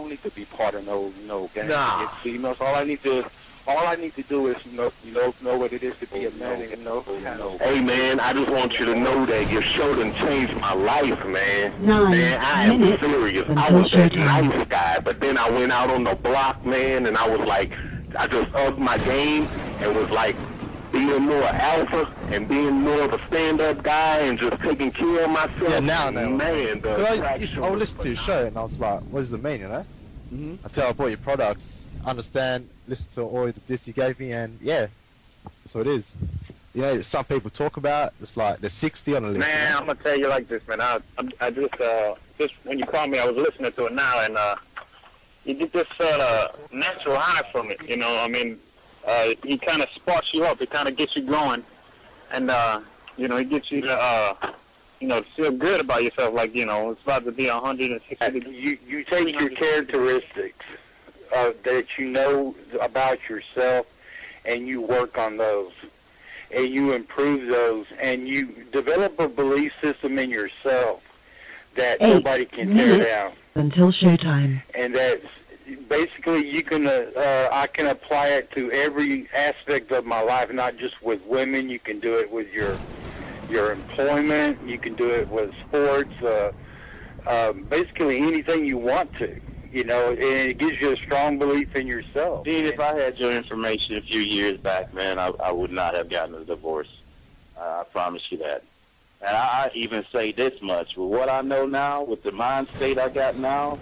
don't need to be part of no gang Nah. against females. All I need to do is know what it is to be a man and know. Hey man, I just want you to know that your show done changed my life, man. 9 Man, I am minutes serious. I until was that showtime. nice guy, but then I went out on the block, man, and I was like, I just upped my game and was like being more alpha and being more of a stand-up guy and just taking care of myself. Yeah, now, man, I would listen to your show and I was like, what does it mean, you know? Until I bought your products, understand, listen to all the discs you gave me, and yeah, that's what it is. You know, some people talk about, it's like there's 60 on the list. Man, you know? I'm gonna tell you like this, man. I just when you called me, I was listening to it now, and you get this natural high from it. You know, I mean, he kind of sparks you up. It kind of gets you going, and it gets you to to feel good about yourself. Like it's about to be 160 degrees. You take your characteristics that you know about yourself, and you work on those, and you improve those, and you develop a belief system in yourself that 8 nobody can tear minutes down. until showtime. And that's basically you can I can apply it to every aspect of my life, not just with women. You can do it with your employment. You can do it with sports. Basically anything you want to. And it gives you a strong belief in yourself. Dean, if I had your information a few years back, man, I would not have gotten a divorce. I promise you that. And I even say this much. With what I know now, with the mind state I got now,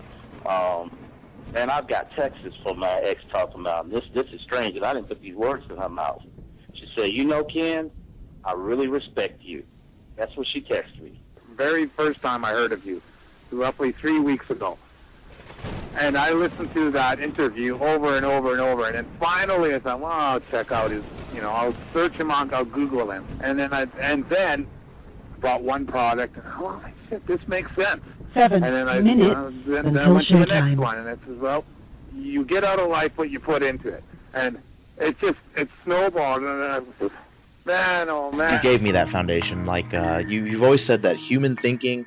and I've got texts from my ex talking about, this is strange, and I didn't put these words in her mouth. She said, Ken, I really respect you. That's what she texted me. Very first time I heard of you, roughly 3 weeks ago. And I listened to that interview over and over and over. And then finally I thought, well, I'll check out his, I'll search him on, I'll Google him. And then bought one product, and oh, shit, this makes sense. 7 And then I minutes then I until went to the next showtime. one, and it says, well, you get out of life what you put into it. And it snowballed, and then I was just, man, oh man. You gave me that foundation. Like you've always said that human thinking,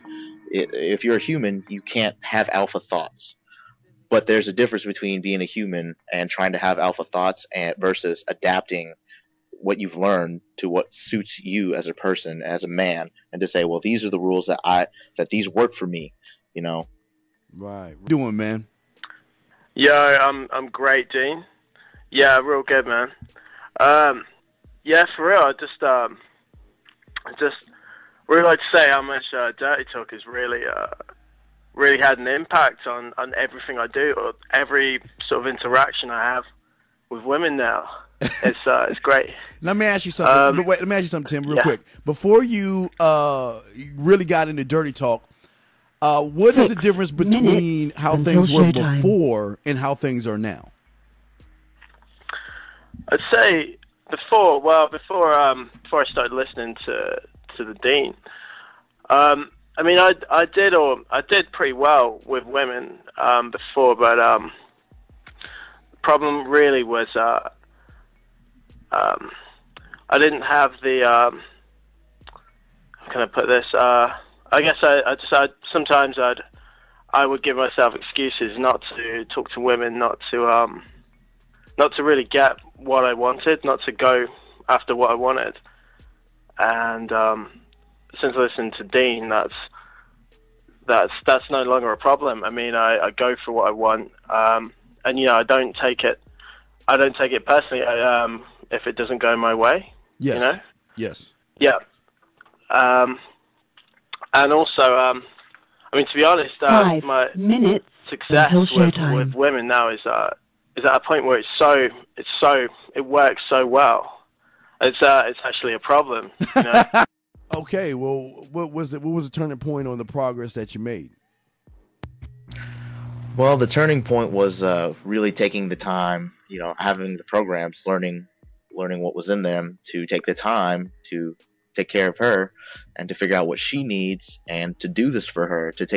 if you're a human, you can't have alpha thoughts. But there's a difference between being a human and trying to have alpha thoughts versus adapting what you've learned to what suits you as a person, as a man, and to say, well, these are the rules that these work for me, Right. What you doing, man? Yeah, I'm great, Dean. Yeah, real good, man. Yeah, for real. I just really like to say how much Dirty Talk has really had an impact on everything I do, or every sort of interaction I have with women now. It's great. Let me ask you something. But wait, let me ask you something, Tim, real quick. Before you really got into Dirty Talk, what is the difference between how things were before and how things are now? I'd say before I started listening to the Dean, I mean, I did pretty well with women before, but the problem really was I didn't have the how can I put this? I guess sometimes I would give myself excuses not to talk to women, not to really get what I wanted, not to go after what I wanted. And since I listened to Dean, that's no longer a problem. I mean, I go for what I want, and I don't take it personally if it doesn't go my way. Yes. Yes. Yeah. And also, I mean, to be honest, my success with women now is at a point where it works so well. It's actually a problem. Okay, well, what was the turning point on the progress that you made? Well, the turning point was really taking the time, having the programs, learning what was in them, to take the time to take care of her and to figure out what she needs and to do this for her, to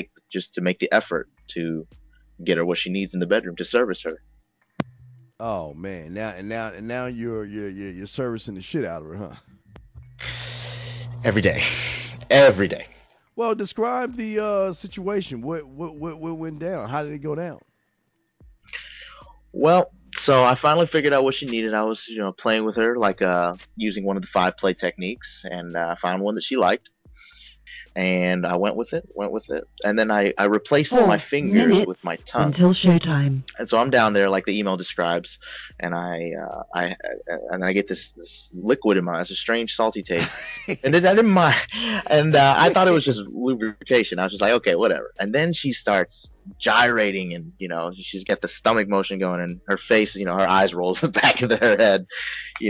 make the effort to get her what she needs in the bedroom, to service her. Oh man, now you're servicing the shit out of her, huh? Every day. Well, describe the situation. What went down? How did it go down? Well, so I finally figured out what she needed. I was, playing with her, like using one of the 5-play techniques, and I found one that she liked. And I went with it, and then I replaced my fingers with my tongue until showtime. And so I'm down there, like the email describes, and I get this liquid in my eyes, a strange salty taste, and I didn't mind, and I thought it was just lubrication. I was just like, okay, whatever. And then she starts gyrating, and she's got the stomach motion going, and her face, her eyes roll to the back of her head,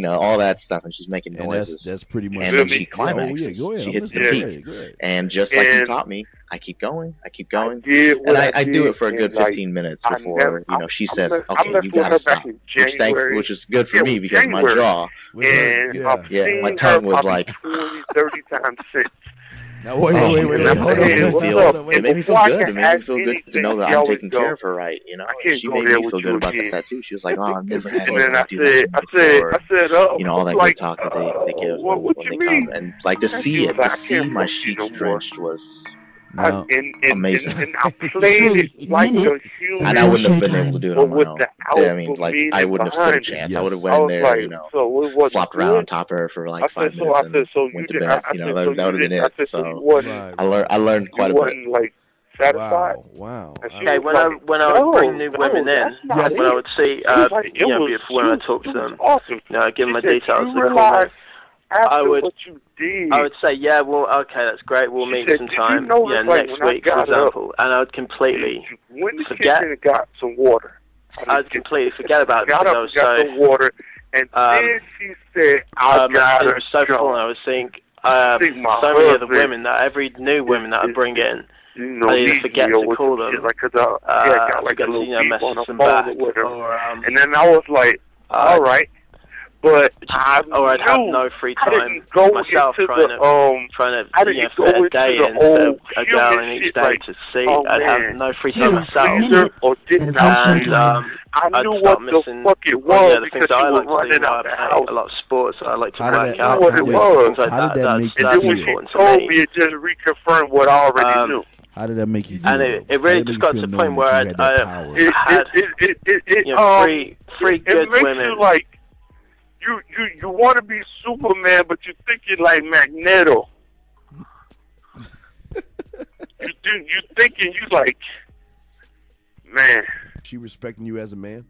all that stuff, and she's making noises. That's pretty much. And then she climaxes. Oh yeah, go ahead. She hits the beat, go ahead. and just like you taught me, I keep going, and I do it for a good 15 minutes before she says, okay, you gotta stop, which is good for me because my jaw, my tongue was like 20, 30 times since. Now, wait, hold on. It made me feel good. It made me feel good to know that I'm taking care of her right. She made me feel good about that too. She was like, "Oh, I've never had anyone do that before." All that good talk that they give when they come, and like to see my sheets drenched was amazing. And I played it like a human. And I wouldn't have been able to do it on my own. I mean, like I wouldn't have stood a chance. I would have went in there, flopped around on top of her for like 5 minutes and went to bed. That would have been it. So I learned quite a bit. Like satisfied. Wow. Okay, when I would bring new women in, when I would see beautiful women, I talk to them. Awesome. Give them my details. I would say, yeah, well, okay, that's great. We'll meet sometime, next week, for example. And I would completely forget. Got some water. I'd completely forget about it. Got some water, and then she said, it was so full, and I was seeing so many other women, that every new women that I bring in, I either forget to call them, got like a little beep on the phone with her. Or, and then I was like, all right. But I'd have no free time myself trying to fit a day in a girl in each day to see. I'd have no free time myself, and I'd start missing the things I like to do. I play a lot of sports. I like to work out. How did that make you feel? She told me it just reconfirmed what I already knew. How did that make you feel? And it really just got to the point where I had three good women. You like you want to be Superman, but you think you're like Magneto. you thinking you like, man. She respecting you as a man?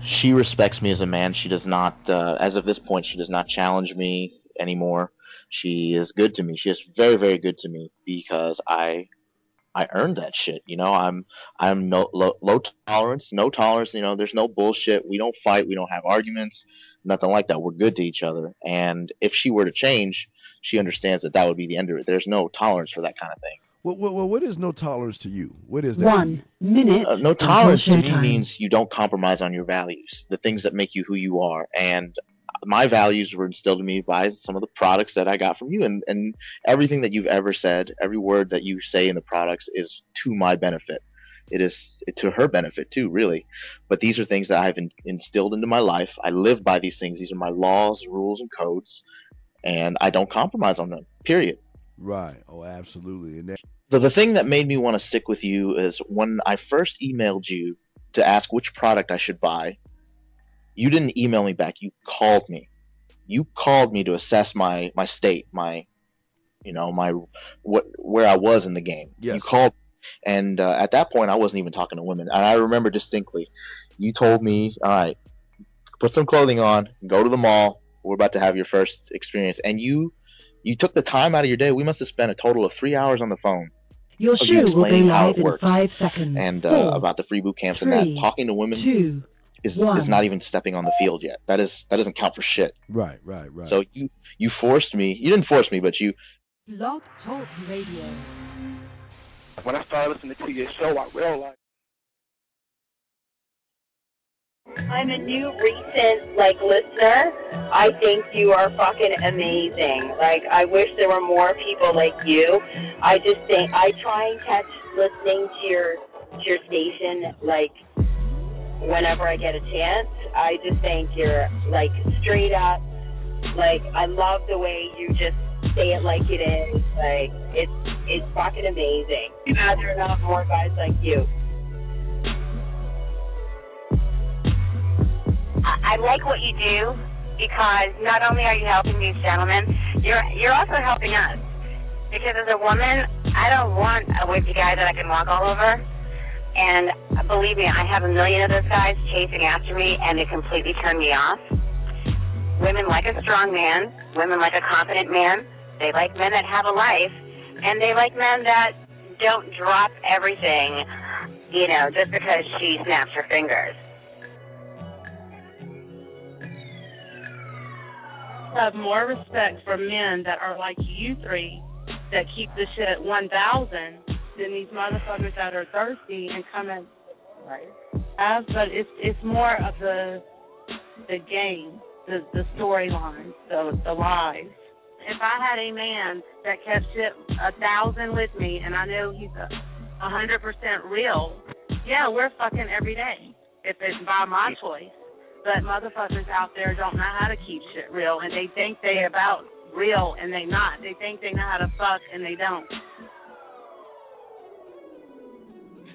She respects me as a man. She does not, as of this point, she does not challenge me anymore. She is good to me. She is very, very good to me because I earned that shit. I'm low tolerance, no tolerance. There's no bullshit. We don't fight. We don't have arguments. Nothing like that. We're good to each other. And if she were to change, she understands that would be the end of it. There's no tolerance for that kind of thing. Well, what is no tolerance to you? What is that? 1 minute. No tolerance to me means you don't compromise on your values, the things that make you who you are. And my values were instilled in me by some of the products that I got from you, and everything that you've ever said, every word that you say in the products is to my benefit. It is to her benefit too, really. But these are things that I've instilled into my life. I live by these things. These are my laws, rules, and codes, and I don't compromise on them, period. Right. Oh, absolutely. And the thing that made me want to stick with you is when I first emailed you to ask which product I should buy, you didn't email me back. You called me. You called me to assess my state, where I was in the game. Yes. You called, and at that point, I wasn't even talking to women. And I remember distinctly, you told me, "All right, put some clothing on, go to the mall. We're about to have your first experience." And you took the time out of your day. We must have spent a total of 3 hours on the phone. Your shoe will be live in 5 seconds. And 4, about the free boot camps 3, and that. Talking to women 2, is not even stepping on the field yet. That doesn't count for shit. Right. So you forced me. You didn't force me, but you. Blog Talk Radio. When I started listening to your show, I realized. I'm a new recent listener. I think you are fucking amazing. I wish there were more people like you. I just think I try and catch listening to your station whenever I get a chance. I just think you're straight up. I love the way you just say it like it is. It's fucking amazing. I'd rather not more guys like you. I like what you do because not only are you helping these gentlemen, you're also helping us. Because as a woman, I don't want a whippy guy that I can walk all over. And believe me, I have a million of those guys chasing after me, and they completely turn me off. Women like a strong man. Women like a confident man. They like men that have a life. And they like men that don't drop everything, you know, just because she snaps her fingers. I have more respect for men that are like you three, that keep the shit at 1,000, than these motherfuckers that are thirsty and come in. Right. But it's more of the game, the storyline, the lies. If I had a man that kept shit 1,000 with me, and I know he's 100% real, yeah, we're fucking every day if it's by my choice. But motherfuckers out there don't know how to keep shit real, and they think they about real, and they not. They think they know how to fuck, and they don't.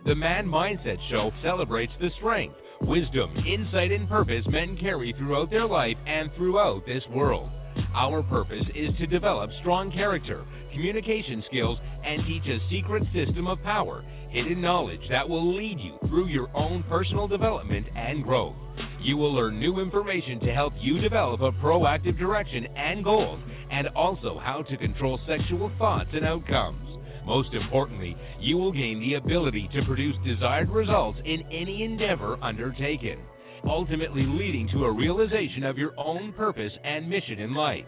The Man Mindset Show celebrates the strength, wisdom, insight, and purpose men carry throughout their life and throughout this world. Our purpose is to develop strong character, communication skills, and teach a secret system of power, hidden knowledge that will lead you through your own personal development and growth. You will learn new information to help you develop a proactive direction and goals, and also how to control sexual thoughts and outcomes. Most importantly, you will gain the ability to produce desired results in any endeavor undertaken, ultimately leading to a realization of your own purpose and mission in life.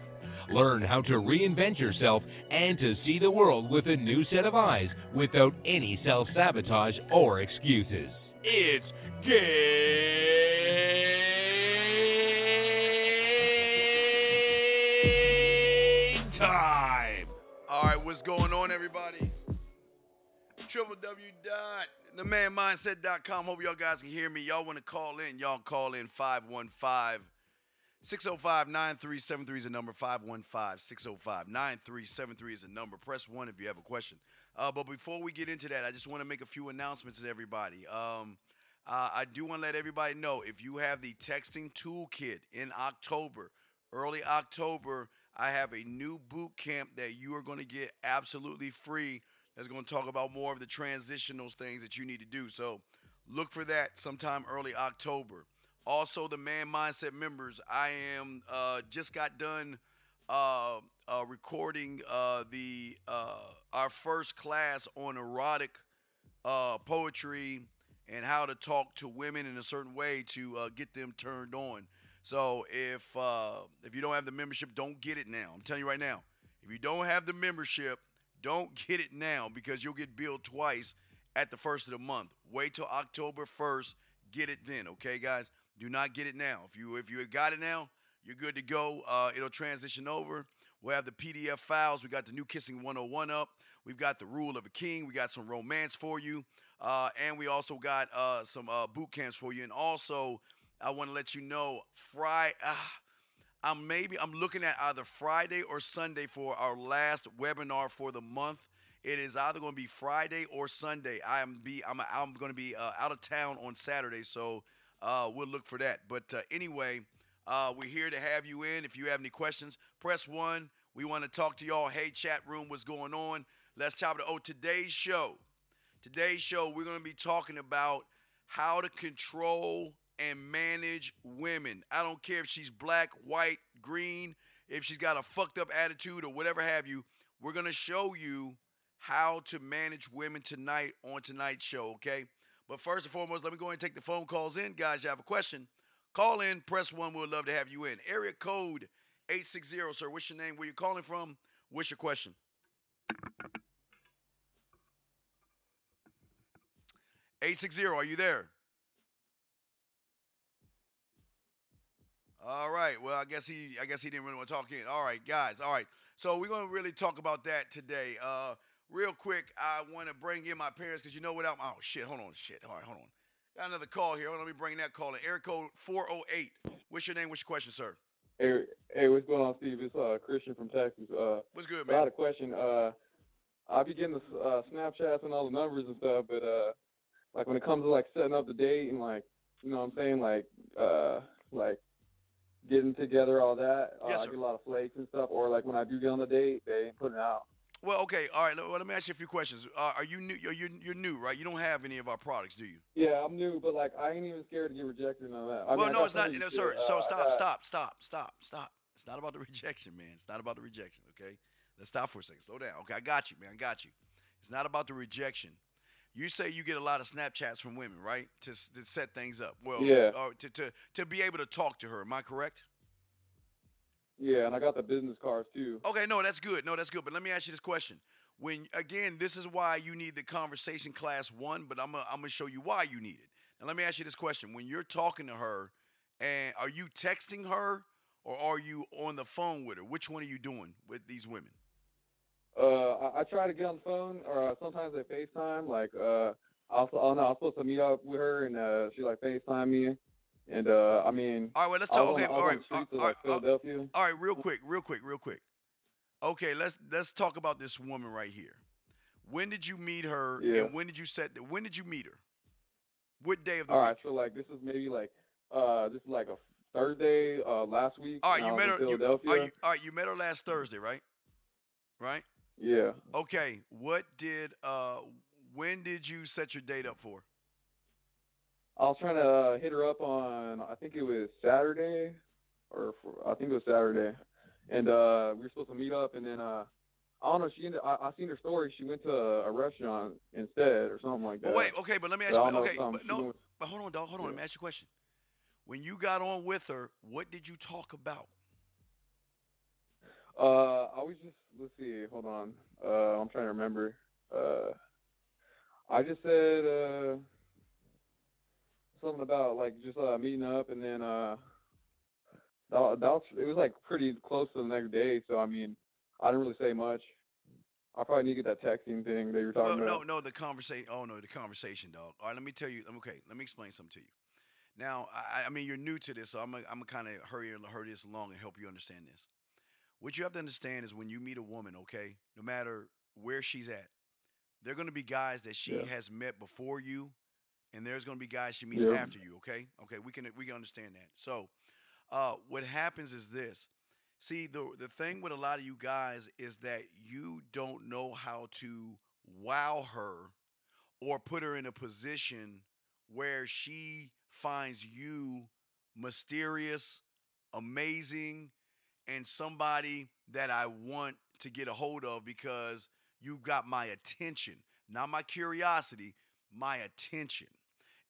Learn how to reinvent yourself and to see the world with a new set of eyes without any self-sabotage or excuses. It's game time! All right, what's going on, everybody? www.themanmindset.com. Hope y'all guys can hear me. Y'all want to call in, y'all call in 515-605-9373 is the number. 515-605-9373 is the number. Press 1 if you have a question. But before we get into that, I just want to make a few announcements to everybody. I do want to let everybody know, if you have the texting toolkit in October, early October, I have a new boot camp that you are going to get absolutely free. That's going to talk about more of the transitional things that you need to do. So look for that sometime early October. Also, the Man Mindset members, I am just got done recording our first class on erotic poetry and how to talk to women in a certain way to get them turned on. So if you don't have the membership, don't get it now. I'm telling you right now, if you don't have the membership, don't get it now, because you'll get billed twice at the first of the month. Wait till October 1st, get it then, okay, guys? Do not get it now. If you got it now, you're good to go. It'll transition over. We'll have the PDF files. We got the New Kissing 101 up. We've got the Rule of a King. We got some romance for you. And we also got some boot camps for you. And also, I want to let you know, I'm looking at either Friday or Sunday for our last webinar for the month. It is either going to be Friday or Sunday. I'm going to be out of town on Saturday, so we'll look for that. But anyway, we're here to have you in. If you have any questions, press 1. We want to talk to y'all. Hey, chat room, what's going on? Let's chop it. Today's show, we're going to be talking about how to control and manage women. I don't care if she's black, white, green, if she's got a fucked up attitude or whatever have you. We're going to show you how to manage women tonight on tonight's show, okay? But first and foremost, let me go ahead and take the phone calls in. Guys, you have a question, call in, press 1. We'd love to have you in. Area code 860, sir. What's your name? Where you calling from? What's your question? $860, are you there? All right. Well, I guess he didn't really want to talk in. All right, guys. All right. So we're going to really talk about that today. Real quick, I want to bring in my parents, because you know what? Oh, shit. Hold on. All right, hold on. Got another call here. Let me bring that call in. Area code 408. What's your name? What's your question, sir? Hey, what's going on, Steve? It's Christian from Texas. What's good, man? I had a question. I'll be getting the Snapchats and all the numbers and stuff, but like when it comes to like setting up the date and like, you know what I'm saying, like getting together, all that. Yes, I sir. get a lot of flakes and stuff. Or like when I do get on the date, they ain't putting it out. Well, okay, all right. Let me ask you a few questions. Are you new? You're new, right? You don't have any of our products, do you? Yeah, I'm new, but like I ain't even scared to get rejected and all that. I mean, No, I it's not. got No, plenty sir. of shit. So I got- stop. It's not about the rejection, man. It's not about the rejection. Okay, let's stop for a second. Slow down. Okay, I got you, man. I got you. It's not about the rejection. You say you get a lot of Snapchats from women, right? To set things up. Well, Yeah. To be able to talk to her. Am I correct? Yeah, and I got the business cards too. Okay, no, that's good. No, that's good. But let me ask you this question. When again, this is why you need the conversation class 1, but I'm gonna show you why you need it. Now let me ask you this question. When you're talking to her, and are you texting her or are you on the phone with her? Which one are you doing with these women? I try to get on the phone, or sometimes I FaceTime. Like, I'm supposed to meet up with her, and she like FaceTime me, and I mean, all right, well, let's talk. Okay, all right, on the streets of like Philadelphia. All right, real quick. Okay, let's talk about this woman right here. When did you meet her? Yeah. And when did you meet her? What day of the All week? right, so like this is maybe like this is like a Thursday last week. All right, when you I was met in her. Philadelphia. All right, you met her last Thursday, right? Right. Yeah. Okay. When did you set your date up for? I was trying to hit her up on, I think it was Saturday, I think it was Saturday, and we were supposed to meet up, and then I don't know. I seen her story. She went to a restaurant instead, or something like that. But wait, okay, but let me ask But I you. don't know Okay, if, but no, went, but hold on, dog. Hold on. Yeah. Let me ask you a question. When you got on with her, what did you talk about? I was just, let's see, hold on. I'm trying to remember. I just said something about like just meeting up, and then it was like pretty close to the next day. So I mean, I didn't really say much. I probably need to get that texting thing that you're talking about. No, the conversation. Oh no, the conversation, dog. All right, let me tell you. Okay, let me explain something to you. Now, I mean, you're new to this, so I'm gonna kind of hurry this along and help you understand this. What you have to understand is when you meet a woman, okay, no matter where she's at, there are going to be guys that she has met before you, and there's going to be guys she meets after you. Okay, we can understand that. So, what happens is this. See, the thing with a lot of you guys is that you don't know how to wow her or put her in a position where she finds you mysterious, amazing, and somebody that I want to get a hold of because you got my attention, not my curiosity, my attention.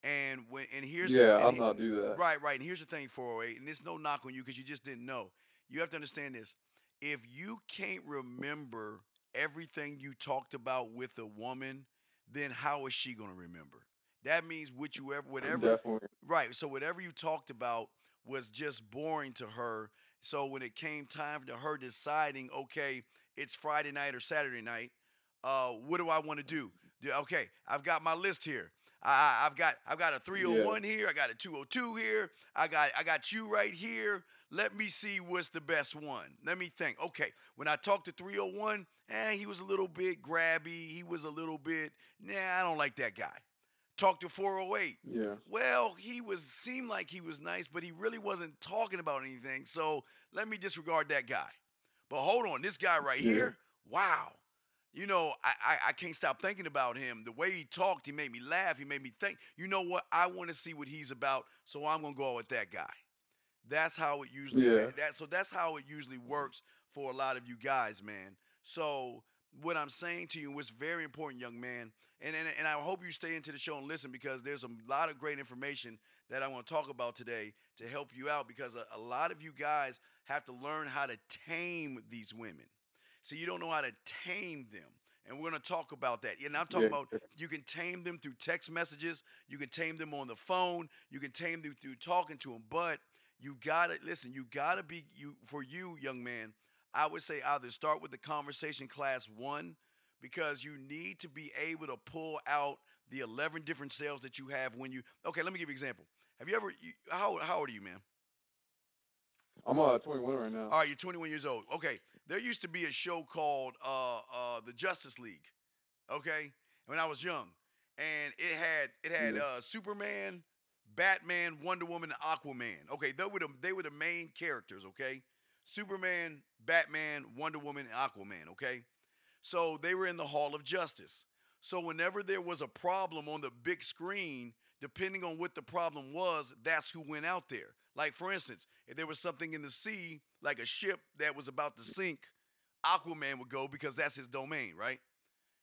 And here's I'll not do that. Right. And here's the thing, 408, and it's no knock on you because you just didn't know. You have to understand this. If you can't remember everything you talked about with a woman, then how is she gonna remember? That means whatever. Definitely. Right. So whatever you talked about was just boring to her. So when it came time to her deciding, okay, it's Friday night or Saturday night, what do I want to do? Okay, I've got my list here. I've got a 301 here. I got a 202 here. I got you right here. Let me see what's the best one. Let me think. Okay, when I talked to 301, he was a little bit grabby. He was a little bit, I don't like that guy. Talked to 408. Yeah. Well, seemed like he was nice, but he really wasn't talking about anything. So let me disregard that guy. But hold on, this guy right here, wow. You know, I can't stop thinking about him. The way he talked, he made me laugh. He made me think, you know what? I want to see what he's about, so I'm going to go with that guy. That's how it usually that's how it usually works for a lot of you guys, man. So what I'm saying to you was very important, young man, and I hope you stay into the show and listen because there's a lot of great information that I want to talk about today to help you out because a lot of you guys have to learn how to tame these women. So you don't know how to tame them. And we're going to talk about that. And I'm talking about you can tame them through text messages. You can tame them on the phone. You can tame them through talking to them. But you got to, listen, you got to be, for you, young man, I would say either start with the conversation class 1 because you need to be able to pull out the 11 different sales that you have when you, okay, let me give you an example. Have you ever, how old are you, man? I'm 21 right now. All right, you're 21 years old. Okay, there used to be a show called the Justice League. Okay, when I was young, and it had Superman, Batman, Wonder Woman, and Aquaman. Okay, they were the main characters, okay? Superman, Batman, Wonder Woman, and Aquaman, okay? So they were in the Hall of Justice. So whenever there was a problem on the big screen, depending on what the problem was, that's who went out there. Like, for instance, if there was something in the sea, like a ship that was about to sink, Aquaman would go because that's his domain, right?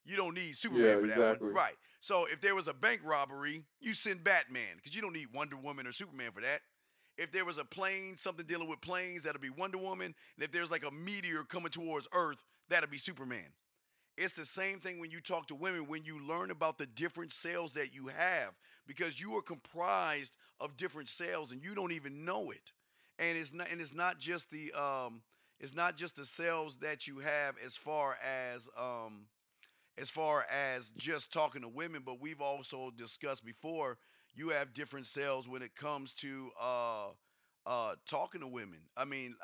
You don't need Superman for that one. Right. So if there was a bank robbery, you send Batman because you don't need Wonder Woman or Superman for that. If there was a plane, something dealing with planes, that'll be Wonder Woman. And if there's like a meteor coming towards Earth, that'll be Superman. It's the same thing when you talk to women, when you learn about the different cells that you have, because you are comprised of different cells and you don't even know it. And it's not just the cells that you have as far as just talking to women, but we've also discussed before, you have different cells when it comes to talking to women. I mean,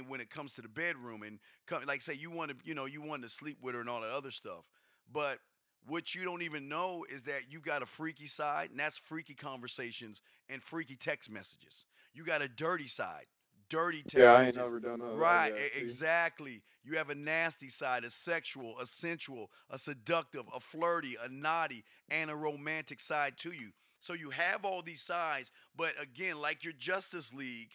when it comes to the bedroom and like say you want to sleep with her and all that other stuff. But what you don't even know is that you got a freaky side, and that's freaky conversations and freaky text messages. You got a dirty side. Dirty text messages. I ain't never done that. Right, exactly. You have a nasty side, a sexual, a sensual, a seductive, a flirty, a naughty, and a romantic side to you. So you have all these sides, but again, like your Justice League,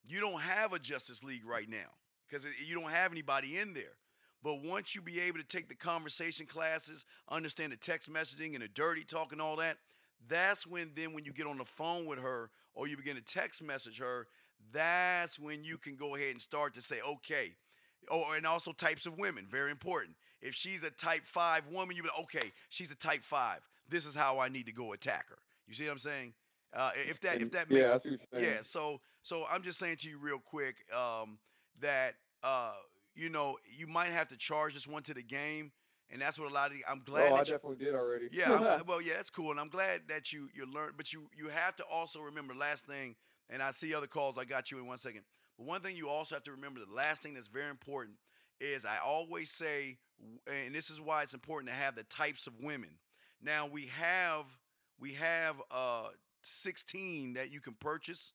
you don't have a Justice League right now because you don't have anybody in there. But once you be able to take the conversation classes, understand the text messaging and the dirty talk and all that, that's when you get on the phone with her or you begin to text message her, that's when you can go ahead and start to say, okay. Oh, and also types of women, very important. If she's a type 5 woman, you be like, okay, she's a type 5. This is how I need to go attack her. You see what I'm saying? If that makes I see what you're saying. So I'm just saying to you real quick that you might have to charge this one to the game, and that's what a lot of I'm glad. I definitely did already. Yeah, that's cool, and I'm glad that you learned. But you have to also remember last thing, and I see other calls. I got you in 1 second. But one thing you also have to remember, the last thing that's very important is I always say, and this is why it's important to have the types of women. Now we have 16 that you can purchase,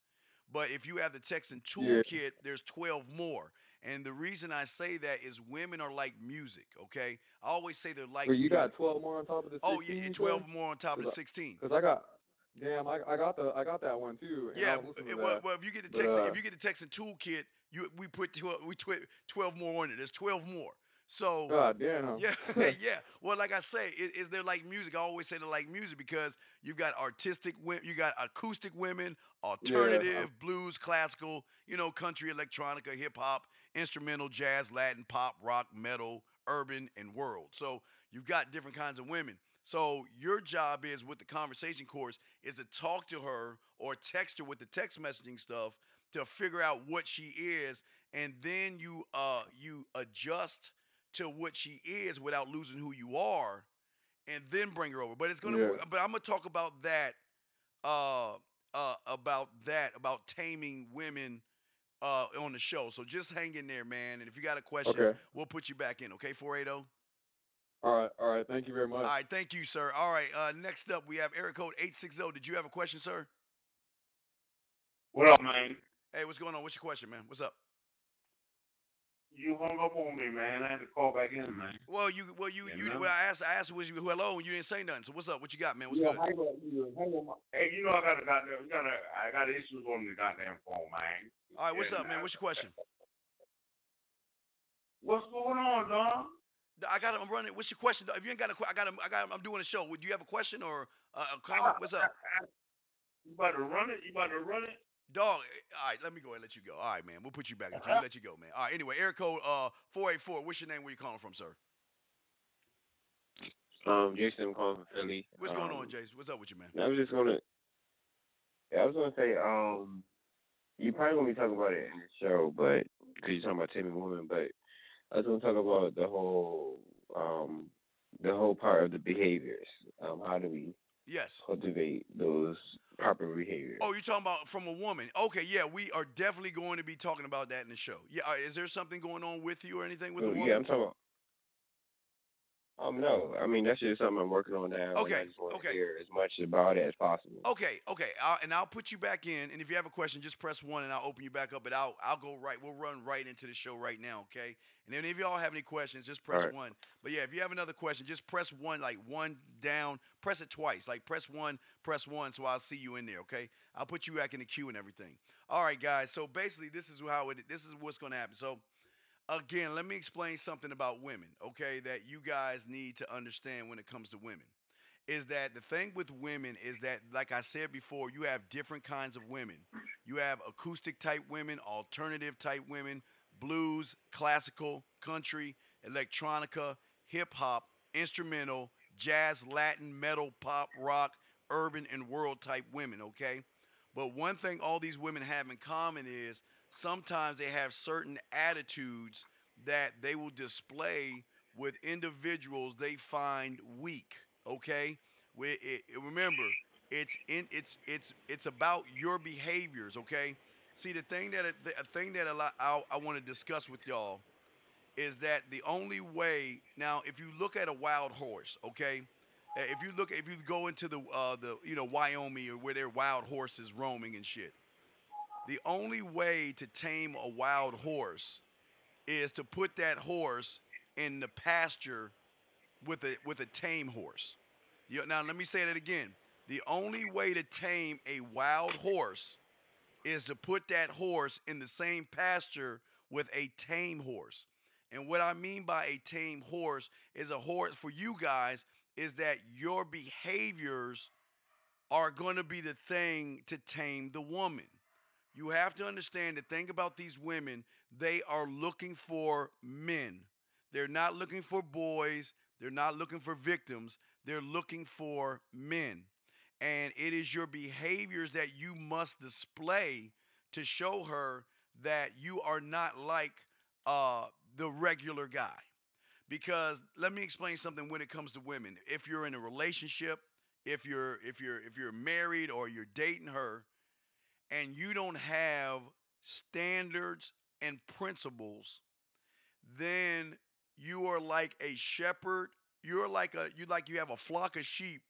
but if you have the texting toolkit, there's 12 more. And the reason I say that is women are like music, okay? I always say they're like music. You got 12 more on top of the 16? Oh, yeah, 12 more on top of the 16. Because I got that one too. Yeah, well, if you get the texting toolkit, we put 12 more on it. There's 12 more. So God damn. Yeah, yeah. Well, like I say, is they're like music. I always say they're like music because you've got artistic women, you got acoustic women, alternative, blues, classical, country, electronica, hip hop, instrumental, jazz, Latin, pop, rock, metal, urban, and world. So you've got different kinds of women. So your job is with the conversation course is to talk to her or text her with the text messaging stuff to figure out what she is, and then you adjust to what she is without losing who you are, and then bring her over. But it's gonna. But I'm gonna talk about that. About taming women on the show. So just hang in there, man. And if you got a question, we'll put you back in. Okay, 480. All right. Thank you very much. All right, thank you, sir. All right. Next up, we have area code 860. Did you have a question, sir? What up, man? Hey, what's going on? What's your question, man? What's up? You hung up on me, man. I had to call back in, man. Well, I asked was you hello, and you didn't say nothing. So what's up? What you got, man? What's good? Hey, I got issues on the goddamn phone, man. All right, what's up, man? What's your question? What's going on, dog? I'm running. What's your question? If you ain't got a, I'm doing a show. Would you have a question or a comment? What's up? You about to run it? Dog, all right, let me go ahead and let you go. All right, man, we'll put you back. We'll let you go, man. All right, anyway, area code 484. What's your name? Where you calling from, sir? Jason, I'm calling from Philly. What's going on, Jason? What's up with you, man? I was gonna say, you probably gonna be talking about it in the show, but because you're talking about taming women, but I was gonna talk about the whole part of the behaviors. How do we cultivate those proper behaviors? Oh, you're talking about from a woman. Okay, yeah, we are definitely going to be talking about that in the show. Yeah, is there something going on with you or anything with a woman? Yeah, I'm talking about. No. I mean, that's just something I'm working on now, and I Okay, just want to okay. hear as much about it as possible. Okay, okay, and I'll put you back in. And if you have a question, just press one, and I'll open you back up. But I'll go right. We'll run right into the show right now, okay? And then if y'all have any questions, just All press right. one. But yeah, if you have another question, just press one, like one down. Press it twice, like press one, so I'll see you in there, okay? I'll put you back in the queue and everything. All right, guys. So basically, this is what's going to happen. So again, let me explain something about women, okay? That you guys need to understand when it comes to women is that the thing with women is that, like I said before, you have different kinds of women. You have acoustic type women, alternative type women, blues, classical, country, electronica, hip hop, instrumental, jazz, Latin, metal, pop, rock, urban, and world type women, okay? But one thing all these women have in common is sometimes they have certain attitudes that they will display with individuals they find weak. Okay, remember, it's about your behaviors. Okay, see the thing that I want to discuss with y'all is that the only way now, if you look at a wild horse, okay, if you go into the Wyoming or where there are wild horses roaming and shit, the only way to tame a wild horse is to put that horse in the pasture with a tame horse. Now let me say that again. The only way to tame a wild horse is to put that horse in the same pasture with a tame horse. And what I mean by a tame horse is a horse for you guys is that your behaviors are going to be the thing to tame the woman. You have to understand the thing about these women, they are looking for men. They're not looking for boys. They're not looking for victims. They're looking for men. And it is your behaviors that you must display to show her that you are not like the regular guy. Because let me explain something when it comes to women. If you're in a relationship, if you're married or you're dating her, and you don't have standards and principles, then you are like a shepherd. You have a flock of sheep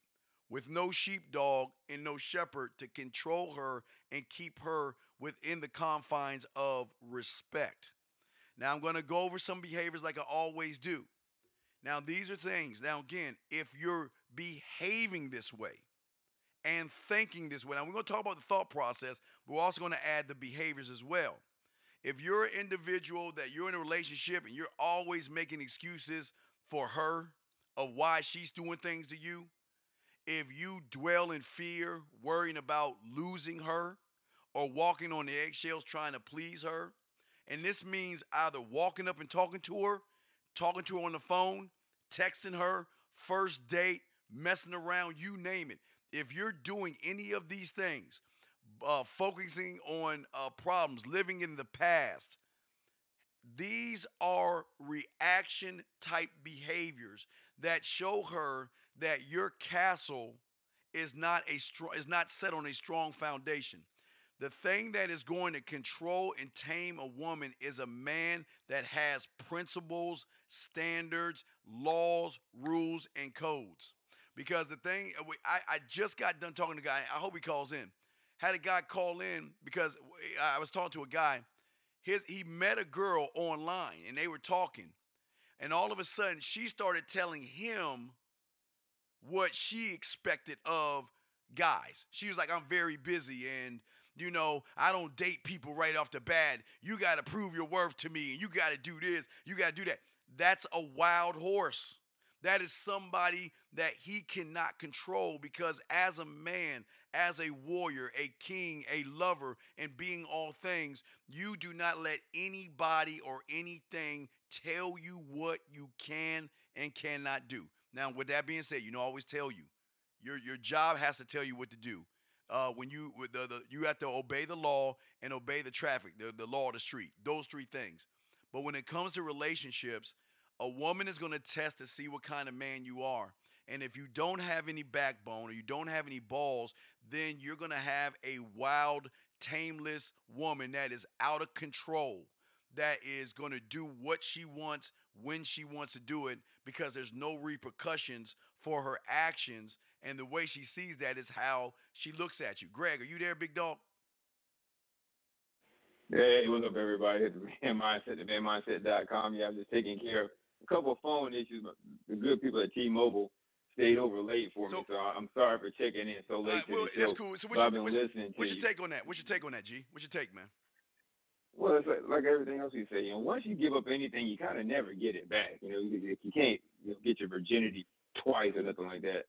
with no sheepdog and no shepherd to control her and keep her within the confines of respect. Now I'm going to go over some behaviors like I always do. Now these are things. Now again, if you're behaving this way and thinking this way, now we're going to talk about the thought process, but we're also going to add the behaviors as well. If you're an individual that you're in a relationship and you're always making excuses for her of why she's doing things to you, if you dwell in fear, worrying about losing her or walking on the eggshells trying to please her, and this means either walking up and talking to her on the phone, texting her, first date, messing around, you name it. If you're doing any of these things, focusing on problems, living in the past, these are reaction type behaviors that show her that your castle is not set on a strong foundation. The thing that is going to control and tame a woman is a man that has principles, standards, laws, rules, and codes. Because the thing, I just got done talking to a guy. I hope he calls in. Had a guy call in because I was talking to a guy. He met a girl online and they were talking. And all of a sudden, she started telling him what she expected of guys. She was like, I'm very busy and, I don't date people right off the bat. You got to prove your worth to me and you got to do this, you got to do that. That's a wild horse. That is somebody that he cannot control because as a man, as a warrior, a king, a lover, and being all things, you do not let anybody or anything tell you what you can and cannot do. Now, with that being said, I always tell you, your job has to tell you what to do. When you have to obey the law and obey the traffic, the law of the street. Those three things. But when it comes to relationships, a woman is going to test to see what kind of man you are. And if you don't have any backbone or you don't have any balls, then you're going to have a wild, tameless woman that is out of control, that is going to do what she wants, when she wants to do it because there's no repercussions for her actions. And the way she sees that is how she looks at you. Greg, are you there, big dog? Yeah, what's up, everybody? It's the Man Mindset, the manmindset.com. Yeah, I'm just taking care of a couple of phone issues. The good people at T-Mobile stayed over late for me, so I'm sorry for checking in so late. Well, that's cool. So what's your take on that? What's your take on that, G? What's your take, man? Well, it's like everything else we say. Once you give up anything, you kind of never get it back. You can't get your virginity twice or nothing like that.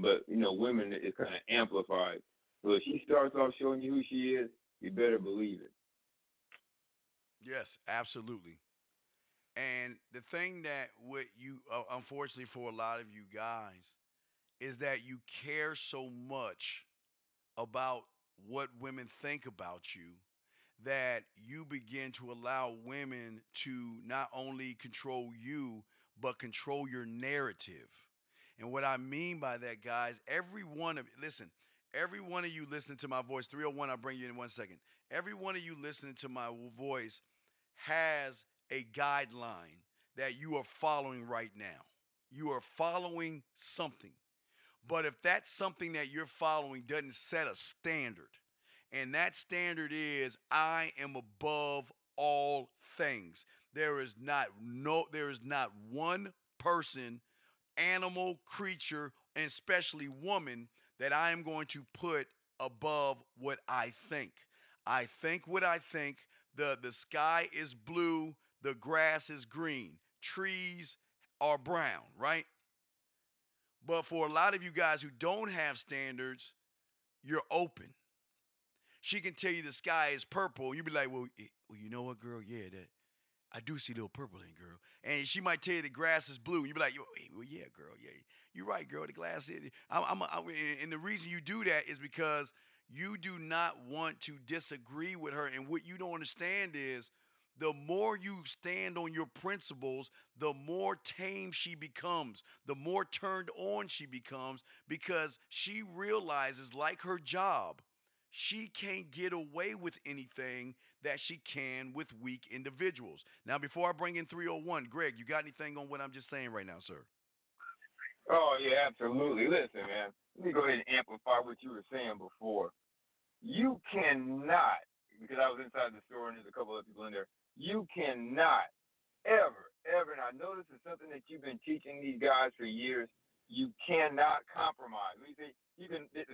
But women is kind of amplified. So if she starts off showing you who she is, you better believe it. Yes, absolutely. And the thing that what you, unfortunately for a lot of you guys, is that you care so much about what women think about you that you begin to allow women to not only control you, but control your narrative. And what I mean by that, guys, every one of you listening to my voice, 301, I'll bring you in 1 second. Every one of you listening to my voice has a guideline that you are following right now. You are following something. But if that something that you're following doesn't set a standard, and that standard is I am above all things. There is not one person, animal, creature, and especially woman that I am going to put above what I think. I think what I think. The sky is blue, the grass is green, trees are brown, right? But for a lot of you guys who don't have standards, you're open. She can tell you the sky is purple, and you be like, well, you know what, girl? Yeah, that I do see a little purple in, girl. And she might tell you the grass is blue, and you be like, well, yeah, girl, yeah, you're right, girl. The glass is. And the reason you do that is because you do not want to disagree with her. And what you don't understand is the more you stand on your principles, the more tame she becomes, the more turned on she becomes, because she realizes, like her job, she can't get away with anything that she can with weak individuals. Now, before I bring in 301, Greg, you got anything on what I'm just saying right now, sir? Oh, yeah, absolutely. Listen, man, let me go ahead and amplify what you were saying before. You cannot, because I was inside the store and there's a couple of people in there, you cannot ever, and I know this is something that you've been teaching these guys for years, you cannot compromise. The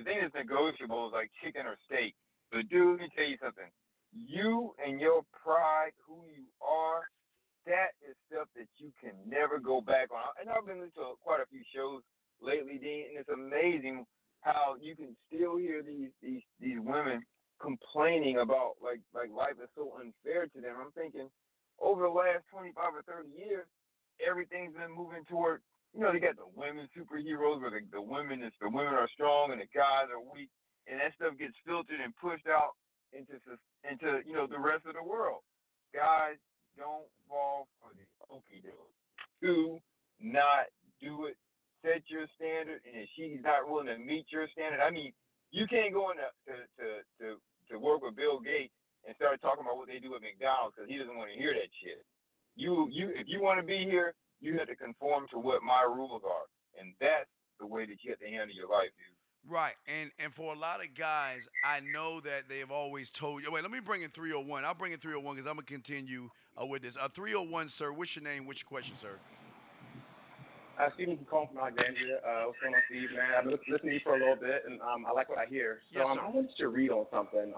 thing that's negotiable is like chicken or steak. But dude, let me tell you something. You and your pride, who you are, that is stuff that you can never go back on. And I've been listening to quite a few shows lately, Dean, and it's amazing how you can still hear these women complaining about like life is so unfair to them. I'm thinking over the last 25 or 30 years, everything's been moving toward, they got the women superheroes where the women are strong and the guys are weak, and that stuff gets filtered and pushed out into the rest of the world. Guys, don't fall for the okie doke. Do not do it. Set your standard, and if she's not willing to meet your standard, I mean, you can't go in to work with Bill Gates and start talking about what they do at McDonald's because he doesn't want to hear that shit. If you want to be here, you have to conform to what my rules are, and that's the way that you have to handle your life, dude. Right, and for a lot of guys, I know that they have always told you. Wait, let me bring in 301. I'll bring in 301 because I'm gonna continue with this. 301, sir. What's your name? What's your question, sir? Stephen calling from Alexandria. What's going on, Steve, man? I've been listening to you for a little bit, and I like what I hear. So yes, sir. I wanted to read on something.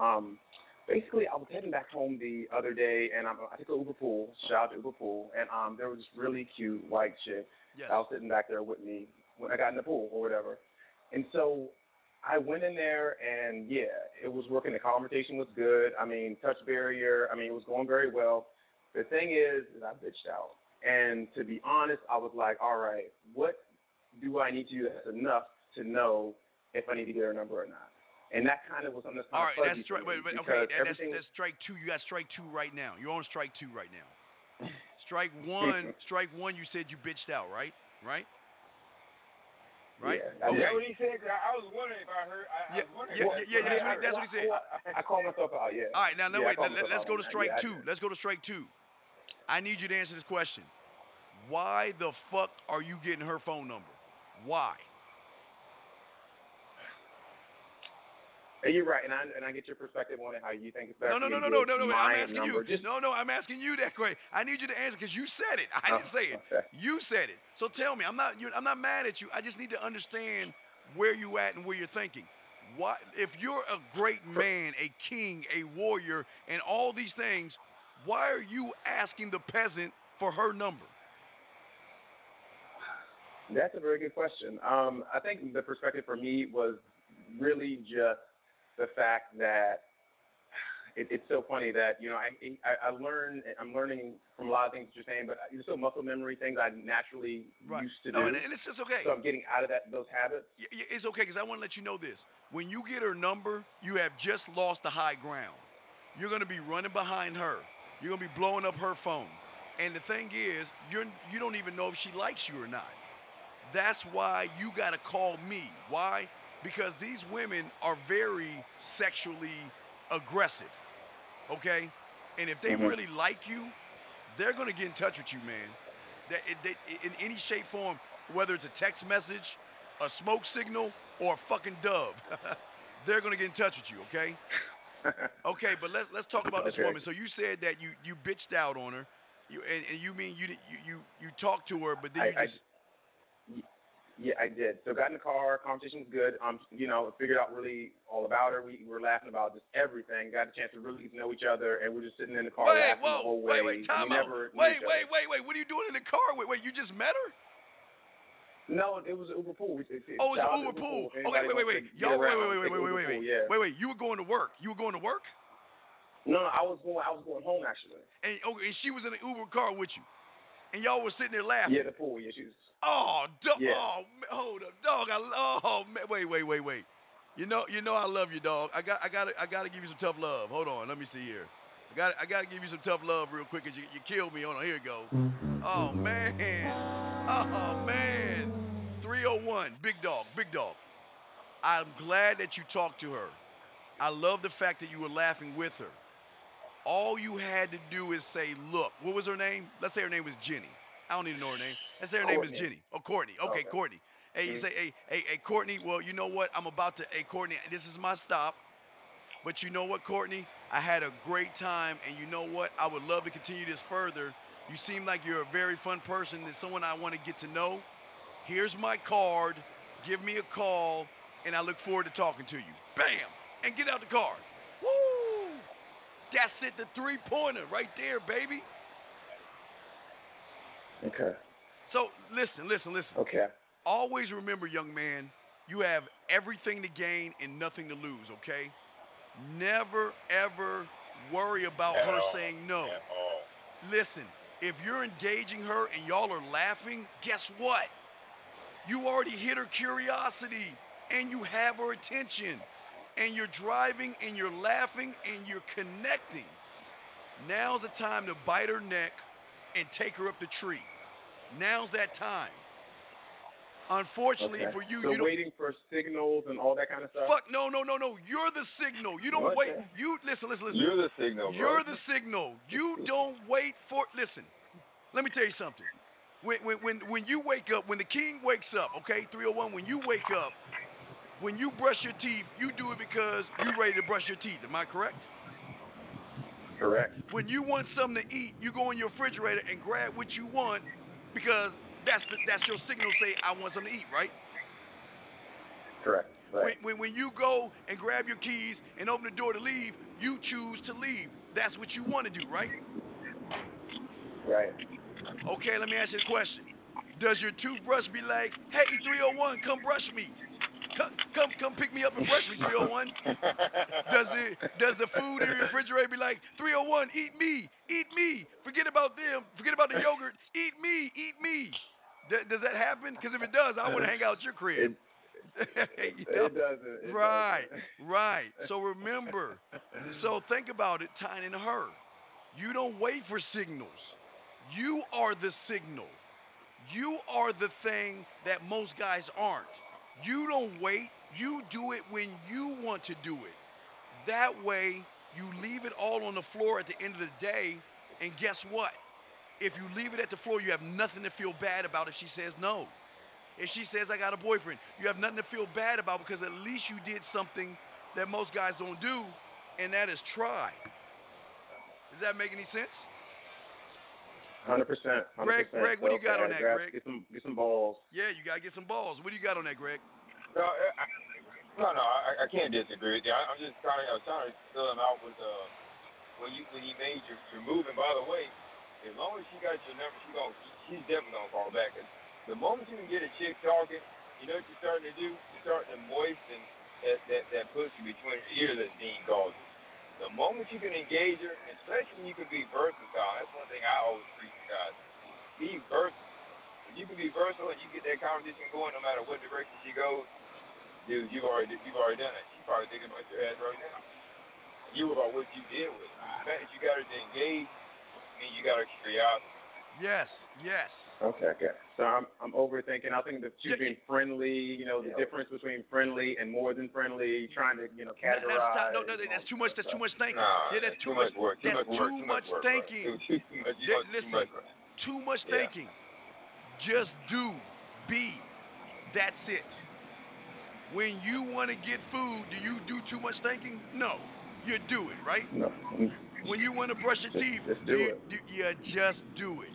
Basically, I was heading back home the other day, and I took an Uber pool. Shout out to Uber pool, and there was this really cute white chick that was sitting back there with me when I got in the pool or whatever. And so I went in there, and yeah, it was working. The conversation was good. I mean, touch barrier. I mean, it was going very well. The thing is I bitched out. And to be honest, I was like, all right, what do I need to do that's enough to know if I need to get her number or not? And that kind of was something that's kind of fuzzy. All right, that's strike. Wait, okay, that's strike two. You got strike two right now. You're on strike two right now. Strike one. You said you bitched out, right? Right. Yeah, okay. That's what he said. I was wondering if I heard. That's what he said. I called myself out. Yeah. All right, now wait. Let's go to strike two. Let's go to strike two. I need you to answer this question. Why the fuck are you getting her phone number? Why? You're right, and I get your perspective on it, how you think it's better. No. I'm asking you. No, I'm asking you that question. I need you to answer because you said it. I didn't say it. Okay. You said it. So tell me. I'm not mad at you. I just need to understand where you at and where you're thinking. Why, if you're a great man, a king, a warrior, and all these things, why are you asking the peasant for her number? That's a very good question. I think the perspective for me was really just the fact that it's so funny that, you know, I'm learning from a lot of things that you're saying, but it's still muscle memory things I naturally used to do. And it's just okay. So I'm getting out of those habits. It's okay, because I want to let you know this. When you get her number, you have just lost the high ground. You're going to be running behind her. You're going to be blowing up her phone. And the thing is, you don't even know if she likes you or not. That's why you got to call me. Why? Because these women are very sexually aggressive, okay? And if they really like you, they're going to get in touch with you, man. In any shape, form, whether it's a text message, a smoke signal, or a fucking dove, they're going to get in touch with you, okay? Okay, but let's talk about this woman. So you said that you bitched out on her, and you mean you talked to her, but then you just... Yeah, I did. So got in the car, conversation was good. You know, figured out really all about her. We were laughing about just everything. Got a chance to really get to know each other, and we're just sitting in the car laughing the whole way. Wait, time out. Wait. What are you doing in the car? Wait, you just met her? No, it was an Uber pool. It was an Uber pool. Okay, wait. Y'all, wait. You were going to work. You were going to work? No, I was going home actually. And she was in an Uber car with you, and y'all were sitting there laughing. Yeah, the pool. Yeah, she was. Oh, hold up, dog. Wait. You know, I love you, dog. I gotta give you some tough love. Hold on, let me see here. I gotta give you some tough love real quick, cause you killed me. Hold on, here you go. Oh man. 301, big dog. I'm glad that you talked to her. I love the fact that you were laughing with her. All you had to do is say, look, what was her name? Let's say her name was Jenny. I don't need to know her name. Let's say her name is Jenny. Oh, Courtney. Okay, Courtney. Hey, you say, hey, Courtney, well, you know what? Courtney, this is my stop. But you know what, Courtney? I had a great time, and you know what? I would love to continue this further. You seem like you're a very fun person and someone I want to get to know. Here's my card. Give me a call, and I look forward to talking to you. Bam! And get out the car. Woo! That's it, the three-pointer right there, baby. Okay. So listen. Okay. Always remember, young man, you have everything to gain and nothing to lose, okay? Never, ever worry about her saying no. Listen, if you're engaging her and y'all are laughing, guess what? You already hit her curiosity and you have her attention. And you're driving and you're laughing and you're connecting. Now's the time to bite her neck and take her up the tree. Now's that time. Unfortunately for you, so you don't waiting for signals and all that kind of stuff. Fuck no. You're the signal. You don't wait. You listen. You're the signal, bro. You're the signal. You don't wait for. Listen. Let me tell you something. When you wake up, when the king wakes up, okay, 301. When you wake up, when you brush your teeth, you do it because you're ready to brush your teeth. Am I correct? Correct. When you want something to eat, you go in your refrigerator and grab what you want because that's your signal. Say I want something to eat, right? Correct. Right. When you go and grab your keys and open the door to leave, you choose to leave. That's what you want to do, right? Right. Okay, let me ask you a question. Does your toothbrush be like, hey, 301, come brush me? Come pick me up and brush me, 301. Does the food in your refrigerator be like, 301, eat me, forget about them, forget about the yogurt, eat me. Does that happen? Because if it does, I want to hang out at your crib. It doesn't. Right. So remember, think about it, tying into her. You don't wait for signals. You are the signal. You are the thing that most guys aren't. You don't wait. You do it when you want to do it. That way, you leave it all on the floor at the end of the day, and guess what? if you leave it at the floor, you have nothing to feel bad about if she says no. If she says, I got a boyfriend, you have nothing to feel bad about because at least you did something that most guys don't do, and that is try. Does that make any sense? 100%. Greg, what do you got on that, Greg? Get some balls. Yeah, you got to get some balls. What do you got on that, Greg? No, I can't disagree with you. I was trying to fill him out with when he made your move. And by the way, as long as she got your number, she's definitely gonna call back. The moment you can get a chick talking, you know what you're starting to do? You're starting to moisten that pussy between her ears, as Dean calls it. The moment you can engage her, especially when you can be versatile, that's one thing I always preach to guys. Be versatile. If you can be versatile and you get that conversation going no matter what direction she goes, dude, you've already done it. She's probably thinking about your ass right now. You about what you did with it. The fact that you got her to engage, I mean, you got her curiosity. Yes. Okay. So I'm overthinking. I think that she's being friendly. The difference between friendly and more than friendly. Trying to categorize. No, that's too much. That's too much thinking. Nah, Yeah, that's too much work. That's too much thinking. Listen, too much thinking. Just do, be. That's it. When you want to get food, do you do too much thinking? No, you do it, right? No. When you want to brush your teeth, you just do it.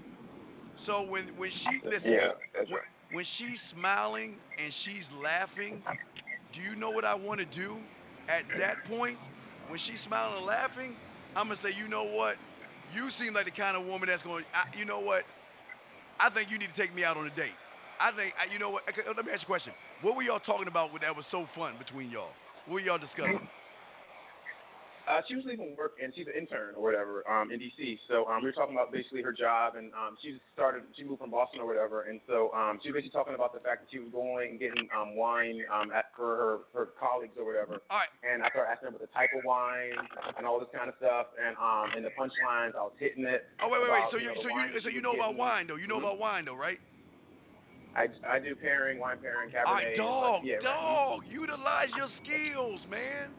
So when she when she's smiling and she's laughing, do you know what I want to do at that point? When she's smiling and laughing, I'm gonna say, you know what? You seem like the kind of woman that's going. You know what? I think you need to take me out on a date. I think you know what? Okay, let me ask you a question. What were y'all talking about that was so fun between y'all? What were y'all discussing? She was leaving work, and she's an intern or whatever in D.C. So we were talking about basically her job, and she moved from Boston or whatever, and so she was basically talking about the fact that she was going and getting wine for her colleagues or whatever. All right. And I started asking her about the type of wine and all this kind of stuff, and in the punchlines, I was hitting it. Oh wait. So you know about wine though? You know about wine though, right? I do wine pairing, Cabernet. All right, dog. Right. Utilize your skills, man.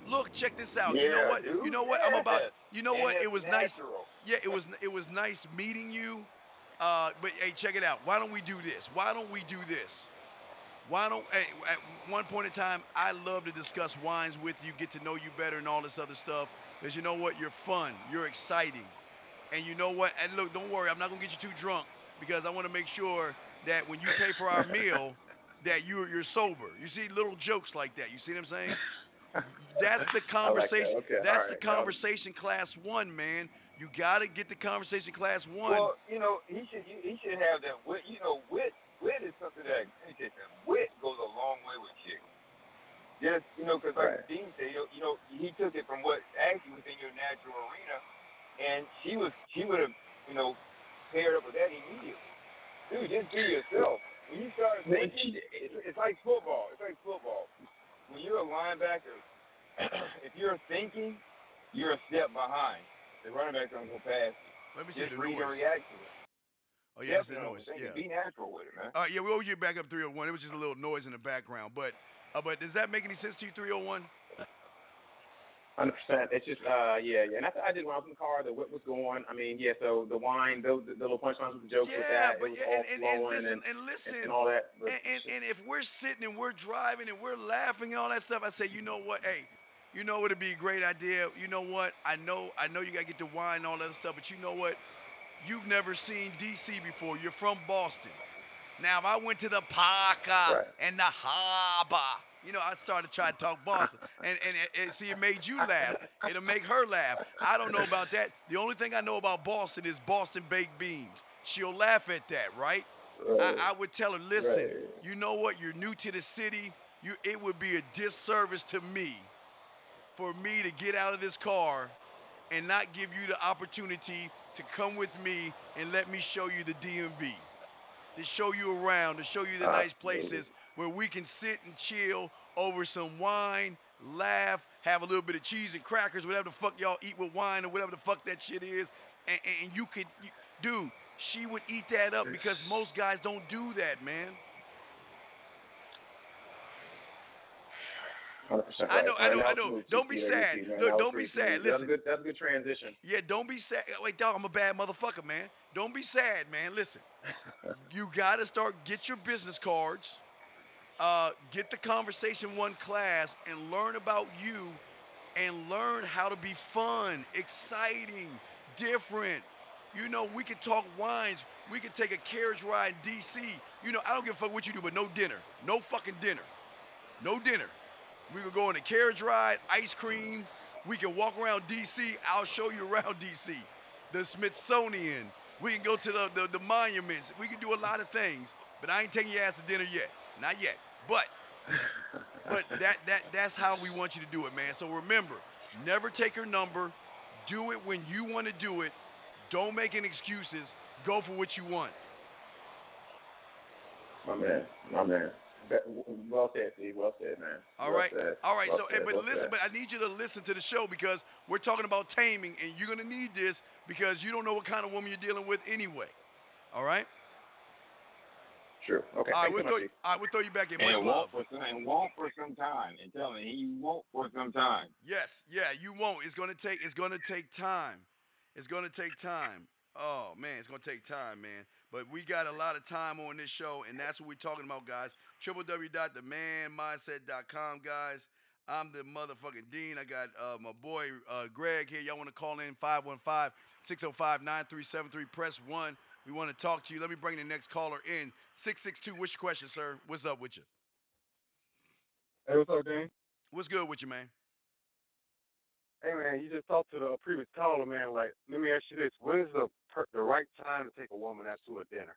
Look, check this out. Yeah, you know what? Dude. You know what? I'm about. You know what? It was natural. nice. Yeah, it was nice meeting you. But hey, check it out. Why don't we do this? Why don't at one point in time, I love to discuss wines with you, get to know you better, and all this other stuff. Because you know what? You're fun. You're exciting. And you know what? And look, don't worry. I'm not gonna get you too drunk because I want to make sure that when you pay for our meal, that you're sober. You see little jokes like that. You see what I'm saying? That's the conversation. Like that. Okay. That's right. the conversation class 1, man. You gotta get the conversation class 1. Well, he should have that wit. Wit is something that wit goes a long way with chicks. Just because like Dean said, he took it from what actually was in your natural arena, and she would have paired up with that immediately. Dude, just be yourself. When you start thinking, it's like football. When you're a linebacker, if you're thinking, you're a step behind. The running back's gonna go past you. Let me see Just the read noise. and react to it. Oh yeah, it's the noise. Yeah. Be natural with it, man. All right, yeah, we owe you back up 301. It was just a little noise in the background, but does that make any sense to you, 301? 100%. It's just, And that's what I did when I was in the car. The whip was going. I mean, so the wine, the little punchlines with the jokes with that. But and listen, and all that. And if we're sitting and we're driving and we're laughing and all that stuff, I say, you know what? Hey, you know what? It'd be a great idea. You know what? I know you gotta get the wine and all that other stuff, but you know what? You've never seen DC before. You're from Boston. Now, if I went to the Parker and the Harbor, I started trying to talk Boston. And see, it made you laugh. It'll make her laugh. I don't know about that. The only thing I know about Boston is Boston baked beans. She'll laugh at that, right? I would tell her, listen, you know what? You're new to the city. It would be a disservice to me for me to get out of this car and not give you the opportunity to come with me and let me show you the DMV. To show you around, to show you the nice places where we can sit and chill over some wine, laugh, have a little bit of cheese and crackers, whatever the fuck y'all eat with wine or whatever the fuck that shit is. And dude, she would eat that up because most guys don't do that, man. 100% I right. know. All right, now let's move to Don't be TWC, sad. man. Look, Now don't be let's sad. move. Listen. That's a good transition. Yeah, don't be sad. Wait, dog, I'm a bad motherfucker, man. Don't be sad, man. Listen, you gotta get your business cards, get the Conversation One class, and learn about you, and learn how to be fun, exciting, different. You know, we could talk wines. We could take a carriage ride in D.C. You know, I don't give a fuck what you do, but no dinner. No fucking dinner. No dinner. We could go on a carriage ride, ice cream. We can walk around D.C. I'll show you around D.C. The Smithsonian. We can go to the monuments. We can do a lot of things, but I ain't taking your ass to dinner yet. Not yet. But that's how we want you to do it, man. So remember, never take her number. Do it when you want to do it. Don't make any excuses. Go for what you want. My man. Well said, Steve. Well said, man. All well right. Said. All right. Well So, said. but well listen, said. but I need you to listen to the show because we're talking about taming, and you're gonna need this because you don't know what kind of woman you're dealing with anyway. All right. True. Okay. All right. We'll throw you back in. Much And love. won't for some time. And tell me, he won't for some time. Yes. Yeah. You won't. It's gonna take time. It's gonna take time. Oh man, it's gonna take time, man. But we got a lot of time on this show, and that's what we're talking about, guys. www.themanmindset.com, guys. I'm the motherfucking Dean. I got my boy Greg here. Y'all want to call in 515-605-9373. Press 1. We want to talk to you. Let me bring the next caller in. 662. What's your question, sir? What's up with you? Hey, what's up, Dean? What's good with you, man? Hey, man, you just talked to the previous caller, man. Like, let me ask you this. When is the right time to take a woman out to a dinner?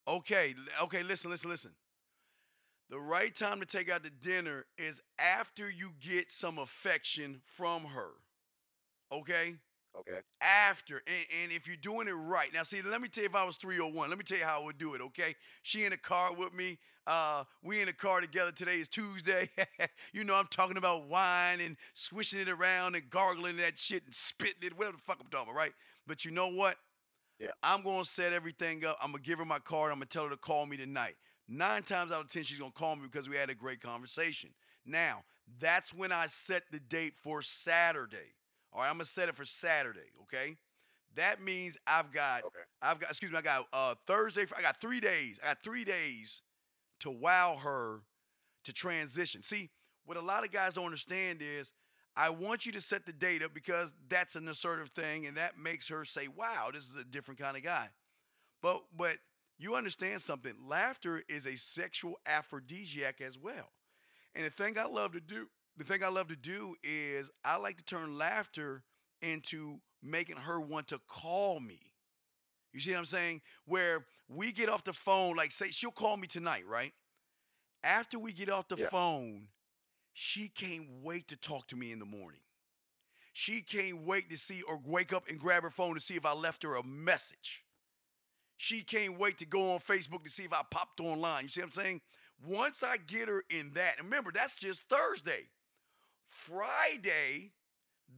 Okay, listen. The right time to take out to dinner is after you get some affection from her. Okay? Okay. After. And if you're doing it right. Now, see, let me tell you if I was 301. Let me tell you how I would do it, okay? She in the car with me. We in the car together. Today is Tuesday. You know, I'm talking about wine and swishing it around and gargling that shit and spitting it, whatever the fuck I'm talking about, right? But you know what? Yeah. I'm going to set everything up. I'm going to give her my card. I'm going to tell her to call me tonight. 9 times out of 10, she's going to call me because we had a great conversation. Now, that's when I set the date for Saturday. All right, I'm going to set it for Saturday, okay? That means I got Thursday. I got 3 days. I got 3 days to wow her to transition. See, what a lot of guys don't understand is I want you to set the date up because that's an assertive thing, and that makes her say, wow, this is a different kind of guy. But you understand something. Laughter is a sexual aphrodisiac as well. And the thing I love to do is I like to turn laughter into making her want to call me. You see what I'm saying? Where we get off the phone, like say she'll call me tonight, right? After we get off the phone, she can't wait to talk to me in the morning. She can't wait to see or wake up and grab her phone to see if I left her a message. She can't wait to go on Facebook to see if I popped online. You see what I'm saying? Once I get her in that, and remember, that's just Thursday. Friday,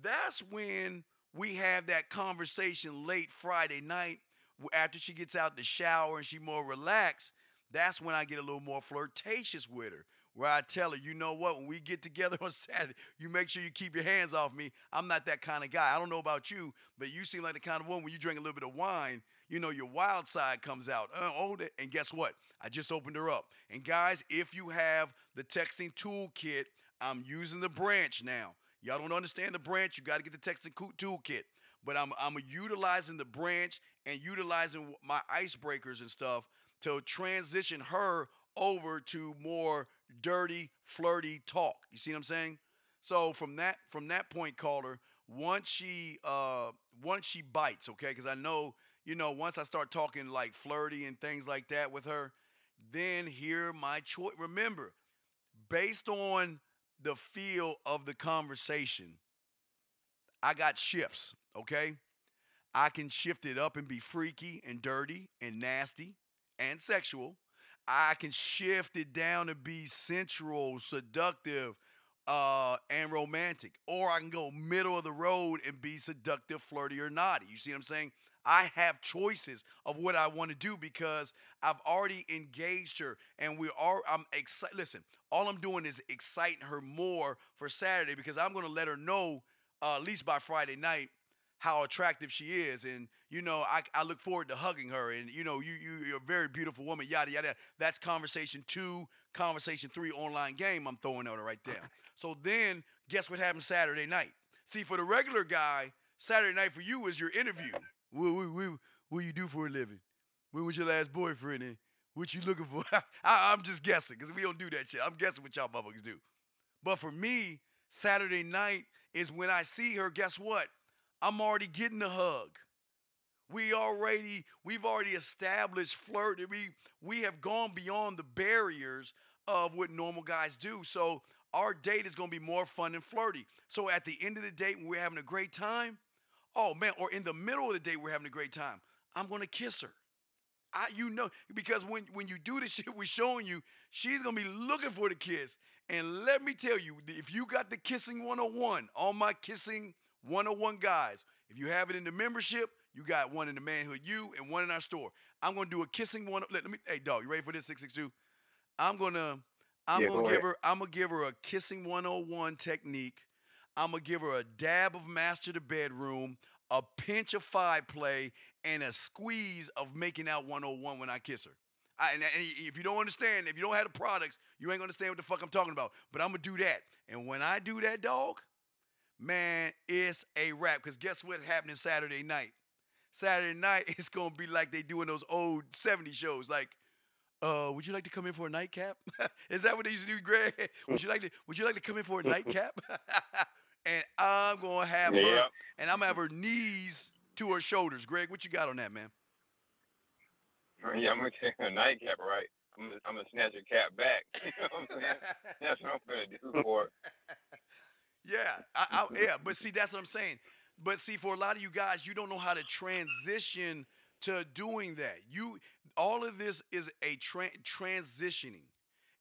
that's when we have that conversation late Friday night after she gets out the shower and she more relaxed. That's when I get a little more flirtatious with her, where I tell her, you know what, when we get together on Saturday, you make sure you keep your hands off me. I'm not that kind of guy. I don't know about you, but you seem like the kind of woman when you drink a little bit of wine, you know, your wild side comes out. And guess what? I just opened her up. And guys, if you have the texting toolkit, I'm using the branch now. Y'all don't understand the branch. You got to get the texting toolkit. But I'm utilizing the branch and utilizing my icebreakers and stuff to transition her over to more dirty, flirty talk. You see what I'm saying? So from that point, caller, once she bites, okay, because I know, you know, once I start talking like flirty and things like that with her, then hear my choice. Remember, based on the feel of the conversation, I got shifts, okay? I can shift it up and be freaky and dirty and nasty and sexual. I can shift it down to be sensual, seductive, and romantic. Or I can go middle of the road and be seductive, flirty, or naughty. You see what I'm saying? I have choices of what I want to do because I've already engaged her, and I'm excited. Listen, all I'm doing is exciting her more for Saturday because I'm going to let her know at least by Friday night how attractive she is. And, I look forward to hugging her. And, you're a very beautiful woman, yada, yada. That's conversation 2, conversation 3 online game I'm throwing at her right there. So then guess what happens Saturday night? See, for the regular guy, Saturday night for you is your interview. What you do for a living? When was your last boyfriend? And what you looking for? I'm just guessing because we don't do that shit. I'm guessing what y'all motherfuckers do. But for me, Saturday night is when I see her, guess what? I'm already getting a hug. We've already established flirt. We have gone beyond the barriers of what normal guys do. So our date is going to be more fun and flirty. So at the end of the date, when we're having a great time, oh man, or in the middle of the day, we're having a great time, I'm going to kiss her. Because when you do the shit we're showing you, she's going to be looking for the kiss. And let me tell you, if you got the Kissing 101, all my Kissing 101 guys, if you have it in the membership, you got one in the Manhood U and one in our store. I'm going to do a Kissing one. Hey, dog, you ready for this, 662? I'm going to give her a Kissing 101 technique. I'm going to give her a dab of Master the Bedroom, a pinch of 5 play, and a squeeze of Making Out 101 when I kiss her. And if you don't understand, if you don't have the products, you ain't going to understand what the fuck I'm talking about. But I'm going to do that. And when I do that, dog, man, it's a wrap. Because guess what's happening Saturday night? Saturday night, it's going to be like they do in those old 70s shows. Like, would you like to come in for a nightcap? Is that what they used to do, Greg? Would you like to come in for a nightcap? And I'm going to have her, and I'm going to have her knees to her shoulders. Greg, what you got on that, man? Yeah, I'm going to take a nightcap, right? I'm going to snatch your cap back. You know what I'm saying? That's what I'm going to do for it. Yeah, but see, that's what I'm saying. But see, for a lot of you guys, you don't know how to transition to doing that. All of this is a transitioning.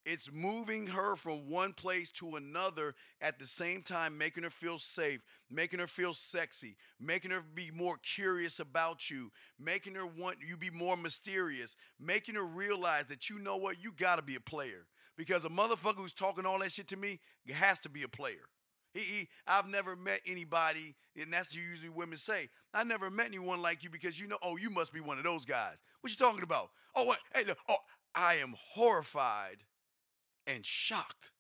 It's moving her from one place to another at the same time, making her feel safe, making her feel sexy, making her be more curious about you, making her want you be more mysterious, making her realize that you know what, you gotta be a player. Because a motherfucker who's talking all that shit to me has to be a player. I've never met anybody, and that's what usually women say. I never met anyone like you because you must be one of those guys. What you talking about? Oh, what? Hey, look, I am horrified and shocked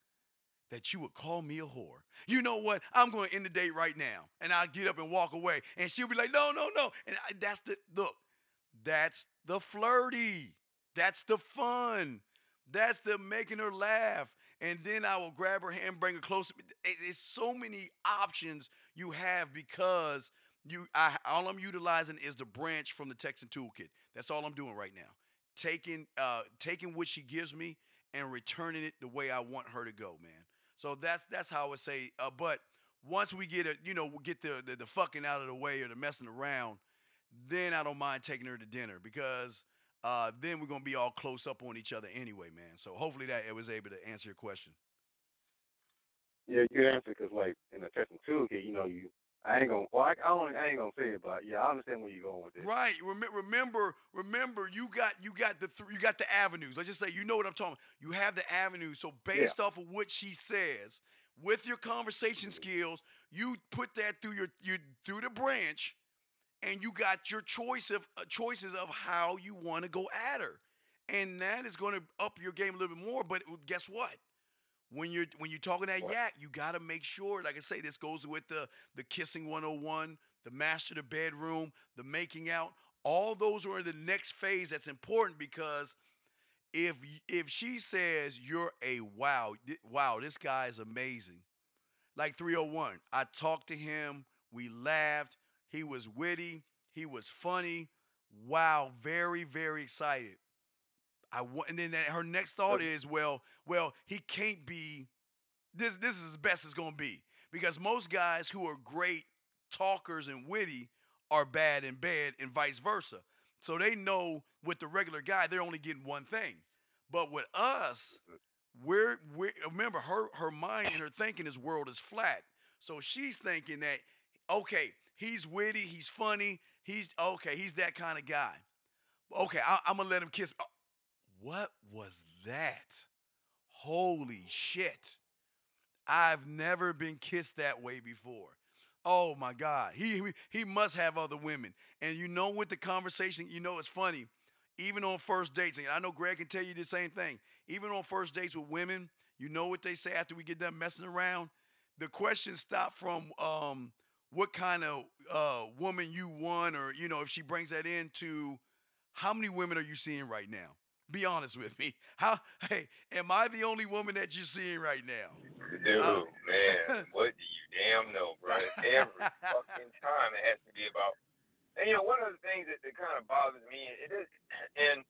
that you would call me a whore. You know what? I'm going to end the date right now. And I'll get up and walk away. And she'll be like, no. And that's the flirty. That's the fun. That's the making her laugh. And then I will grab her hand, bring her closer. It's so many options you have because all I'm utilizing is the branch from the Texan Toolkit. That's all I'm doing right now. Taking what she gives me and returning it the way I want her to go, man. So that's how I would say. But once we get the fucking out of the way or the messing around, then I don't mind taking her to dinner because then we're gonna be all close up on each other anyway, man. So hopefully that it was able to answer your question. Yeah, good answer. Because like in the Texan Toolkit, I ain't gonna say it, but yeah, I understand where you're going with this. Right. Remember, you got the avenues. Let's just say you know what I'm talking about. You have the avenues. So based off of what she says, with your conversation skills, you put that through through the branch, and you got your choices of how you want to go at her, and that is going to up your game a little bit more. But guess what? When you're talking that yak, you got to make sure, like I say, this goes with the Kissing 101, the Master the Bedroom, the Making Out. All those are in the next phase that's important because if she says you're a wow, this guy is amazing. Like 301, I talked to him, we laughed, he was witty, he was funny. Wow, very, very excited. And then her next thought is, well, he can't be. This is as best as gonna be because most guys who are great talkers and witty are bad in bed and vice versa. So they know with the regular guy they're only getting one thing, but with us, we're remember her mind and her thinking this world is flat. So she's thinking that okay, he's witty, he's funny, he's that kind of guy. Okay, I'm gonna let him kiss. Oh, what was that? Holy shit! I've never been kissed that way before. Oh my God, he must have other women. And you know, with the conversation, you know, it's funny. Even on first dates, and I know Greg can tell you the same thing. Even on first dates with women, you know what they say after we get done messing around? The questions stop from what kind of woman you want, or, you know, if she brings that into how many women are you seeing right now? Be honest with me. Hey, am I the only woman that you're seeing right now? Dude, man, what do you damn know, bro? Every fucking time it has to be about. And, you know, one of the things that kind of bothers me, it is, and,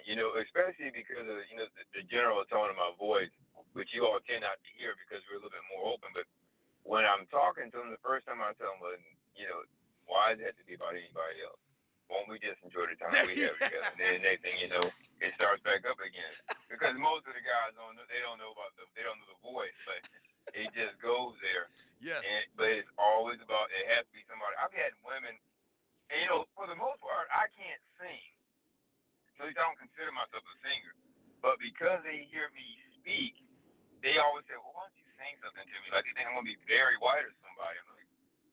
you know, especially because of, you know, the general tone of my voice, which you all tend not to hear because we're a little bit more open. But when I'm talking to them, the first time I tell them, well, you know, why does it have to be about anybody else? Won't we just enjoy the time we have together? And then next thing you know, it starts back up again. Because most of the guys don't know they don't know the voice, but it just goes there. Yes. But it's always about, it has to be somebody. I've had women, and, you know, for the most part, I can't sing. So I don't consider myself a singer. But because they hear me speak, they always say, well, why don't you sing something to me? Like they think I'm going to be Barry White or somebody. I'm like,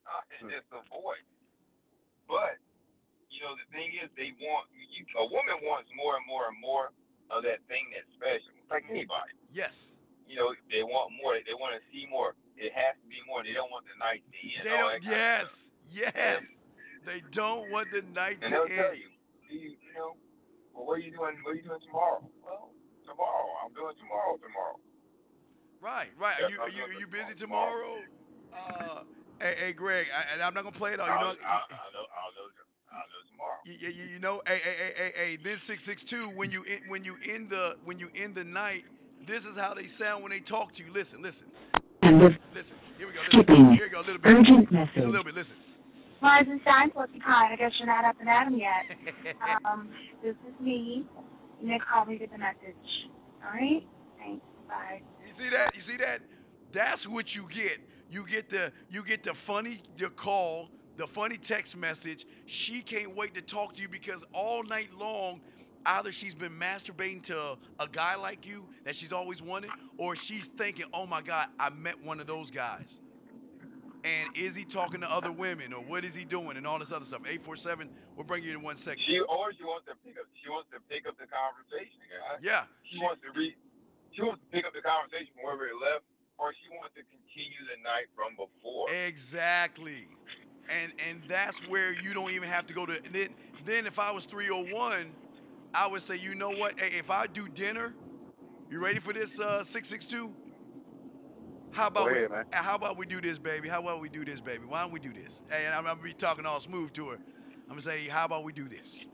oh, it's just a voice. But, you know, the thing is, a woman wants more and more and more of that thing that's special, like anybody. Yes. You know, they want more. They want to see more. It has to be more. They don't want the night to end. They don't. Yes. They don't want the night to end. And they'll tell you, you know, well, what are you doing? What are you doing tomorrow? Well, tomorrow. I'm doing tomorrow. Right. Are you busy tomorrow? Hey, Greg, I'm not gonna play it all. You know. I'll know tomorrow. You know, hey, then 662. When you end the night, this is how they sound when they talk to you. Listen. Listen. Here we go. Listen. Here we go. A little bit. Urgent message. Just a little bit. Listen. Martin Stein, Flippy Con. I guess you're not up and at 'em yet. This is me. Nick called me with the message. All right? Thanks. Bye. You see that? You see that? That's what you get. You get the funny call, the funny text message. She can't wait to talk to you because all night long, either she's been masturbating to a guy like you that she's always wanted, or she's thinking, oh my God, I met one of those guys. And is he talking to other women, or what is he doing, and all this other stuff? 847. We'll bring you in 1 second. She wants to pick up the conversation, guys. Yeah. She wants to pick up the conversation from wherever it left, or she wants to continue the night from before. Exactly. And that's where you don't even have to go to. Then if I was 301, I would say, you know what? Hey, if I do dinner, you ready for this? 662. How about we do this, baby? Why don't we do this? Hey, and I'm gonna be talking all smooth to her. I'm gonna say, how about we do this?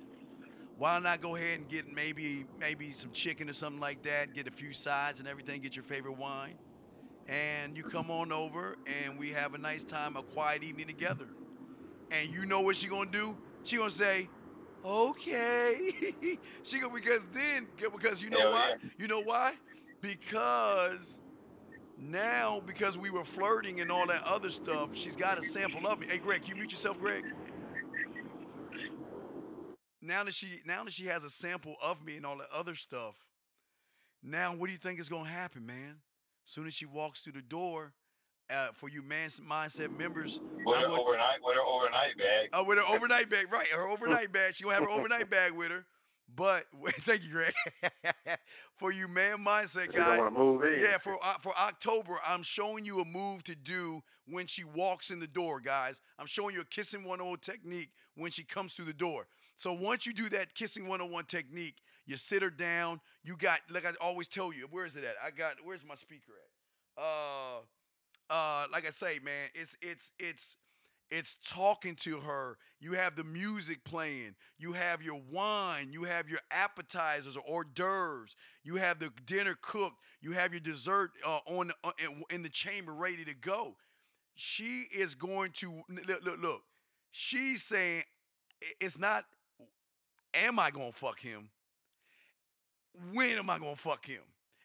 Why not go ahead and get maybe some chicken or something like that? Get a few sides and everything. Get your favorite wine, and you come on over, and we have a nice time, a quiet evening together. And you know what she gonna do? She gonna say, okay. because you know why? You know why? Because we were flirting and all that other stuff, she's got a sample of me. Hey, Greg, can you mute yourself, Greg? Now that she has a sample of me and all that other stuff, now what do you think is gonna happen, man? As soon as she walks through the door, for you mindset members, with her overnight bag. Oh, with her overnight bag, right? Her overnight bag. She gonna have her overnight bag with her. But thank you, Greg. For you man mindset guys, yeah. For October, I'm showing you a move to do when she walks in the door, guys. I'm showing you a kissing 101 technique when she comes through the door. So once you do that kissing 101 technique, you sit her down. You got, like I always tell you, where is it at? Where's my speaker at? Like I say, man, it's talking to her. You have the music playing. You have your wine. You have your appetizers or hors d'oeuvres. You have the dinner cooked. You have your dessert in the chamber ready to go. She is going to look. She's saying it's not, am I going to fuck him? When am I going to fuck him?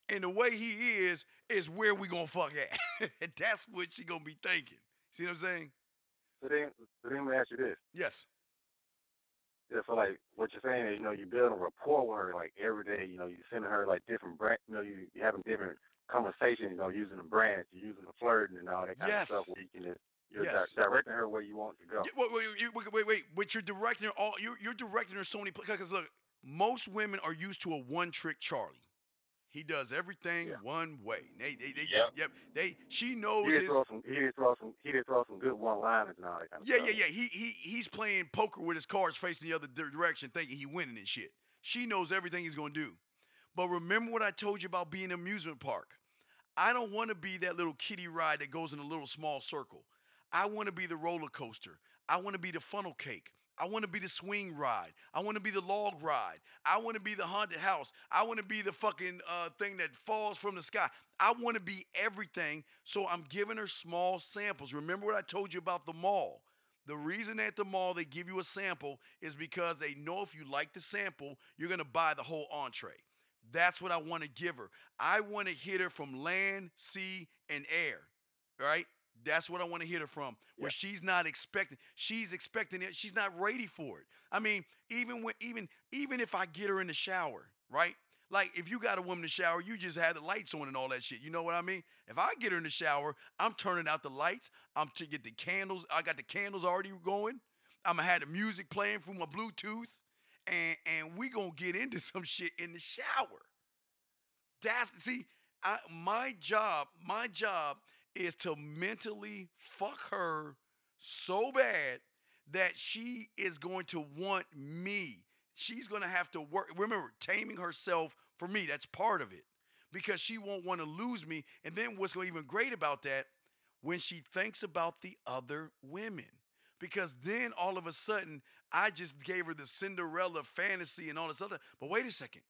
And the way he is where we going to fuck at. That's what she going to be thinking. See what I'm saying? So then let me ask you this. Yes. Yeah, so like what you're saying is, you build a rapport with her like every day. You sending her like different brand. You having different conversations. Using the brands, you're using the flirting and all that kind of stuff. Where you can you're directing her where you want to go. Wait. But you're directing her You're directing her so many places. Because look, most women are used to a one-trick Charlie. He does everything one way. She knows he did throw some good one-liners and all that kind of stuff. Yeah. He's playing poker with his cards facing the other direction, thinking he winning and shit. She knows everything he's gonna do. But remember what I told you about being an amusement park. I don't want to be that little kiddie ride that goes in a little small circle. I want to be the roller coaster. I want to be the funnel cake. I want to be the swing ride. I want to be the log ride. I want to be the haunted house. I want to be the fucking thing that falls from the sky. I want to be everything, so I'm giving her small samples. Remember what I told you about the mall? The reason at the mall they give you a sample is because they know if you like the sample, you're going to buy the whole entree. That's what I want to give her. I want to hit her from land, sea, and air, right? That's what I want to hit her from, where she's not expecting. She's expecting it. She's not ready for it. I mean, even if I get her in the shower, right? Like if you got a woman in the shower, you just have the lights on and all that shit. You know what I mean? If I get her in the shower, I'm turning out the lights. I'm to get the candles. I got the candles already going. I'm gonna have the music playing through my Bluetooth, and we gonna get into some shit in the shower. My job is to mentally fuck her so bad that she is going to want me. She's going to have to work. Remember, taming herself for me, that's part of it. Because she won't want to lose me. And then what's going to be even great about that, when she thinks about the other women. Because then all of a sudden, I just gave her the Cinderella fantasy and all this other. But wait a second.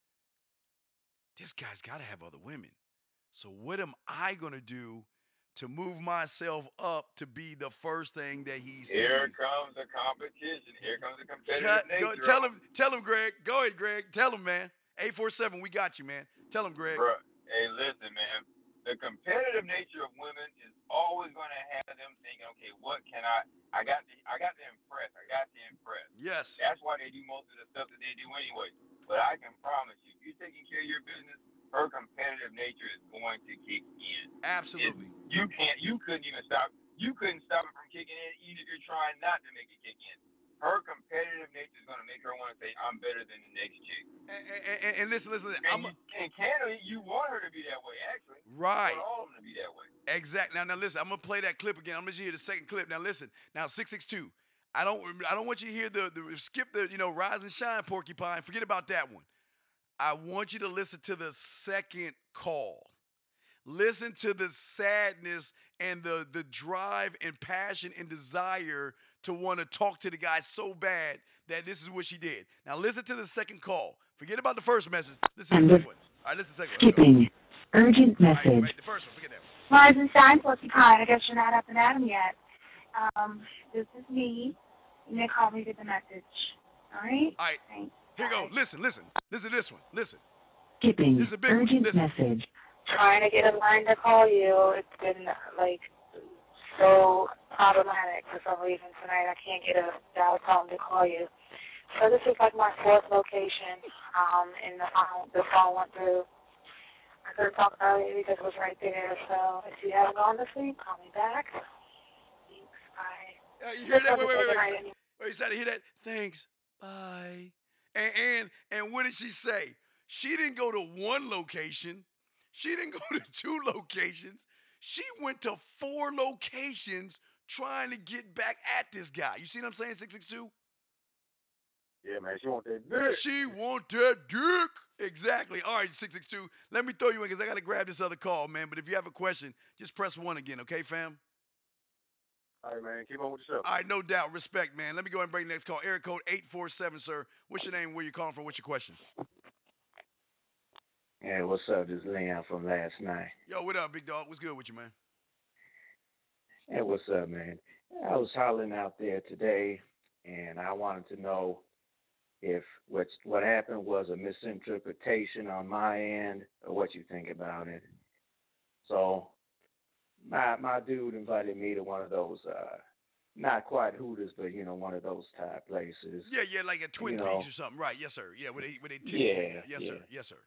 This guy's got to have other women. So what am I going to do to move myself up to be the first thing that he sees? Here comes the competition. Here comes the competitive nature. Tell him, Greg. Go ahead, Greg. Tell him, man. 847, we got you, man. Tell him, Greg. Bruh, hey, listen, man. The competitive nature of women is always going to have them thinking, okay, what can I got to impress. I got to impress. Yes. That's why they do most of the stuff that they do anyway. But I can promise you, if you're taking care of your business, her competitive nature is going to kick in. Absolutely. You couldn't stop it from kicking in, even if you're trying not to make it kick in. Her competitive nature is going to make her want to say, I'm better than the next chick. And listen. And candidly, you want her to be that way, actually. Right. You want all of them to be that way. Exactly. Now listen, I'm going to play that clip again. I'm going to hear the second clip. Now listen. Now 662. I don't want you to hear the skip the, rise and shine porcupine. Forget about that one. I want you to listen to the second call. Listen to the sadness and the drive and passion and desire to want to talk to the guy so bad that this is what she did. Now listen to the second call. Forget about the first message. Listen to the second one. All right, listen to the second one. Skipping. Urgent message. All right, the first one. Forget that one. Rise and shine, porcupine. I guess you're not up and at 'em yet. This is me. You may call me to get the message. All right? All right. Thanks. Here you go. Listen. Listen to this one. Listen. Skipping. This is a big one. Urgent Listen. message. Trying to get a line to call you. It's been, so problematic for some reason tonight. I can't get a dial tone to call you. So this is like my fourth location, and the phone went through. I couldn't talk earlier because it was right there. So if you haven't gone to sleep, call me back. Thanks. Bye. You hear that? Wait. You started to hear that? Thanks. Bye. And what did she say? She didn't go to one location. She didn't go to 2 locations. She went to 4 locations trying to get back at this guy. You see what I'm saying, 662? Yeah, man, she want that dick. She want that dick. Exactly. All right, 662. Let me throw you in because I got to grab this other call, man. But if you have a question, just press 1 again, okay, fam? All right, man. Keep on with yourself. All right, no doubt. Respect, man. Let me go ahead and bring the next call. Area code 847, sir. What's your name? Where you calling from? What's your question? Hey, what's up? This is Leon from last night. Yo, what up, big dog? What's good with you, man? Hey, what's up, man? I was hollering out there today, and I wanted to know if what happened was a misinterpretation on my end or what you think about it. So my dude invited me to one of those not quite Hooters, but one of those type places. Yeah, like a Twin You know. Peaks or something. Right? Yes, sir. Yeah, with they titties Yeah, hanging out. Yes, yeah. sir. Yes, sir.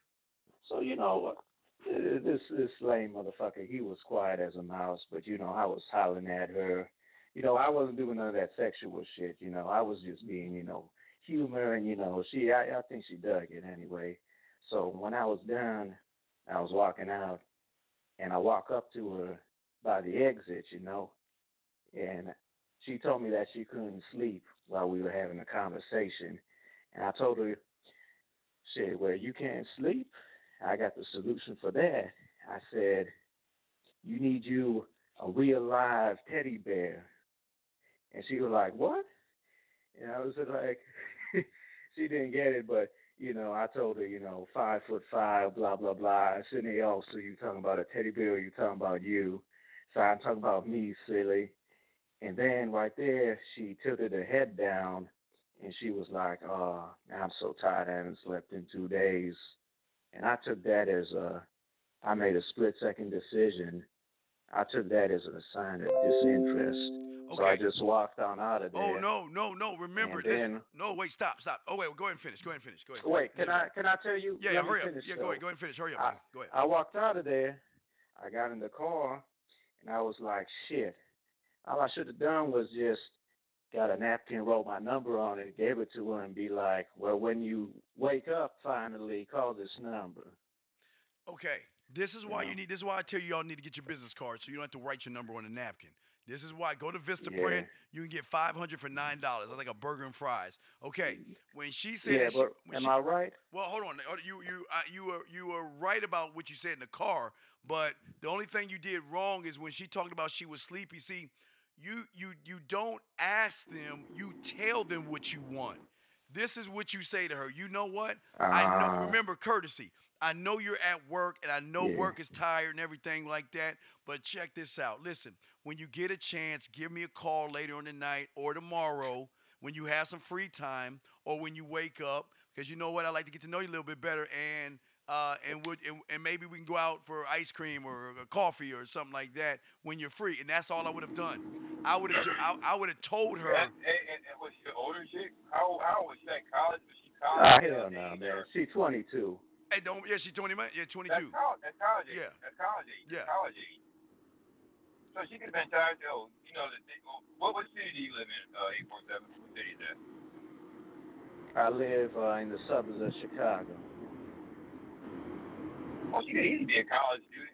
So this lame motherfucker, he was quiet as a mouse, but I was hollering at her. I wasn't doing none of that sexual shit. I was just being humor, and I think she dug it anyway. So when I was done, I was walking out, and I walk up to her by the exit, and she told me that she couldn't sleep while we were having a conversation, and I told her, shit, well, you can't sleep? I got the solution for that. I said, you need you a real live teddy bear. And she was like, what? And I was like, she didn't get it, but, I told her, 5'5", blah, blah, blah. I said, hey, oh, so you talking about a teddy bear or you talking about you? So I'm talking about me, silly. And then right there, she tilted her head down, and she was like, oh, I'm so tired. I haven't slept in 2 days. And I took that as I made a split-second decision. I took that as a sign of disinterest. So I just walked on out of there. Oh, no. Remember, And listen. then- No, wait, stop. Oh, wait, go ahead and finish. Go ahead and finish. Wait, can I tell you? Yeah, Let me hurry up. finish, Yeah, though. go ahead and finish. Hurry up, man. Go ahead. I walked out of there. I got in the car, and I was like, shit. All I should have done was just got a napkin, wrote my number on it, gave it to her, and be like, well, when you wake up, finally, call this number. Okay, this is why this is why I tell you y'all need to get your business card so you don't have to write your number on a napkin. This is why go to Vistaprint. Yeah. You can get 500 for $9. That's like a burger and fries. Okay, when she said Yeah, that, she, but when am she, I right? Well, hold on. You were right about what you said in the car, but the only thing you did wrong is when she talked about she was sleepy. See, you don't ask them. You tell them what you want. This is what you say to her. You know what? I know. Remember courtesy. I know you're at work, and I know work is tired and everything like that. But check this out. Listen, when you get a chance, give me a call later on the night or tomorrow when you have some free time or when you wake up. Because you know what? I like to get to know you a little bit better, and maybe we can go out for ice cream or a coffee or something like that when you're free. And that's all I would have done. I would have told her. And was she an older chick? How was she at college? Was she college? Hell no, man. She's 22. Hey, she's 20, man. Yeah, 22. That's college age. Yeah. That's college age. Yeah. College age. So she could have been tired, though. What city do you live in, 847? What city is that? I live in the suburbs of Chicago. Oh, she could easily be a college student.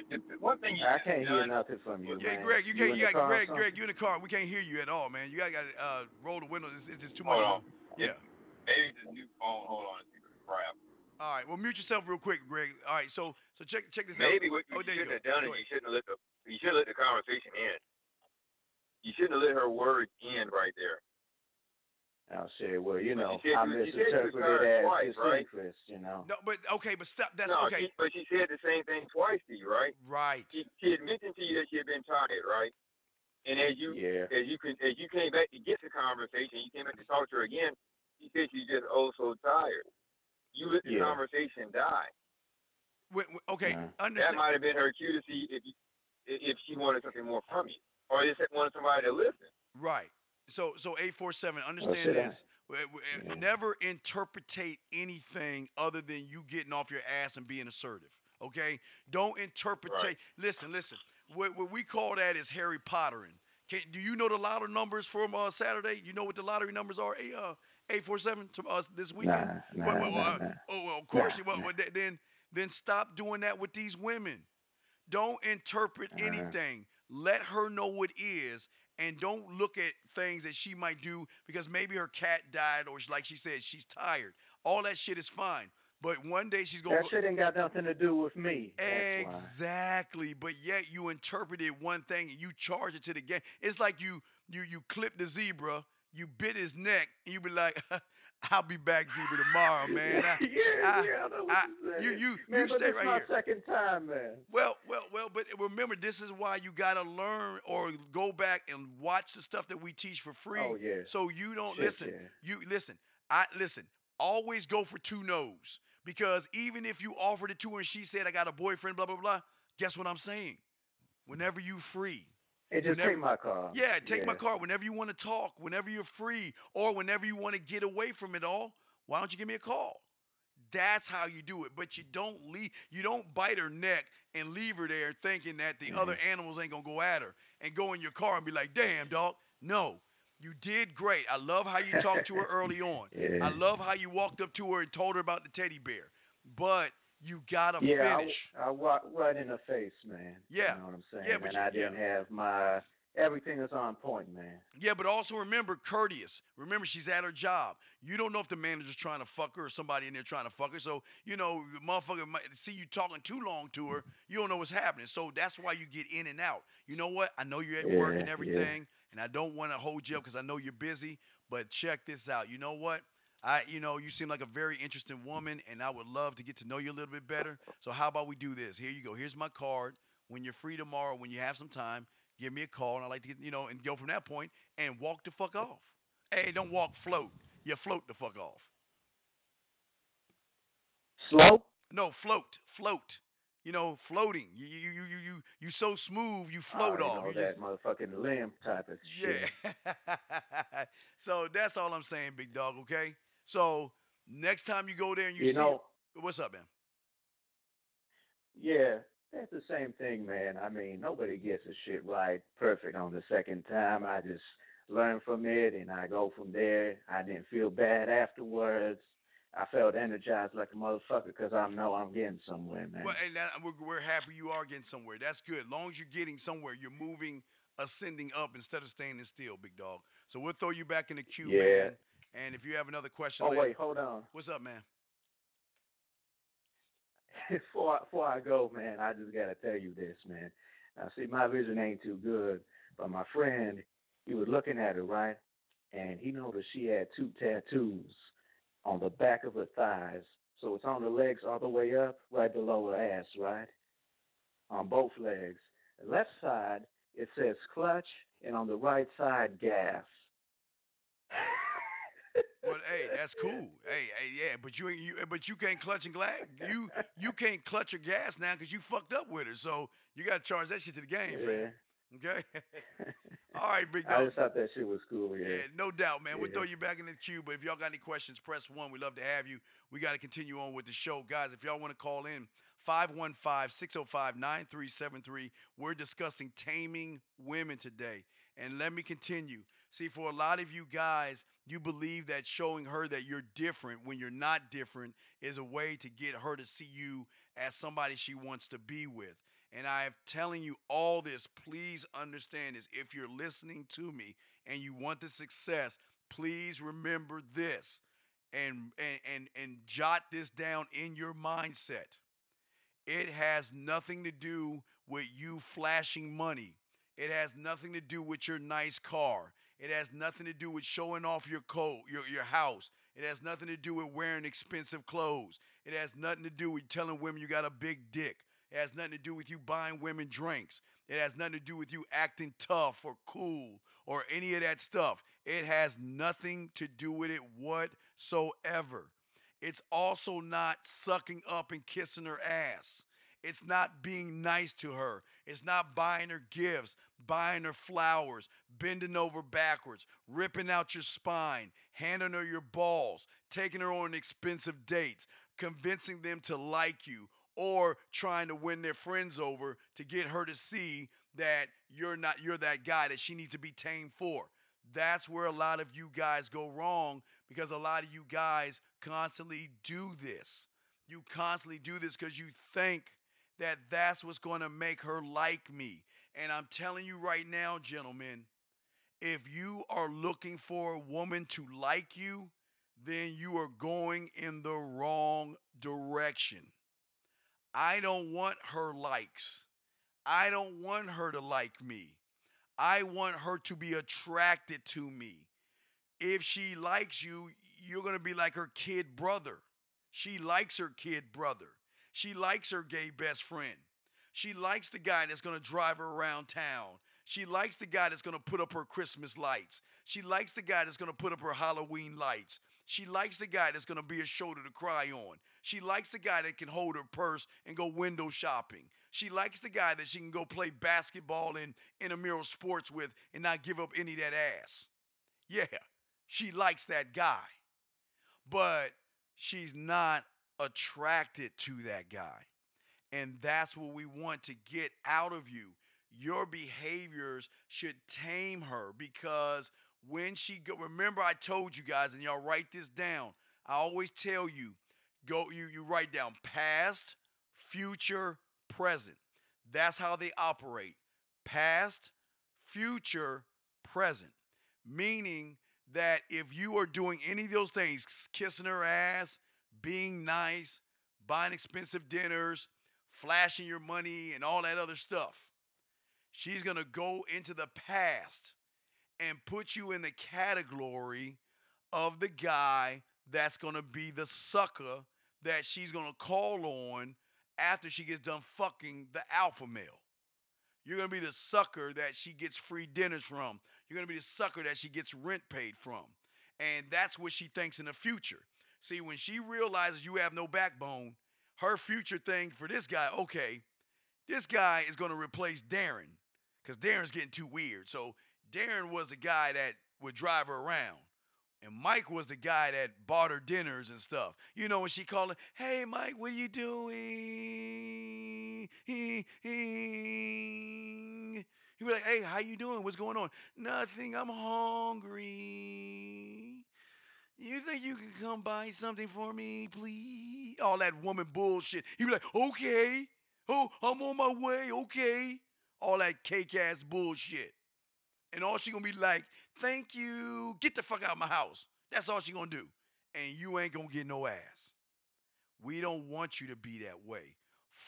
The one thing I can't hear nothing from you, Yeah, man. Greg, you can't. Greg, Greg, you in the car. We can't hear you at all, man. You gotta roll the windows. It's just too much. Hold on. Yeah. Maybe it's a new phone. Hold on. It's crap. All right. Well, mute yourself real quick, Greg. All right. So check this Maybe out. what you there shouldn't you have done is you shouldn't have let the conversation end. You shouldn't have let her words end right there. Oh shit! Well, She I said misinterpreted it as twice, right? disinterest. No, but okay, but stop. That's no, okay. But she said the same thing twice to you, right? Right. She had mentioned to you that she had been tired, right? And as you came back to get the conversation, you came back to talk to her again. She said she's just so tired. You let the conversation die. Okay, understand. That might have been her cue to see if she wanted something more from you, or just wanted somebody to listen. Right. So 847, understand this. Never interpretate anything other than you getting off your ass and being assertive. Okay? Don't interpretate. Right. Listen. What we call that is Harry Pottering. Do you know the lottery numbers from Saturday? You know what the lottery numbers are? 847 to us this weekend. Well, of course. Then stop doing that with these women. Don't interpret anything. Let her know what is, and don't look at things that she might do because maybe her cat died or, like she said, she's tired. All that shit is fine. But one day she's going to That shit ain't got nothing to do with me. Exactly. But yet you interpreted one thing and you charge it to the game. It's like you clip the zebra, you bit his neck, and you be like, I'll be back, zebra, tomorrow, man. You stay right here. This is my second time, man. Well, but remember, this is why you gotta learn or go back and watch the stuff that we teach for free. Oh, yeah. So you don't Shit, listen. yeah. You listen. Always go for 2 no's. Because even if you offered it to her and she said, I got a boyfriend, blah, blah, blah, guess what I'm saying? Whenever you free, Hey, just take my car. Yeah, take my car whenever you want to talk, whenever you're free, or whenever you want to get away from it all. Why don't you give me a call? That's how you do it. But you don't bite her neck and leave her there thinking that the other animals ain't gonna go at her and go in your car and be like, damn, dog. No. You did great. I love how you talked to her early on. I love how you walked up to her and told her about the teddy bear. But you gotta finish. I walked right in her face, man. Yeah. You know what I'm saying? Yeah, but and I didn't have my everything is on point, man. Yeah, but also remember, courteous. Remember, she's at her job. You don't know if the manager's trying to fuck her or somebody in there trying to fuck her. So, the motherfucker might see you talking too long to her. You don't know what's happening. So that's why you get in and out. You know what? I know you're at work and everything, and I don't want to hold you up because I know you're busy, but check this out. You know what? You seem like a very interesting woman, and I would love to get to know you a little bit better. So how about we do this? Here you go. Here's my card. When you're free tomorrow, when you have some time, give me a call, and I'd like to get, and go from that point and walk the fuck off. Hey, don't walk, float. You float the fuck off. Slow? No, float. Floating. You so smooth, you float off. You that motherfucking limb type of shit. Yeah. So that's all I'm saying, big dog, okay? So next time you go there and you see what's up, man? Yeah. That's the same thing, man. I mean, nobody gets the shit right perfect on the second time. I just learn from it, and I go from there. I didn't feel bad afterwards. I felt energized like a motherfucker because I know I'm getting somewhere, man. Well, and we're happy you are getting somewhere. That's good. As long as you're getting somewhere, you're moving, ascending up instead of staying still, big dog. So we'll throw you back in the queue, man. And if you have another question later. Wait, hold on. What's up, man? Before I go, man, I just got to tell you this, man. Now, see, my vision ain't too good, but my friend, he was looking at her, right? And he noticed she had 2 tattoos on the back of her thighs. So it's on the legs all the way up, right below her ass, right? On both legs. The left side, it says clutch, and on the right side, gas. Well, hey, that's cool. Hey, yeah, but you can't clutch and glass. You can't clutch your gas now because you fucked up with her. So you got to charge that shit to the game, fam. Okay. All right, big dog. I just thought that shit was cool. Yeah, no doubt, man. We'll throw you back in the queue. But if y'all got any questions, press 1. We'd love to have you. We got to continue on with the show, guys. If y'all want to call in, 515-605-9373. We're discussing taming women today. And let me continue. See, for a lot of you guys, you believe that showing her that you're different when you're not different is a way to get her to see you as somebody she wants to be with. And I'm telling you all this, please understand this. If you're listening to me and you want the success, please remember this and jot this down in your mindset. It has nothing to do with you flashing money. It has nothing to do with your nice car. It has nothing to do with showing off your house. It has nothing to do with wearing expensive clothes. It has nothing to do with telling women you got a big dick. It has nothing to do with you buying women drinks. It has nothing to do with you acting tough or cool or any of that stuff. It has nothing to do with it whatsoever. It's also not sucking up and kissing her ass. It's not being nice to her. It's not buying her gifts, buying her flowers, bending over backwards, ripping out your spine, handing her your balls, taking her on expensive dates, convincing them to like you, or trying to win their friends over to get her to see that you're that guy that she needs to be tamed for. That's where a lot of you guys go wrong, because a lot of you guys constantly do this. You constantly do this because you think that that's what's going to make her like me. And I'm telling you right now, gentlemen, if you are looking for a woman to like you, then you are going in the wrong direction. I don't want her likes. I don't want her to like me. I want her to be attracted to me. If she likes you, you're going to be like her kid brother. She likes her kid brother. She likes her gay best friend. She likes the guy that's going to drive her around town. She likes the guy that's going to put up her Christmas lights. She likes the guy that's going to put up her Halloween lights. She likes the guy that's going to be a shoulder to cry on. She likes the guy that can hold her purse and go window shopping. She likes the guy that she can go play basketball in intramural sports with and not give up any of that ass. Yeah, she likes that guy. But she's not attracted to that guy. And that's what we want to get out of you. Your behaviors should tame her, because when she go, remember I told you guys, and y'all write this down. I always tell you, you write down past, future, present. That's how they operate. Past, future, present. Meaning that if you are doing any of those things, kissing her ass, being nice, buying expensive dinners, flashing your money, and all that other stuff, she's going to go into the past and put you in the category of the guy that's going to be the sucker that she's going to call on after she gets done fucking the alpha male. You're going to be the sucker that she gets free dinners from. You're going to be the sucker that she gets rent paid from. And that's what she thinks in the future. See, when she realizes you have no backbone, her future thing for this guy, okay, this guy is going to replace Darren, because Darren's getting too weird. So Darren was the guy that would drive her around. And Mike was the guy that bought her dinners and stuff. You know, when she called him, hey, Mike, what are you doing? He'd be like, hey, how you doing? What's going on? Nothing, I'm hungry. You think you can come buy something for me, please? All that woman bullshit. He'd be like, okay. Oh, I'm on my way, okay. All that cake-ass bullshit. And all she gonna be like, thank you, get the fuck out of my house. That's all she gonna do. And you ain't gonna get no ass. We don't want you to be that way.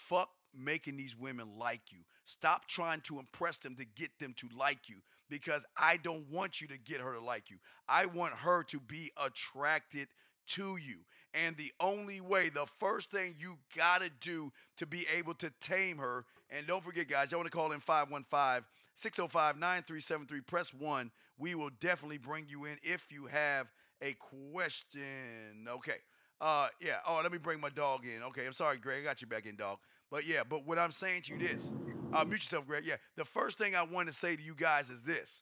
Fuck making these women like you. Stop trying to impress them to get them to like you, because I don't want you to get her to like you. I want her to be attracted to you. And the only way, the first thing you gotta do to be able to tame her, and don't forget, guys, y'all want to call in 515-605-9373, press 1. We will definitely bring you in if you have a question. Okay. Yeah. Oh, let me bring my dog in. Okay, I'm sorry, Greg. I got you back in, dog. But yeah, but what I'm saying to you this, mute yourself, Greg. Yeah. The first thing I want to say to you guys is this,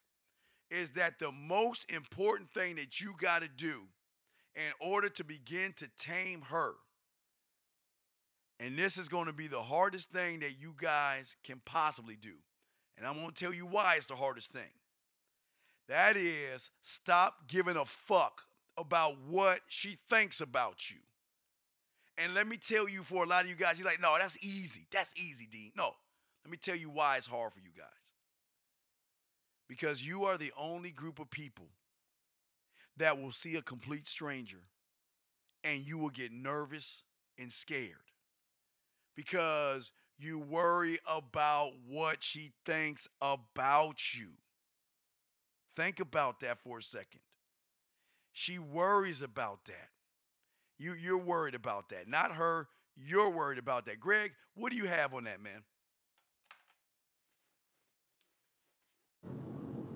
is that the most important thing that you got to do in order to begin to tame her, and this is going to be the hardest thing that you guys can possibly do, and I'm going to tell you why it's the hardest thing. That is, stop giving a fuck about what she thinks about you. And let me tell you, for a lot of you guys, you're like, no, that's easy. That's easy, Dean. No, let me tell you why it's hard for you guys. Because you are the only group of people that will see a complete stranger and you will get nervous and scared. Because you worry about what she thinks about you. Think about that for a second. She worries about that. You're worried about that. Not her. You're worried about that. Greg, what do you have on that, man?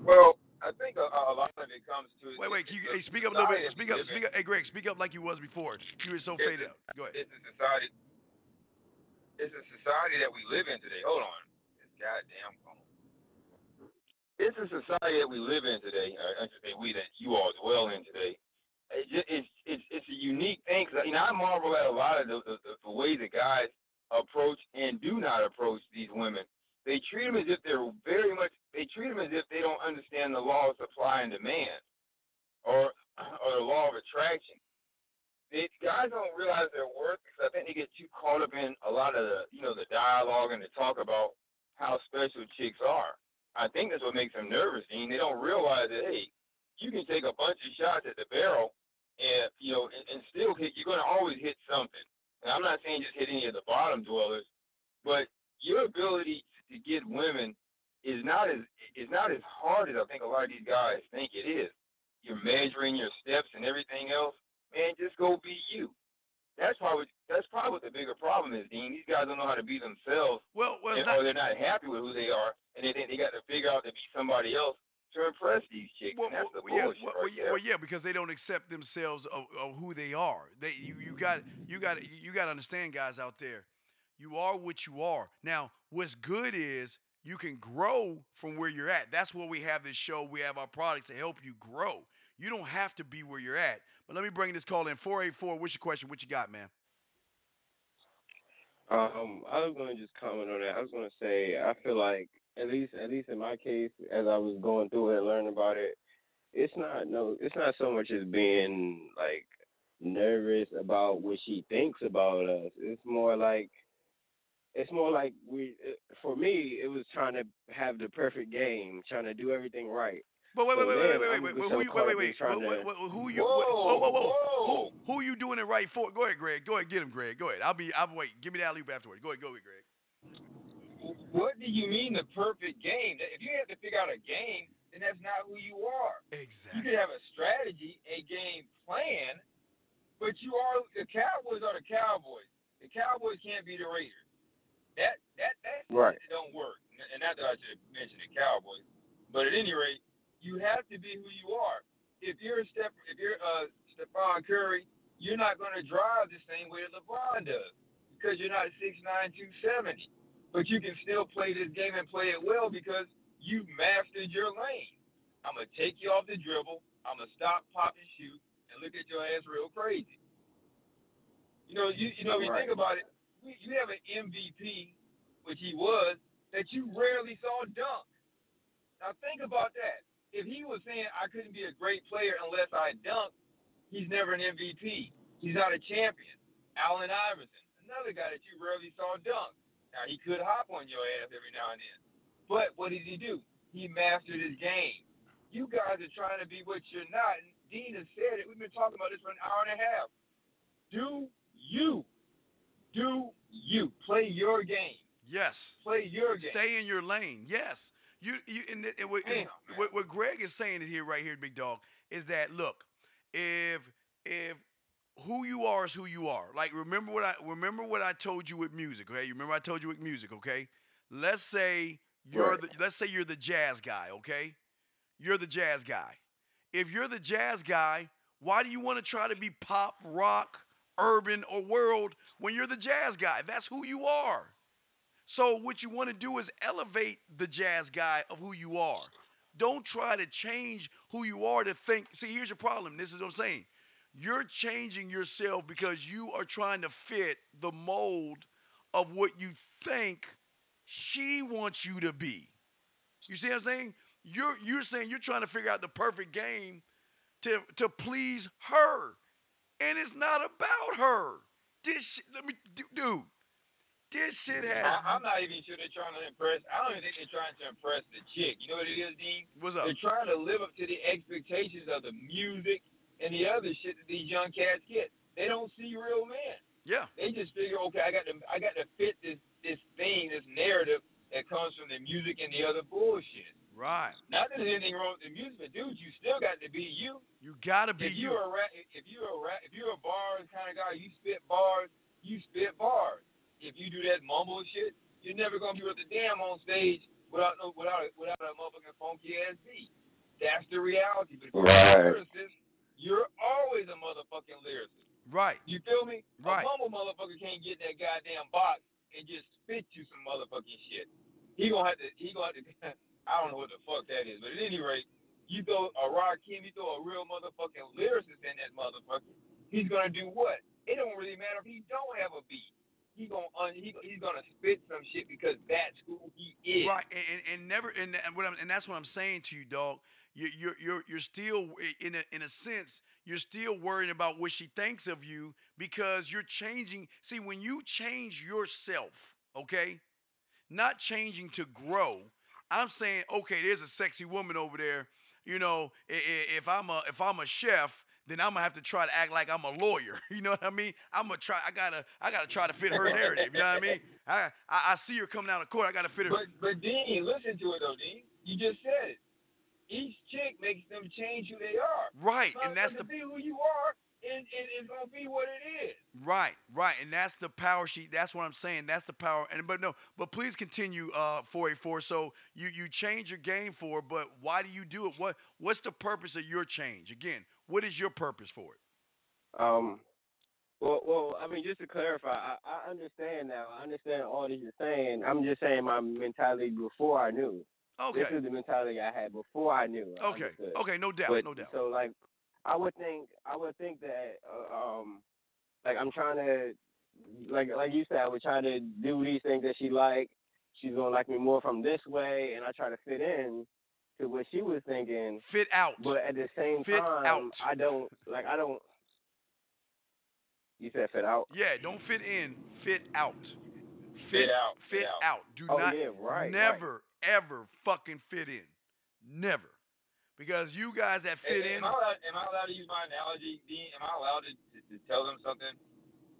Well, I think a lot of it comes to... Wait, hey, speak up a little bit. Speak up. Hey, Greg, speak up like you was before. You were so faded out. Go ahead. It's a society that we live in today. Hold on. This goddamn phone. It's a society that we live in today. I should say we, that you all dwell in today. It's a unique thing. Cause, I marvel at a lot of the ways that guys approach and do not approach these women. They treat them as if they treat them as if they don't understand the law of supply and demand or the law of attraction. Guys don't realize their worth, because I think they get too caught up in a lot of the dialogue and the talk about how special chicks are. I think that's what makes them nervous, Dean. They don't realize that, hey, you can take a bunch of shots at the barrel and still hit. You're going to always hit something. And I'm not saying just hit any of the bottom dwellers, but your ability to get women is not as hard as I think a lot of these guys think it is. You're measuring your steps and everything else. Man, just go be you. That's probably what the bigger problem is, Dean. These guys don't know how to be themselves, or they're not happy with who they are, and they think they got to figure out to be somebody else to impress these chicks. And that's the bullshit yeah, because they don't accept themselves of who they are. You got to understand, guys out there. You are what you are. Now, what's good is you can grow from where you're at. That's why we have this show. We have our products to help you grow. You don't have to be where you're at. But let me bring this call in. 484, what's your question? What you got, man? I was gonna just comment on that. I was gonna say I feel like at least in my case, as I was going through it and learning about it, it's not so much as being like nervous about what she thinks about us. It's more like for me, it was trying to have the perfect game, trying to do everything right. But wait, wait, So wait, wait, wait, then wait, I wait, was wait. just But so who you, caught up in wait. trying But, to. who you? Whoa, Whoa, whoa, whoa. whoa. Who you doing it right for? Go ahead, Greg. Go ahead, get him, Greg. Go ahead. I'll wait. Give me the alley oop afterwards. Go ahead, Greg. What do you mean the perfect game? If you have to figure out a game, then that's not who you are. Exactly. You can have a strategy, a game plan, but the Cowboys are the Cowboys. The Cowboys can't be the Raiders. That Right. don't work. And not that I should mention the Cowboys, but at any rate, you have to be who you are. If you're Stephon Curry, you're not going to drive the same way that LeBron does because you're not 6'9", 270. But you can still play this game and play it well because you've mastered your lane. I'm going to take you off the dribble. I'm going to stop, pop, and shoot, and look at your ass real crazy. You Right. you think about it, you have an MVP, which he was, that you rarely saw dunk. Now think about that. If he was saying I couldn't be a great player unless I dunk, he's never an MVP. He's not a champion. Allen Iverson, another guy that you rarely saw dunk. Now he could hop on your ass every now and then. But what did he do? He mastered his game. You guys are trying to be what you're not. And Dean has said it. We've been talking about this for an hour and a half. Do you play your game? Yes. Play your game. Stay in your lane. Yes. What Greg is saying here, right here, Big Dog, is that look, if who you are is who you are. Like remember what I told you with music. Okay, you remember I told you with music. Okay, let's say you're the jazz guy. Okay, you're the jazz guy. If you're the jazz guy, why do you want to try to be pop, rock, urban, or world when you're the jazz guy? That's who you are. So what you want to do is elevate the jazz guy of who you are. Don't try to change who you are to think. See, here's your problem. This is what I'm saying. You're changing yourself because you are trying to fit the mold of what you think she wants you to be. You see what I'm saying? You're saying you're trying to figure out the perfect game to please her. And it's not about her. This shit has. I'm not even sure they're trying to impress. I don't even think they're trying to impress the chick. You know what it is, Dean? What's up? They're trying to live up to the expectations of the music and the other shit that these young cats get. They don't see real men. Yeah. They just figure, okay, I got to fit this narrative that comes from the music and the other bullshit. Right. Not that there's anything wrong with the music, but dude, you still got to be you. You gotta be if you. If you're a bars kind of guy, you spit bars. You spit bars. If you do that mumble shit, you're never gonna be worth a damn on stage without a motherfucking funky ass beat. That's the reality. But if you're a lyricist, you're always a motherfucking lyricist. Right. You feel me? Right. A mumble motherfucker can't get that goddamn box and just spit you some motherfucking shit. He gonna have to. I don't know what the fuck that is, but at any rate, you throw a Rakim, you throw a real motherfucking lyricist in that motherfucker. He's gonna do what? It don't really matter if he don't have a beat. He's gonna spit some shit because that's who he is. Right, and that's what I'm saying to you, dog. You're still in a sense you're still worrying about what she thinks of you because you're changing. See, when you change yourself, okay, not changing to grow. I'm saying, okay, there's a sexy woman over there. You know, if I'm a chef, then I'm gonna have to try to act like I'm a lawyer. You know what I mean? I'm gonna try. I gotta try to fit her narrative. You know what I mean? I see her coming out of court. I gotta fit her. But Dean, listen to it though, Dean. You just said it. Each chick makes them change who they are. Right, so and that's to be who you are, and it's gonna be what it is. Right, and that's the power sheet. That's what I'm saying. That's the power. But please continue, 484. So you change your game for it, but why do you do it? What's the purpose of your change? Again, what is your purpose for it? Well, I mean, just to clarify, I understand now. I understand all that you're saying. I'm just saying my mentality before I knew. Okay. This is the mentality I had before I knew. I Okay. understood. Okay. No doubt. But, No doubt. So like, I would think that like I'm trying to like you said, I was trying to do these things that she liked. She's gonna like me more from this way, and I try to fit in to what she was thinking. Fit out. But at the same Fit time, out. I don't. You said fit out? Yeah, don't fit in, fit out. Fit out. Fit out. Do Oh, not, yeah, right, never, ever fucking fit in. Never. Because you guys that fit in. Am I allowed to use my analogy, Dean? Am I allowed to tell them something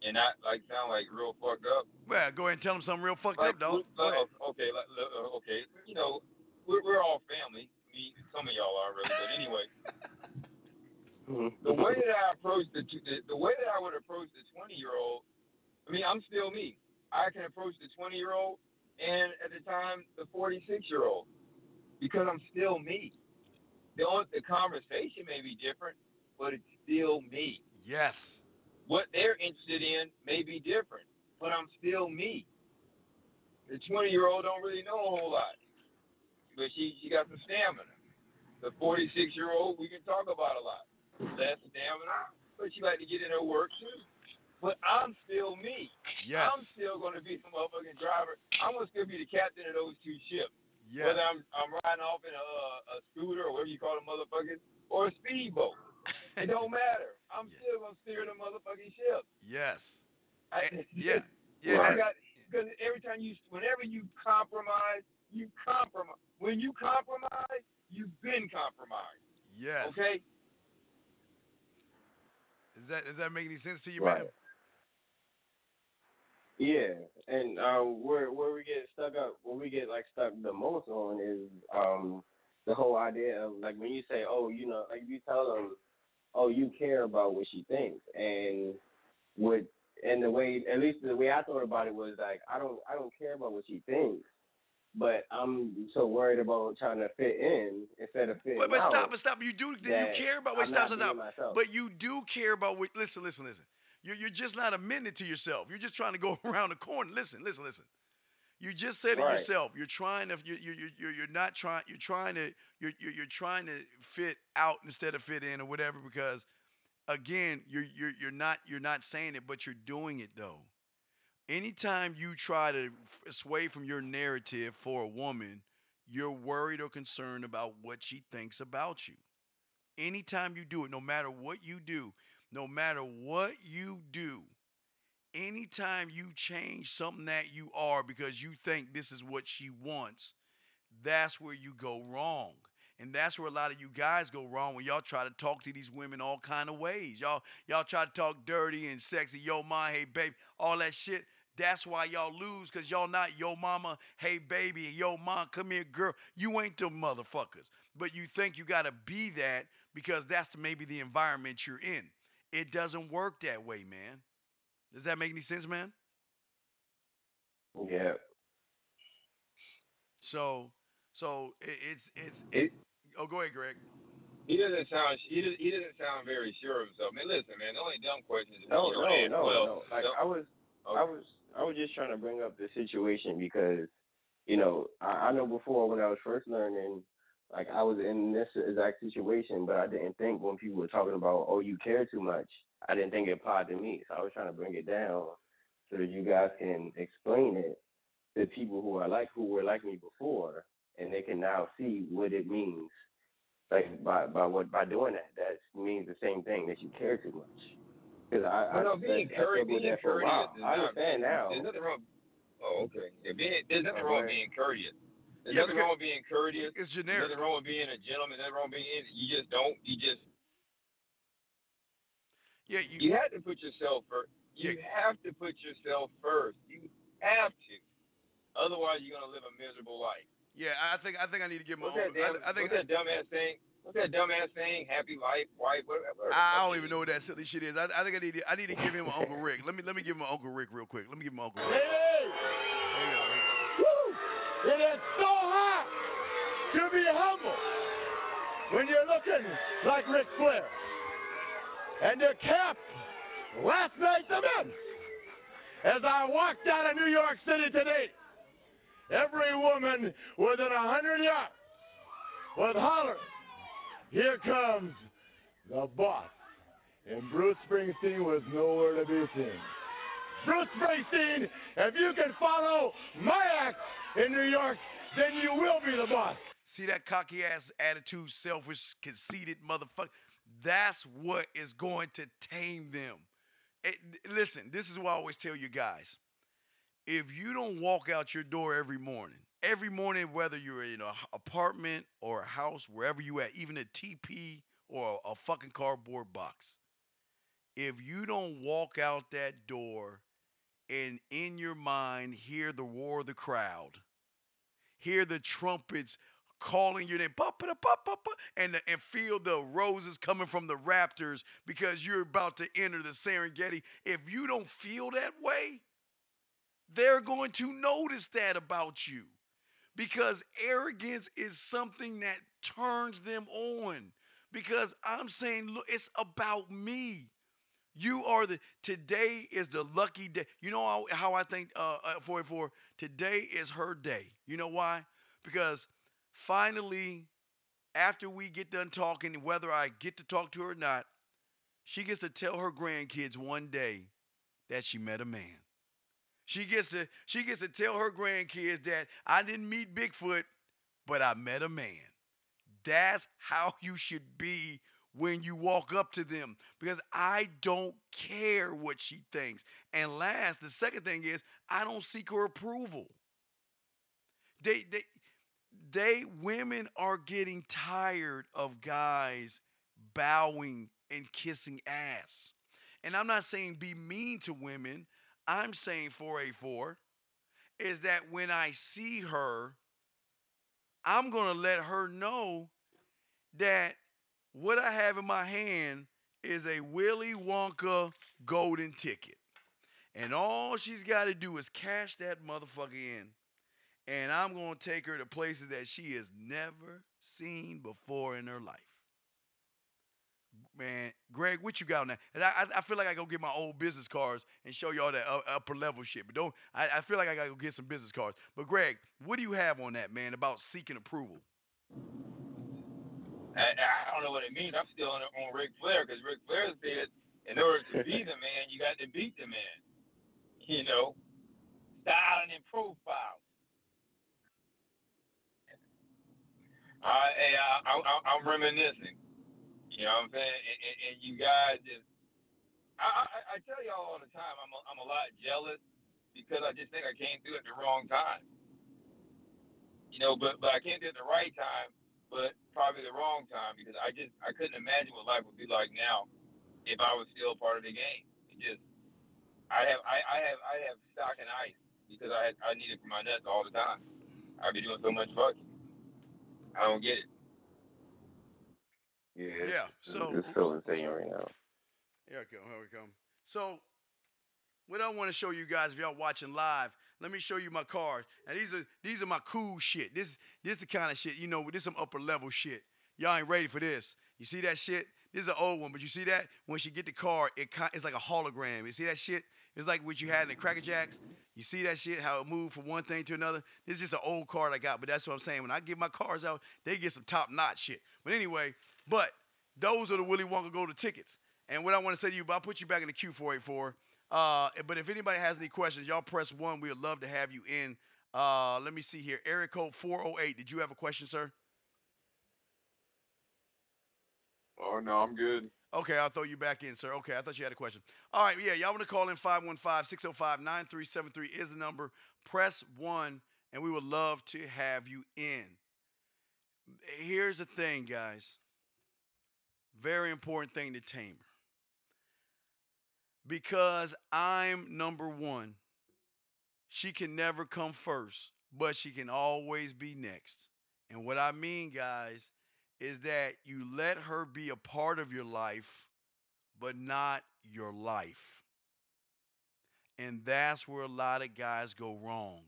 and not like sound like real fucked up? Well, go ahead and tell them something real fucked Like, up, dog. Okay, okay. You know, we're all family. Me, some of y'all are really, but anyway. The way that I approach the way that I would approach the 20-year-old, I mean, I'm still me. I can approach the 20-year-old and at the time the 46-year-old because I'm still me. The conversation may be different, but it's still me. Yes. What they're interested in may be different, but I'm still me. The 20-year-old don't really know a whole lot, but she got some stamina. The 46-year-old, we can talk about a lot. Less stamina, but she like to get in her work too. But I'm still me. Yes. I'm still going to be some motherfucking driver. I'm going to still be the captain of those two ships. Yes. Whether I'm riding off in a scooter or whatever you call them motherfuckers, or a speedboat. It don't matter. I'm still going to steer the motherfucking ship. Yes. Yeah. Because whenever you compromise, you compromise. When you compromise, you've been compromised. Yes. Okay? Does that make any sense to you, Right. man? Yeah, and where we get stuck the most on is the whole idea of like when you say, oh, you know, like you tell them, oh, you care about what she thinks, and the way, at least the way I thought about it was like I don't care about what she thinks, but I'm so worried about trying to fit in instead of fitting out. But stop. You care about what But you do care about what. Listen. You're just not admitting it to yourself. You're just trying to go around the corner. Listen. You just said it yourself. You're trying to. You're not trying. You're trying to fit out instead of fit in or whatever. Because again, you're not saying it, but you're doing it though. Anytime you try to sway from your narrative for a woman, you're worried or concerned about what she thinks about you. Anytime you do it, no matter what you do, anytime you change something that you are because you think this is what she wants, that's where you go wrong. And that's where a lot of you guys go wrong when y'all try to talk to these women all kind of ways. Y'all try to talk dirty and sexy, yo ma, hey baby, all that shit. That's why y'all lose, because y'all not yo mama, hey baby, yo mom, come here girl. You ain't them motherfuckers. But you think you got to be that because that's maybe the environment you're in. It doesn't work that way, man. Does that make any sense, man? Yeah. So it's oh, go ahead, Greg. He doesn't sound very sure of himself. Man, listen, man. The only dumb question is No. Like I was just trying to bring up the situation because, you know, I know before when I was first learning, like I was in this exact situation, but I didn't think when people were talking about, oh, you care too much, I didn't think it applied to me. So I was trying to bring it down so that you guys can explain it to people who were like me before, and they can now see what it means. Like by doing that, that means the same thing, that you care too much. Because being courteous. I understand now. There's nothing wrong. Oh, okay. There's nothing wrong with being courteous. There's nothing wrong with being courteous. It's generic. There's nothing wrong with being a gentleman. There's nothing wrong with being. You just don't. Yeah. You have to put yourself first. You have to put yourself first. You have to. Otherwise, you're gonna live a miserable life. Yeah, I think I need to give my What's that dumbass thing? What's that dumbass thing? Happy life, wife, whatever. I don't even know what that silly shit is. I think I need to give him Uncle Rick. Let me give him Uncle Rick real quick. Let me give him Uncle Rick. Hey! There you go. Woo! It is so hard to be humble when you're looking like Ric Flair. And you're capped Last night, the men, as I walked out of New York City today, every woman within 100 yards was hollering, "Here comes the boss." And Bruce Springsteen was nowhere to be seen. Bruce Springsteen, if you can follow my act in New York, then you will be the boss. See that cocky ass attitude, selfish, conceited motherfucker? That's what is going to tame them. Listen, this is what I always tell you guys. If you don't walk out your door every morning, whether you're in an apartment or a house, wherever you at, even a TP or a fucking cardboard box, if you don't walk out that door and in your mind hear the roar of the crowd, hear the trumpets calling your name, and feel the roses coming from the rafters because you're about to enter the Serengeti, if you don't feel that way, they're going to notice that about you, because arrogance is something that turns them on. Because I'm saying, look, it's about me. Today is the lucky day. You know how I think, 484, today is her day. You know why? Because finally, after we get done talking, whether I get to talk to her or not, she gets to tell her grandkids one day that she met a man. She gets to tell her grandkids that I didn't meet Bigfoot, but I met a man. That's how you should be when you walk up to them, because I don't care what she thinks. And the second thing is, I don't seek her approval. Women are getting tired of guys bowing and kissing ass. And I'm not saying be mean to women. I'm saying 484 is that when I see her, I'm going to let her know that what I have in my hand is a Willy Wonka golden ticket. And all she's got to do is cash that motherfucker in. And I'm going to take her to places that she has never seen before in her life. Man, Greg, what you got on that? And I feel like I go get my old business cards and show y'all that upper level shit. But I feel like I got to go get some business cards. But Greg, what do you have on that, man, about seeking approval? I don't know what it means. I'm still on Ric Flair, because Ric Flair said, in order to be the man, you got to beat the man. You know, styling and profile. I'm reminiscing. You know what I'm saying? And you guys just, I tell y'all all the time, I'm a lot jealous because I just think I came through at the wrong time. You know, but I came through at the right time, but probably the wrong time, because I couldn't imagine what life would be like now if I was still part of the game. I have stock and ice because I need it for my nuts all the time. I be doing so much fucking. I don't get it. Yeah. So it's so insane right now. Here we come. So what I want to show you guys, if y'all watching live, let me show you my cards. And these are my cool shit. This the kind of shit, you know, this some upper level shit. Y'all ain't ready for this. You see that shit? This is an old one, but you see that? When she get the card, it's like a hologram. You see that shit? It's like what you had in the Cracker Jacks. You see that shit, how it moved from one thing to another? This is just an old card I got, but that's what I'm saying. When I give my cards out, they get some top-notch shit. But anyway, those are the Willy Wonka Golden tickets. And what I want to say to you, I'll put you back in the queue, 484. But if anybody has any questions, y'all press 1. We would love to have you in. Let me see here. Area code 408. Did you have a question, sir? Oh, no, I'm good. Okay, I'll throw you back in, sir. Okay, I thought you had a question. All right, yeah, y'all want to call in 515-605-9373 is the number. Press 1, and we would love to have you in. Here's the thing, guys. Very important thing to tame her. Because I'm number 1, she can never come first, but she can always be next. And what I mean, guys, is that you let her be a part of your life, but not your life. And that's where a lot of guys go wrong.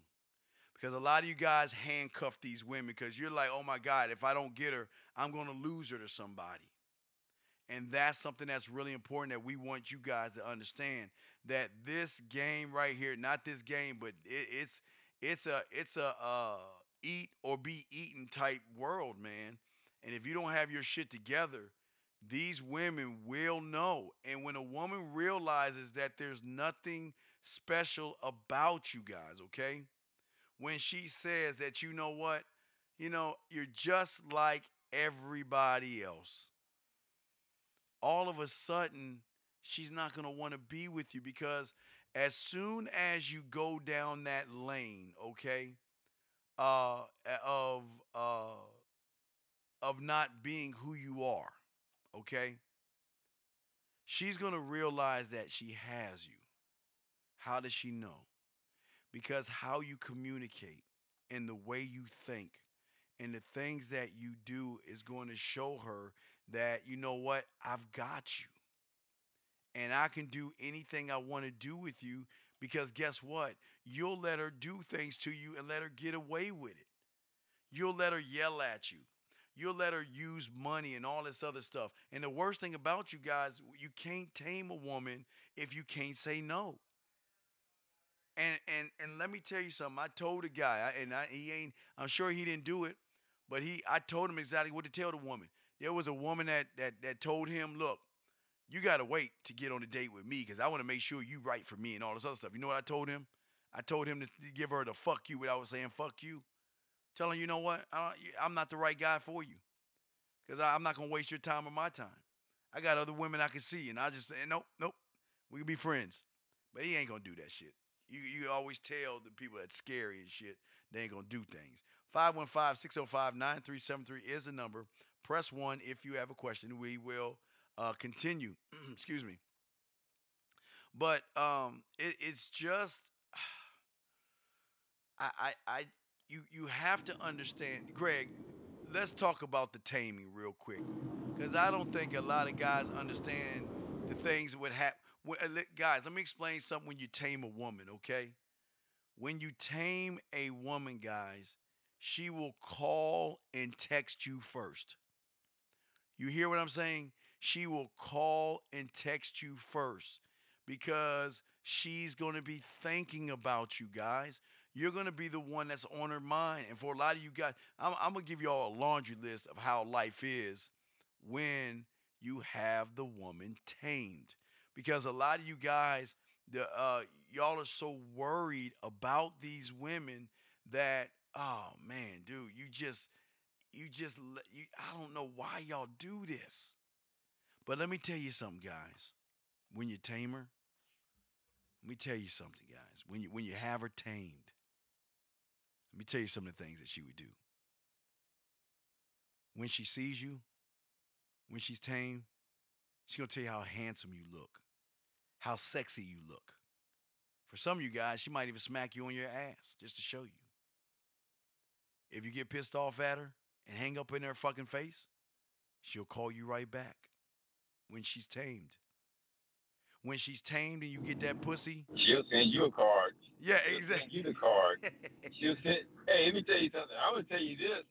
Because a lot of you guys handcuff these women because you're like, oh my God, if I don't get her, I'm going to lose her to somebody. And that's something that's really important that we want you guys to understand, that this game right here, not this game, but it's a eat or be eaten type world, man. And if you don't have your shit together, these women will know. And when a woman realizes that there's nothing special about you guys, okay? When she says that, you know what? You're just like everybody else. All of a sudden, she's not going to want to be with you, because as soon as you go down that lane, okay, uh, of uh, of not being who you are, okay, she's going to realize that she has you. How does she know? Because how you communicate and the way you think and the things that you do is going to show her that, you know what, I've got you. And I can do anything I want to do with you, because guess what? You'll let her do things to you and let her get away with it. You'll let her yell at you. You'll let her use money and all this other stuff. And the worst thing about you guys, you can't tame a woman if you can't say no. And let me tell you something. I told a guy, I'm sure he didn't do it, but I told him exactly what to tell the woman. There was a woman that told him, look, you got to wait to get on a date with me, because I want to make sure you right for me and all this other stuff. You know what I told him? I told him to give her the fuck you without saying fuck you. Tell her, you know what? I'm not the right guy for you, because I'm not going to waste your time or my time. I got other women I can see, and I just, nope, we can be friends. But he ain't going to do that shit. You always tell the people that's scary and shit, they ain't going to do things. 515-605-9373 is the number. Press 1 if you have a question. We will continue. Excuse me. But it's just, you have to understand. Greg, let's talk about the taming real quick, because I don't think a lot of guys understand the things that would happen. Guys, let me explain something when you tame a woman, okay? When you tame a woman, guys, she will call and text you first. You hear what I'm saying? She will call and text you first, because she's going to be thinking about you guys. You're going to be the one that's on her mind. And for a lot of you guys, I'm going to give you all a laundry list of how life is when you have the woman tamed. Because a lot of you guys, y'all are so worried about these women that, oh man, dude, I don't know why y'all do this. But let me tell you something, guys. When you tame her, let me tell you something, guys. When you have her tamed, let me tell you some of the things that she would do. When she sees you, when she's tamed, she's going to tell you how handsome you look, how sexy you look. For some of you guys, she might even smack you on your ass just to show you. If you get pissed off at her and hang up in her fucking face, she'll call you right back when she's tamed. When she's tamed and you get that pussy, she'll send you a card. Yeah, She'll exactly. Send you the card. She'll send. Hey, let me tell you something. I'm gonna tell you this,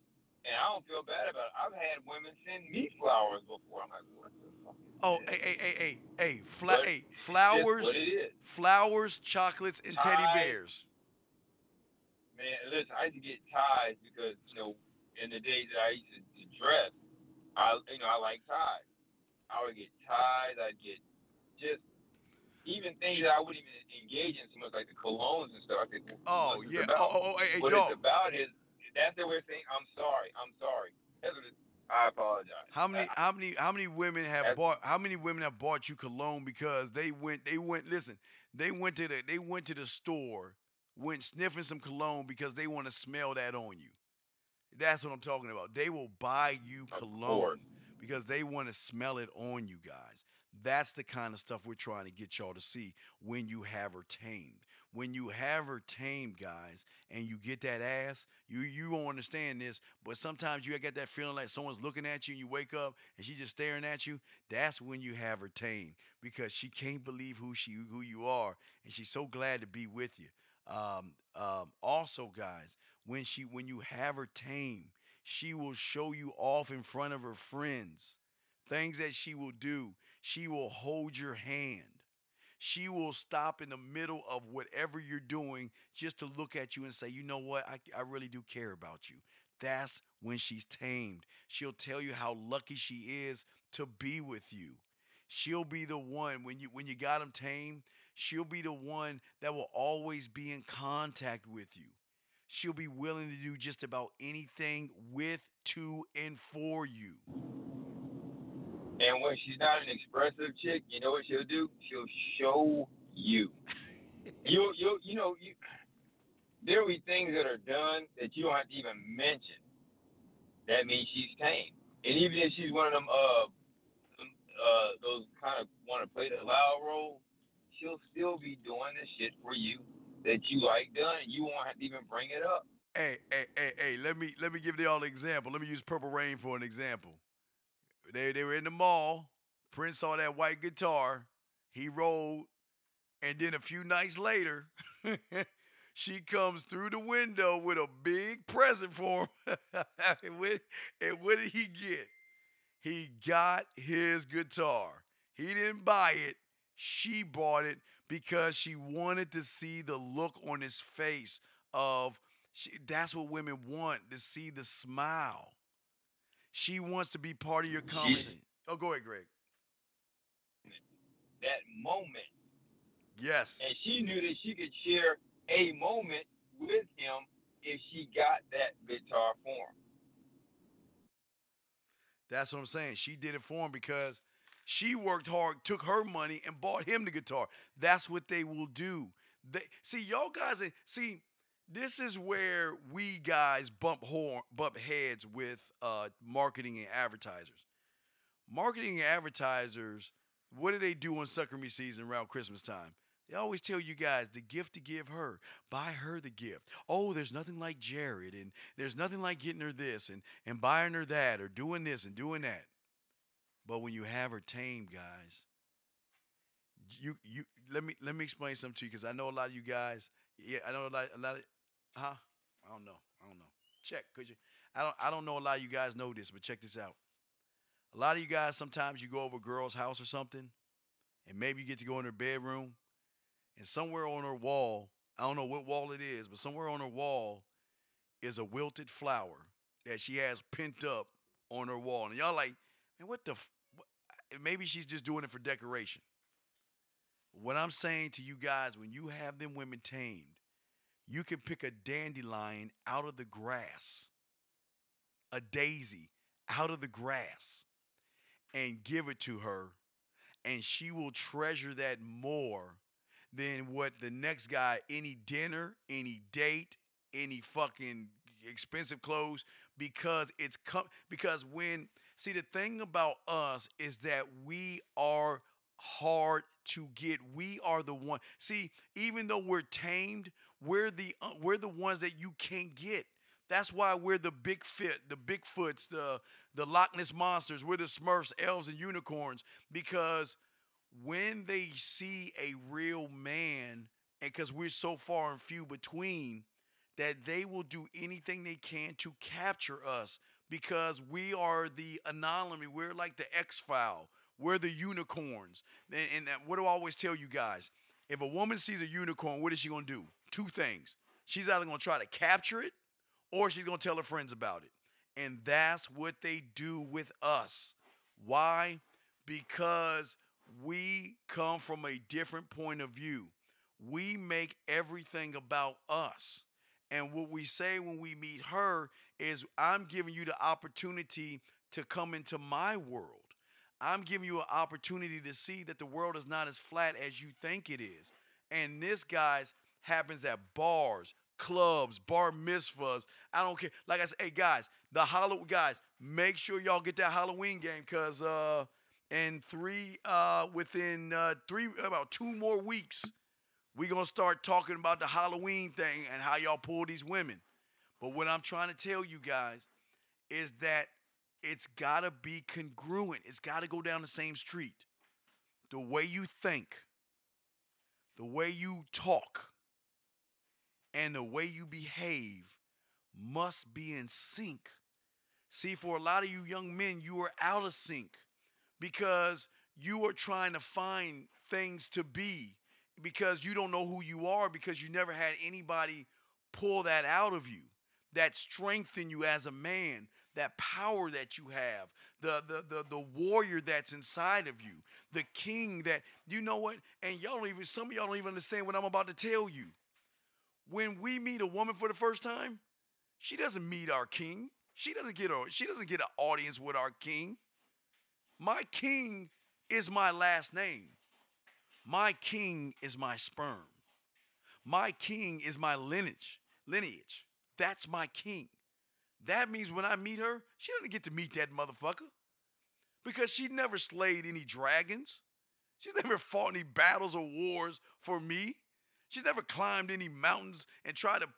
and I don't feel bad about it. I've had women send me flowers before. I'm like, what the fuck? Oh, flowers, flowers, chocolates, and teddy bears. Man, listen, I used to get ties because, in the days that I used to dress, I like ties. I would get ties. I'd get just even things that I wouldn't even engage in so much, like the colognes and stuff. I think, oh, yeah. What it's about is, that's their way of saying, I'm sorry. That's what I apologize. How many women have bought you cologne because they went to the store, went sniffing some cologne because they want to smell that on you. That's what I'm talking about. They will buy you cologne because they want to smell it on you guys. That's the kind of stuff we're trying to get y'all to see when you have her tamed. When you have her tamed, guys, and you get that ass, you won't understand this, but sometimes you get that feeling like someone's looking at you and you wake up and she's just staring at you. That's when you have her tamed, because she can't believe who you are, and she's so glad to be with you. Also, guys, when you have her tamed, she will show you off in front of her friends things that she will do. She will hold your hand. She will stop in the middle of whatever you're doing just to look at you and say, you know what, I really do care about you. That's when she's tamed. She'll tell you how lucky she is to be with you. She'll be the one when you got them tamed, she'll be the one that will always be in contact with you. She'll be willing to do just about anything with, to, and for you. And when she's not an expressive chick, you know what she'll do? She'll show you. There will be things that are done that you don't have to even mention. That means she's tame. And even if she's one of them, those kind of want to play the loud role, she'll still be doing the shit for you that you like done, and you won't have to even bring it up. Hey, let me give y'all an example. Let me use Purple Rain for an example. They were in the mall. Prince saw that white guitar. He rolled. And then a few nights later, she comes through the window with a big present for him. And what did he get? He got his guitar. He didn't buy it. She bought it because she wanted to see the look on his face of, that's what women want, to see the smile. She wants to be part of your conversation. Oh, go ahead, Greg. That moment. Yes. And she knew that she could share a moment with him if she got that guitar for him. That's what I'm saying. She did it for him because she worked hard, took her money, and bought him the guitar. That's what they will do. Y'all guys, this is where we guys bump heads with marketing and advertisers. Marketing and advertisers, what do they do on Sucker Me season around Christmas time? They always tell you guys the gift to give her. Buy her the gift. Oh, there's nothing like Jared, and there's nothing like getting her this and buying her that or doing this and doing that. But when you have her tamed, guys, you let me explain something to you, because I know a lot of you guys. Yeah, I know a lot of. Huh? I don't know. Check, could you? I don't know a lot of you guys know this, but check this out. A lot of you guys, sometimes you go over a girl's house or something, and maybe you get to go in her bedroom, and somewhere on her wall, I don't know what wall it is, but somewhere on her wall is a wilted flower that she has pent up on her wall. And y'all like, man, what? Maybe she's just doing it for decoration. What I'm saying to you guys, when you have them women tamed, you can pick a dandelion out of the grass, a daisy out of the grass, and give it to her, and she will treasure that more than what the next guy, any dinner, any date, any fucking expensive clothes, because the thing about us is that we are hard to get. We are the one. See, even though we're tamed, we're the ones that you can't get. That's why we're the Bigfoots, the Loch Ness monsters, we're the Smurfs, elves, and unicorns, because when they see a real man, and because we're so far and few between, that they will do anything they can to capture us, because we are the anomaly. We're like the X-File. We're the unicorns. And what do I always tell you guys? If a woman sees a unicorn, what is she going to do? Two things. She's either going to try to capture it, or she's going to tell her friends about it. And that's what they do with us. Why? Because we come from a different point of view. We make everything about us. And what we say when we meet her is, I'm giving you the opportunity to come into my world. I'm giving you an opportunity to see that the world is not as flat as you think it is. And this, guys, happens at bars, clubs, bar mitzvahs. I don't care. Like I said, hey, guys, guys, make sure y'all get that Halloween game, because within about 2 more weeks, we're going to start talking about the Halloween thing and how y'all pull these women. But what I'm trying to tell you guys is that it's got to be congruent. It's got to go down the same street. The way you think, the way you talk, and the way you behave must be in sync. See, for a lot of you young men, you are out of sync. because you are trying to find things to be, because you don't know who you are, because you never had anybody pull that out of you, that strengthen you as a man, that power that you have, the warrior that's inside of you, the king that, you know what, and some of y'all don't even understand what I'm about to tell you. When we meet a woman for the first time, she doesn't meet our king. She doesn't get an audience with our king. My king is my last name. My king is my sperm. My king is my lineage. That's my king. That means when I meet her, she doesn't get to meet that motherfucker, because she never slayed any dragons. She's never fought any battles or wars for me. She's never climbed any mountains and tried to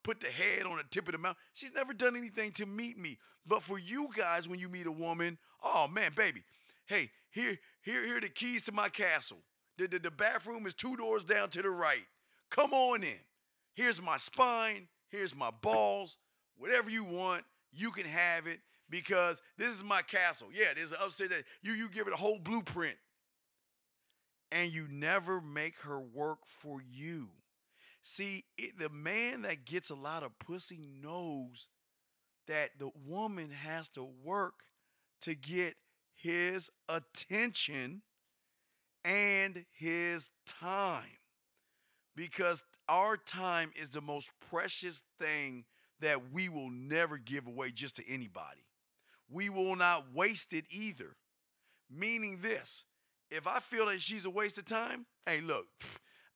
put the head on the tip of the mountain. She's never done anything to meet me. But for you guys, when you meet a woman, oh man, baby, hey, here are the keys to my castle. The bathroom is 2 doors down to the right. Come on in. Here's my spine. Here's my balls. Whatever you want, you can have it, because this is my castle. Yeah, there's an upstairs that you give it a whole blueprint. And you never make her work for you. See, the man that gets a lot of pussy knows that the woman has to work to get his attention and his time. Because our time is the most precious thing that we will never give away just to anybody. We will not waste it either. Meaning this, if I feel that she's a waste of time, hey, look,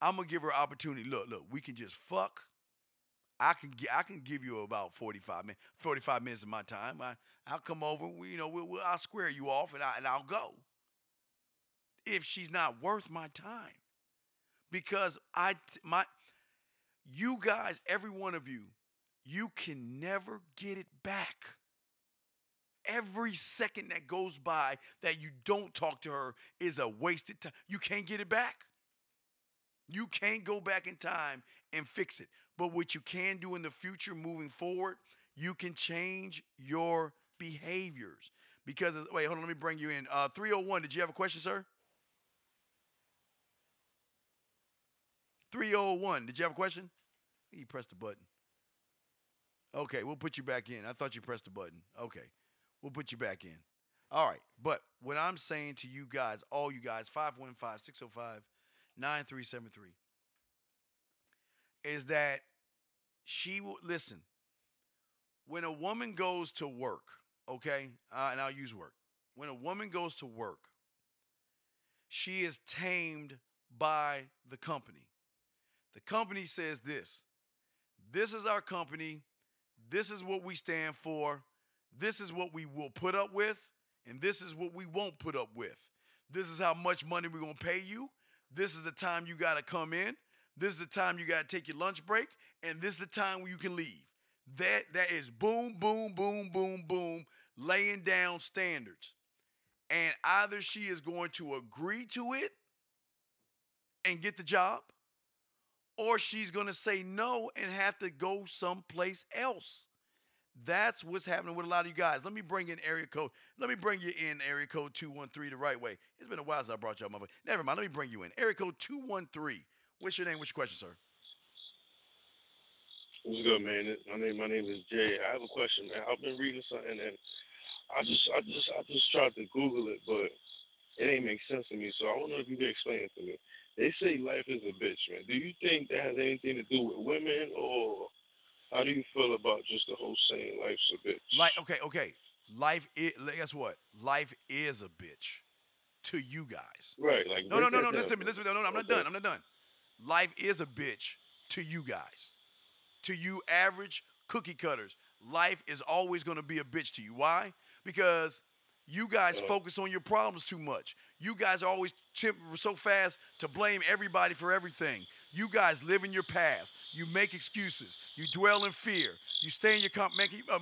I'm going to give her opportunity. Look, we can just fuck. I can give you about 45 minutes of my time. I'll come over, I'll square you off, and I'll go. If she's not worth my time. Because you guys, every one of you, you can never get it back. Every second that goes by that you don't talk to her is a wasted time. You can't get it back. You can't go back in time and fix it. But what you can do in the future moving forward, you can change your behaviors. Because, wait, hold on, let me bring you in. 301, did you have a question, sir? 301, did you have a question? You pressed the button. Okay, we'll put you back in. I thought you pressed the button. Okay, we'll put you back in. All right, but what I'm saying to you guys, all you guys, 515-605-9373, is that she will, listen, when a woman goes to work, okay, and I'll use work. When a woman goes to work, she is tamed by the company. The company says this is our company, this is what we stand for, this is what we will put up with, and this is what we won't put up with. This is how much money we're going to pay you. This is the time you got to come in. This is the time you got to take your lunch break, and this is the time when you can leave. That is boom, boom, boom, boom, boom, laying down standards. And either she is going to agree to it and get the job, or she's going to say no and have to go someplace else. That's what's happening with a lot of you guys. Let me bring in area code. Let me bring you in area code 213 the right way. It's been a while since I brought y'all, motherfucker. Never mind. Let me bring you in. Area code 213. What's your name? What's your question, sir? What's good, man? My name is Jay. I have a question, man. I've been reading something, and I just tried to Google it, but it ain't make sense to me. So I wonder if you can explain it to me. They say life is a bitch, man. Do you think that has anything to do with women, or how do you feel about just the whole saying life's a bitch? Okay. Life is, guess what? Life is a bitch to you guys. Right. Like no. Listen to me. No, I'm not done. Life is a bitch to you guys. To you average cookie cutters. Life is always going to be a bitch to you. Why? Because you guys focus on your problems too much. You guys are always so fast to blame everybody for everything. You guys live in your past. You make excuses. You dwell in fear. You stay in your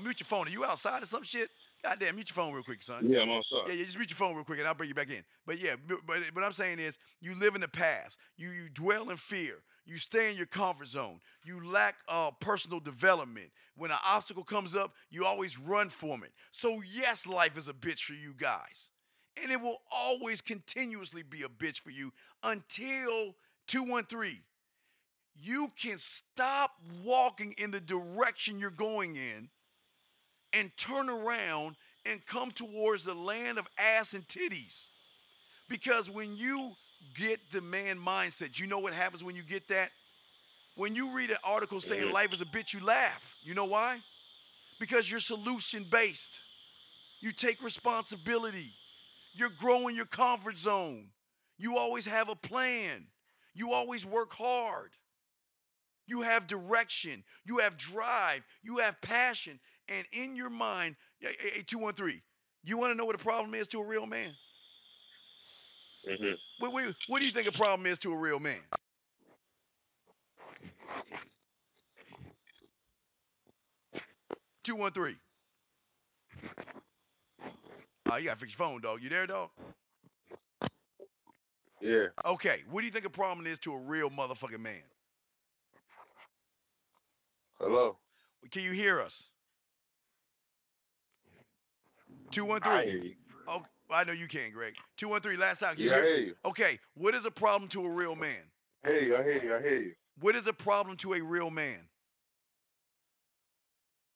mute your phone. Are you outside or some shit? Goddamn, mute your phone real quick, son. Yeah, I'm outside. Yeah, just mute your phone real quick and I'll bring you back in. But yeah, but what I'm saying is you live in the past. You dwell in fear. You stay in your comfort zone. You lack personal development. When an obstacle comes up, you always run from it. So yes, life is a bitch for you guys. And it will always continuously be a bitch for you until 213. You can stop walking in the direction you're going in and turn around and come towards the land of ass and titties. Because when you get the man mindset, you know what happens when you get that? When you read an article saying life is a bitch, you laugh. You know why? Because you're solution-based. You take responsibility. You're growing your comfort zone. You always have a plan. You always work hard. You have direction. You have drive. You have passion. And in your mind, 213, you want to know what the problem is to a real man? Mm-hmm. What do you think a problem is to a real man? Two, 1, 3. You gotta fix your phone, dog. You there, dog? Yeah. Okay. What do you think a problem is to a real motherfucking man? Hello. Can you hear us? 213. I hear you. Oh, I know you can, Greg. 213. Last time. I hear you. Okay. What is a problem to a real man? I hear you. What is a problem to a real man?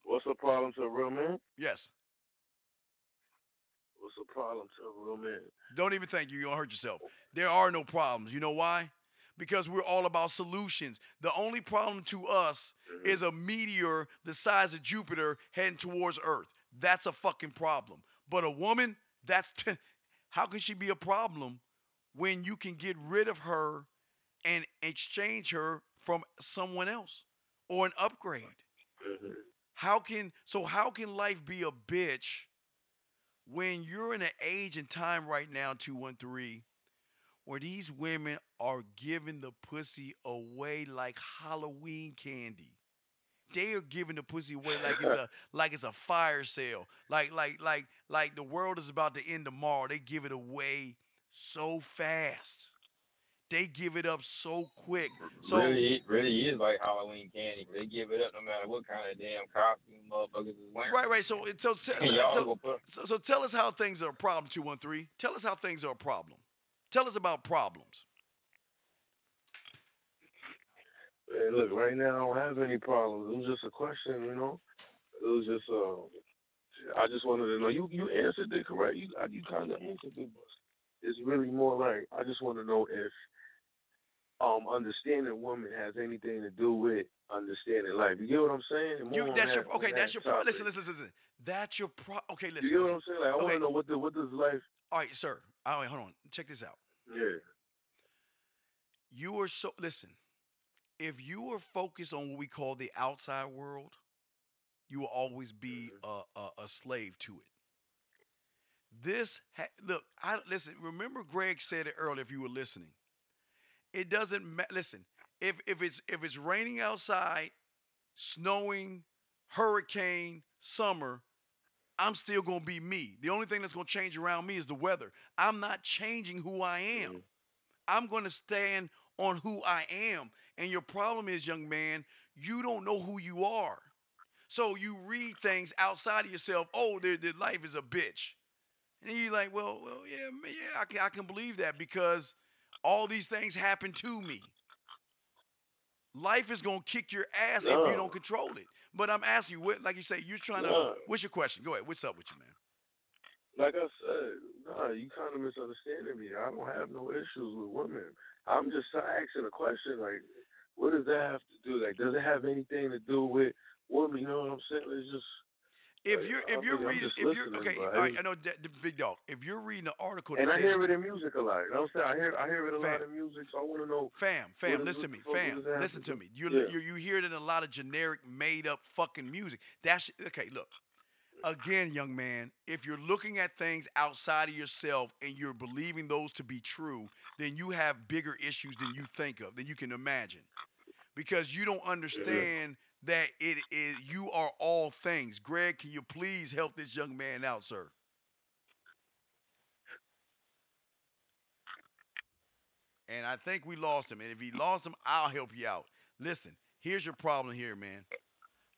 What's the problem to a real man? Yes. What's the problem to a real man? Don't even think you're going to hurt yourself. There are no problems. You know why? Because we're all about solutions. The only problem to us is a meteor the size of Jupiter heading towards Earth. That's a fucking problem. But a woman, how can she be a problem when you can get rid of her and exchange her from someone else or an upgrade? How can life be a bitch when you're in an age and time right now, 213, where these women are giving the pussy away like Halloween candy? They are giving the pussy away like it's a fire sale. Like the world is about to end tomorrow. They give it away so fast. They give it up so quick. So really is like Halloween candy. They give it up no matter what kind of damn costume motherfuckers is wearing. Right. So tell us how things are a problem, 213. Tell us how things are a problem. Tell us about problems. Man, look, right now I don't have any problems. It was just a question, you know. It was just I just wanted to know. You answered it correct. You kind of answered it, but it's really more like I just want to know if understanding women has anything to do with understanding life. You get what I'm saying? That's your problem. Listen. That's your problem. Okay, listen. You get what I'm saying? Like, I want to know what does life. All right, sir. All right, hold on. Check this out. Yeah. Listen. If you are focused on what we call the outside world, you will always be a slave to it. Listen. Remember, Greg said it earlier. If you were listening, it doesn't matter. Listen, if it's raining outside, snowing, hurricane, summer, I'm still gonna be me. The only thing that's gonna change around me is the weather. I'm not changing who I am. I'm gonna stand on who I am. And your problem is, young man, you don't know who you are. So you read things outside of yourself. Oh, their life is a bitch. And you're like, well, yeah, I can believe that because all these things happen to me. Life is going to kick your ass if you don't control it. But I'm asking you, like you say, you're trying to, what's your question? Go ahead. What's up with you, man? Like I said, you kind of misunderstanding me. I don't have no issues with women. I'm just asking a question, like, what does that have to do? Like, does it have anything to do with women? You know what I'm saying? It's just. If you're reading, all right, I know the big dog. If you're reading an article that and I says, hear it in music a lot. You know what I'm saying? I hear it a lot in music, so I want to know. Fam, listen to me. You hear it in a lot of generic, made up fucking music. Okay. Look, again, young man, if you're looking at things outside of yourself and you're believing those to be true, then you have bigger issues than you think of, than you can imagine, because you don't understand. That it is, you are all things. Greg, can you please help this young man out, sir? And I think we lost him. And if he lost him, I'll help you out. Listen, here's your problem here, man.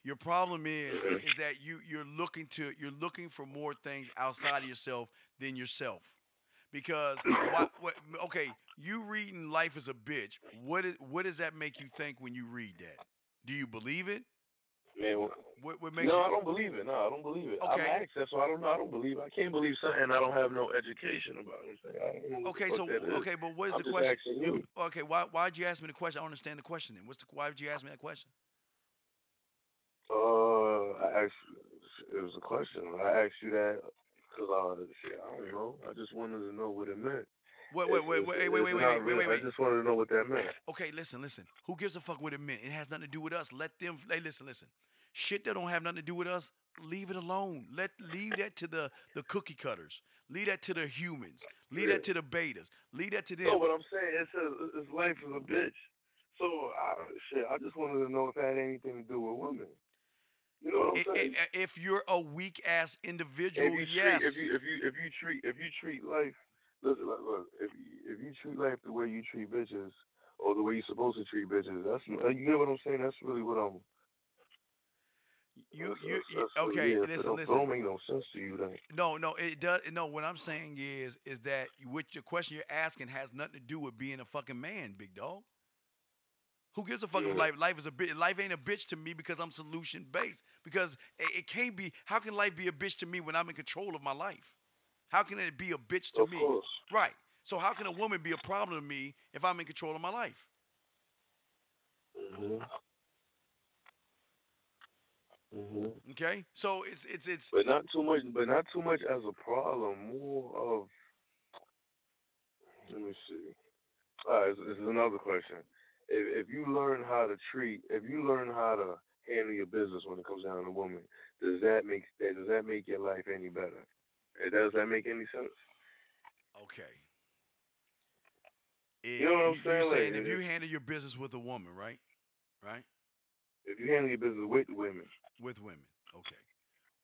Your problem is that you're looking for more things outside of yourself than yourself. Because okay, you reading "Life is a Bitch." What does that make you think when you read that? Do you believe it? Man, what makes no, you... I don't believe it. No, I don't believe it. Okay. I'm asked that, so I don't know. I don't believe it. I can't believe something I don't have no education about. I don't know what Okay, the fuck that is. okay, but what is I'm the just question? asking you. Okay, why'd you ask me the question? I don't understand the question then. Why did you ask me that question? I asked you, it was a question. I asked you that because shit, I don't know. I just wanted to know what it meant. Wait. I just wanted to know what that meant. Okay, listen. Who gives a fuck what it meant? It has nothing to do with us. Let them. Hey, listen. Shit that don't have nothing to do with us, leave it alone. Leave that to the cookie cutters. Leave that to the humans. Leave that to the betas. Leave that to them. No, what I'm saying it's life is a bitch. So I just wanted to know if it had anything to do with women. You know what I'm saying? If you're a weak ass individual, yes. If you treat life, look. If you treat life the way you treat bitches, or the way you're supposed to treat bitches, you get what I'm saying? That's really what I'm. Okay, yeah, listen. Don't make no sense to you then. No, it does. No, what I'm saying is that the question you're asking has nothing to do with being a fucking man, big dog. Who gives a fuck if life is a bitch? Life ain't a bitch to me because I'm solution based. Because it can't be. How can life be a bitch to me when I'm in control of my life? How can it be a bitch to me? Course. Right. So how can a woman be a problem to me if I'm in control of my life? Okay. So it's. But not too much. But not too much as a problem. More of. Let me see. All right. This is another question. If you learn how to handle your business when it comes down to women, does that make your life any better? Does that make any sense? Okay. You know what I'm saying? You're saying if you handle your business with a woman, right? Right? If you handle your business with women. With women. Okay.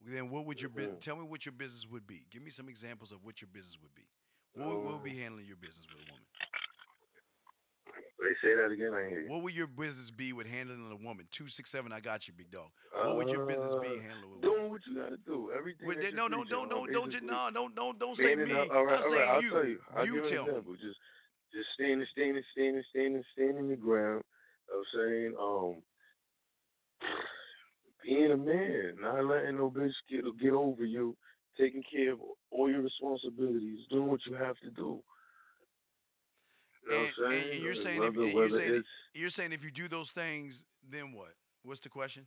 Then what would tell me what your business would be? Give me some examples of what your business would be. What would be handling your business with a woman? Wait, say that again. I hear you. What would your business be with handling a woman? 267, I got you, big dog. What would your business be handling with a woman? Doing what you gotta do. Everything. Don't say me. I'm saying I'll you. tell you. I'll you give tell an example. me. Just standing the ground. I'm saying, being a man, not letting no bitch get over you, taking care of all your responsibilities, doing what you have to do. You know what I'm saying? And you're saying you're saying if you do those things, then what? What's the question?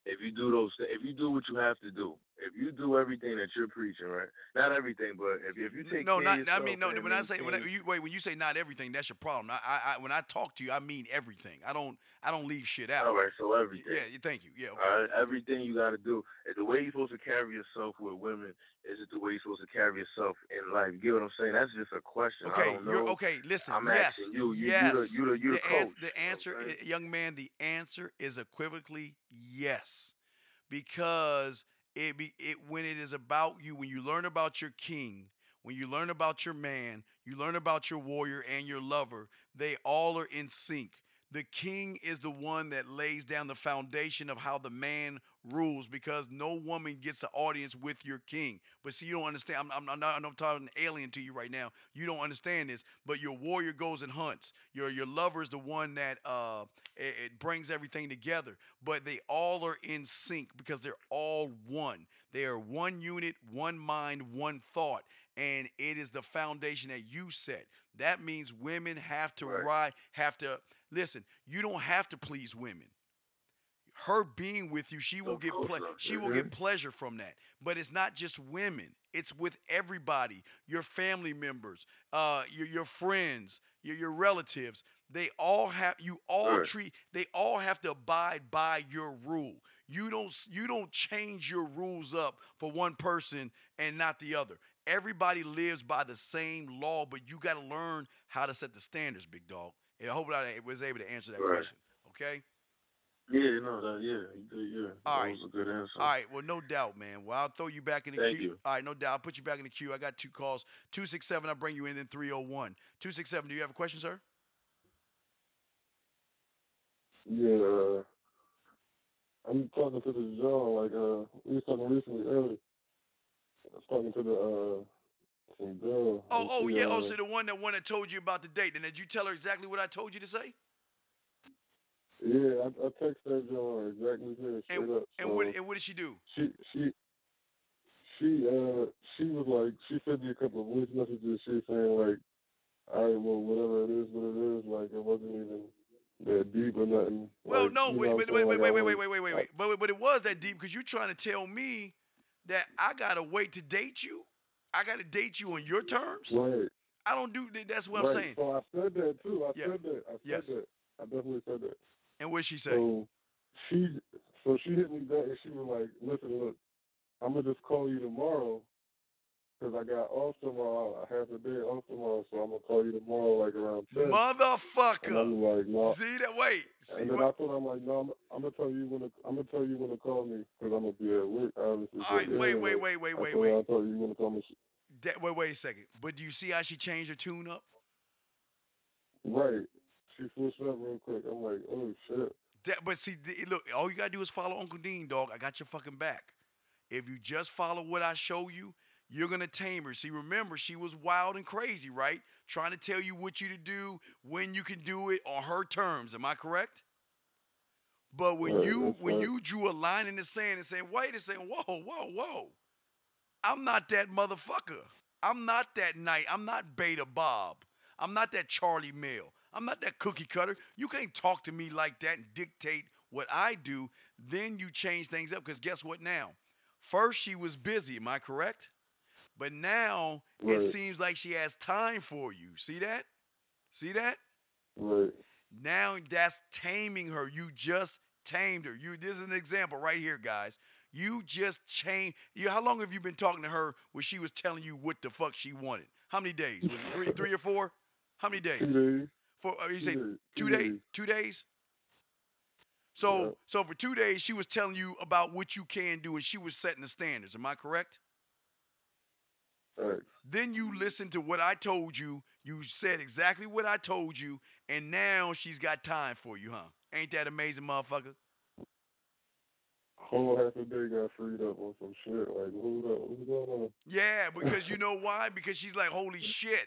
If you do what you have to do, if you do everything that you're preaching, right? Not everything, but if you take care of yourself, when you say not everything, that's your problem. When I talk to you, I mean everything. I don't leave shit out. All right, so everything. Yeah, thank you. Yeah, okay. All right, everything you got to do. The way you're supposed to carry yourself with women is the way you're supposed to carry yourself in life. You get what I'm saying? That's just a question. Okay, I don't know. Okay, listen. I'm yes, asking you. Yes. You're the coach. The answer, okay? Young man, the answer is equivocally yes. Because when it is about you, when you learn about your king, when you learn about your man, you learn about your warrior and your lover, they all are in sync. The king is the one that lays down the foundation of how the man rules, because no woman gets an audience with your king. But see, you don't understand. I'm talking alien to you right now. You don't understand this. But your warrior goes and hunts. Your lover is the one that it brings everything together. But they all are in sync because they're all one. They are one unit, one mind, one thought. And it is the foundation that you set. That means women have to listen. You don't have to please women. Her being with you, she will get pleasure from that. But it's not just women. It's with everybody. Your family members, your friends, your relatives. They all have they all have to abide by your rule. You don't change your rules up for one person and not the other. Everybody lives by the same law, but you got to learn how to set the standards, big dog. And I hope I was able to answer that question. Okay? Yeah, no, yeah. All that right. was a good answer. All right, well, no doubt, man. Well, I'll throw you back in the Thank queue. you. All right, no doubt. I'll put you back in the queue. I got 2 calls. 267, I'll bring you in 301. 267, do you have a question, sir? Yeah, I'm talking to the John, we were talking recently earlier. I was talking to some girl. Oh, yeah. Oh, so the one that told you about the date. And did you tell her exactly what I told you to say? Yeah, I texted that girl exactly that, straight up. And what did she do? She was like, she sent me a couple of voice messages. She was saying like, all right, well, whatever it is, what it is. Like, it wasn't even that deep or nothing. Well, like, no, you know wait. what I'm saying? But it was that deep because you're trying to tell me that I gotta wait to date you. I gotta date you on your terms. Right. I don't do that. That's what I'm saying. So I said that too. I said that. I definitely said that. And what she say? So she hit me back and she was like, listen, look, I'm gonna just call you tomorrow because I got off tomorrow. I have a day off tomorrow, so I'm gonna call you tomorrow like around 10. Motherfucker. And I'm like, no. See that? Wait. And then I told her, I'm like, no, I'm gonna tell you when to call me because I'm gonna be at work. Obviously. All right. Wait. I told you when to call me. Wait a second. But do you see how she changed her tune up? Right. She switched up real quick. I'm like, oh shit. But see, look, all you gotta do is follow Uncle Dean, dog. I got your fucking back. If you just follow what I show you, you're gonna tame her. See, remember, she was wild and crazy, right? Trying to tell you what you to do, when you can do it on her terms. Am I correct? But when you drew a line in the sand and saying, wait a second, whoa. I'm not that motherfucker. I'm not that knight. I'm not Beta Bob. I'm not that Charlie Mill. I'm not that cookie cutter. You can't talk to me like that and dictate what I do. Then you change things up because guess what now? First, she was busy. Am I correct? But now it seems like she has time for you. See that? See that? Right. Now that's taming her. You just tamed her. This is an example right here, guys. You just changed. How long have you been talking to her where she was telling you what the fuck she wanted? How many days? Was it three or four? How many days? 2 days. You say 2 days? 2 days? So for 2 days, she was telling you about what you can do, and she was setting the standards. Am I correct? Right. Then you listened to what I told you. You said exactly what I told you, and now she's got time for you, huh? Ain't that amazing, motherfucker? Whole half a day got freed up on some shit. Like, hold up, what's going on? Yeah, because you know why? Because she's like, holy shit,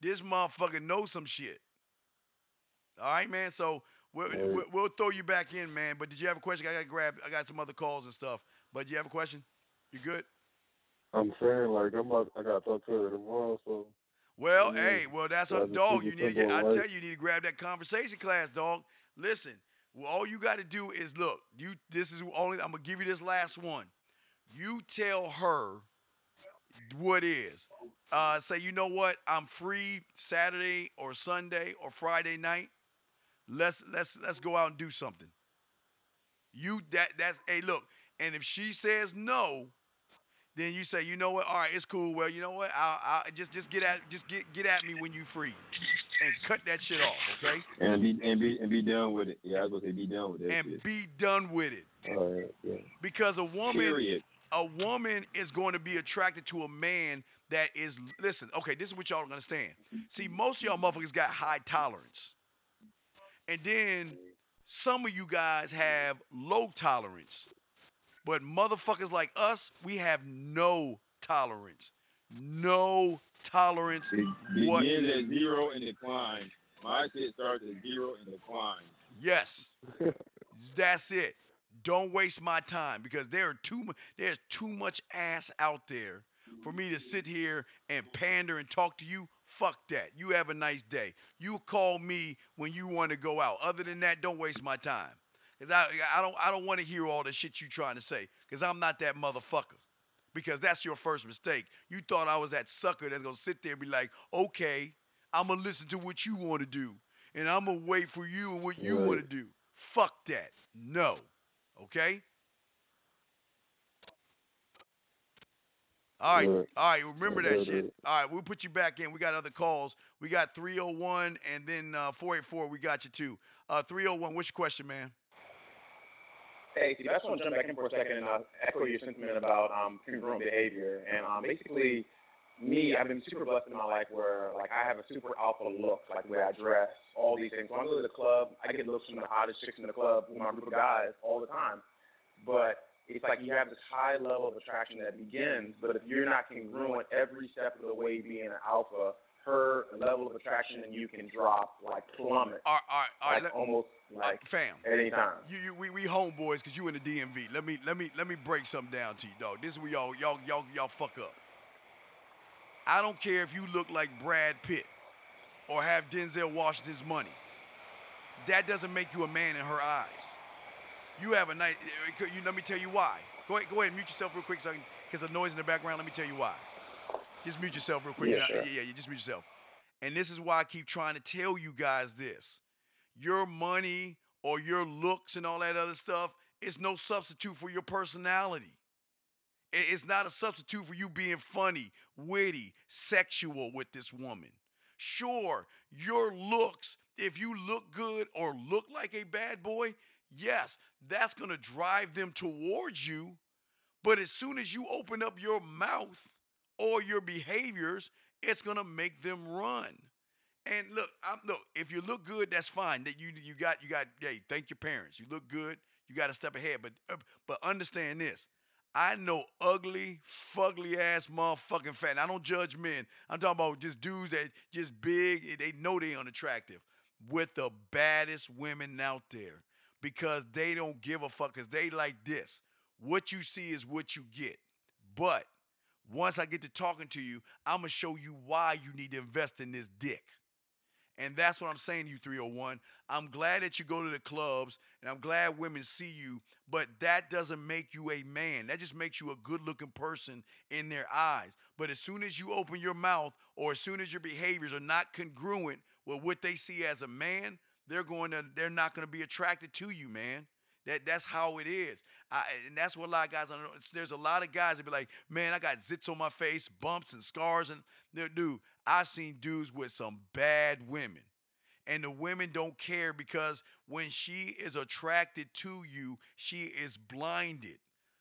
this motherfucker knows some shit. All right, man. So we'll throw you back in, man. But did you have a question? I got some other calls and stuff. But do you have a question? You good? I'm saying like I gotta talk to her tomorrow. So. Well, that's a dog. You need to get. I tell you, you need to grab that conversation class, dog. Listen, all you got to do is look. This is only. I'm gonna give you this last one. You tell her what is. Say, you know what? I'm free Saturday or Sunday or Friday night. Let's go out and do something. That's hey, look. And if she says no, then you say, you know what? All right, it's cool. Well, you know what? I'll just get at me when you free, and cut that shit off, okay? And be done with it. Yeah, I was gonna say be done with it. And be done with it. All right. Yeah. Because a woman is going to be attracted to a man that is. Listen, okay, this is what y'all don't understand. See, most of y'all motherfuckers got high tolerance, and then some of you guys have low tolerance. But motherfuckers like us, we have no tolerance. No tolerance. Begin at zero and decline. My shit starts at 0 and decline. Yes. That's it. Don't waste my time because there's too much ass out there for me to sit here and pander and talk to you. Fuck that. You have a nice day. You call me when you want to go out. Other than that, don't waste my time. Because I don't want to hear all the shit you trying to say. Because I'm not that motherfucker. Because that's your first mistake. You thought I was that sucker that's going to sit there and be like, okay, I'm going to listen to what you want to do. And I'm going to wait for you and what you want to do. Fuck that. No. Okay? All right. Remember that shit. All right, we'll put you back in. We got other calls. We got 301 and then 484. We got you too. 301, what's your question, man? Hey, Steve, I just want to jump back in for a second and echo your sentiment about congruent behavior. And basically, me, I've been super blessed in my life where, like, I have a super alpha look, like the way I dress, all these things. When I go to the club, I get looks from the hottest chicks in the club with my group of guys all the time. But it's like you have this high level of attraction that begins, but if you're not congruent every step of the way being an alpha, her level of attraction and you can drop, like plummet. All right. Almost like fam, at any time. We homeboys because you in the DMV. Let me break something down to you, dog. This is where y'all fuck up. I don't care if you look like Brad Pitt or have Denzel Washington's money. That doesn't make you a man in her eyes. You have a nice. Let me tell you why. Go ahead and mute yourself real quick, because the noise in the background. Let me tell you why. Just mute yourself real quick. Yeah, sure. You just mute yourself. And this is why I keep trying to tell you guys this. Your money or your looks and all that other stuff is no substitute for your personality. It's not a substitute for you being funny, witty, sexual with this woman. Sure, your looks, if you look good or look like a bad boy, yes, that's going to drive them towards you. But as soon as you open up your mouth or your behaviors, it's going to make them run. And look, if you look good, that's fine. That you got, hey, thank your parents. You look good. You got to step ahead. But understand this. I know ugly, fugly ass motherfucking fat. And I don't judge men. I'm talking about just dudes that just big. They know they unattractive with the baddest women out there because they don't give a fuck because they like this. What you see is what you get. But once I get to talking to you, I'm going to show you why you need to invest in this dick. And that's what I'm saying to you, 301. I'm glad that you go to the clubs, and I'm glad women see you, but that doesn't make you a man. That just makes you a good-looking person in their eyes. But as soon as you open your mouth or as soon as your behaviors are not congruent with what they see as a man, they're not going to be attracted to you, man. That's how it is. And that's what a lot of guys, there's a lot of guys that be like, man, I got zits on my face, bumps and scars. And dude, I've seen dudes with some bad women. And the women don't care because when she is attracted to you, she is blinded.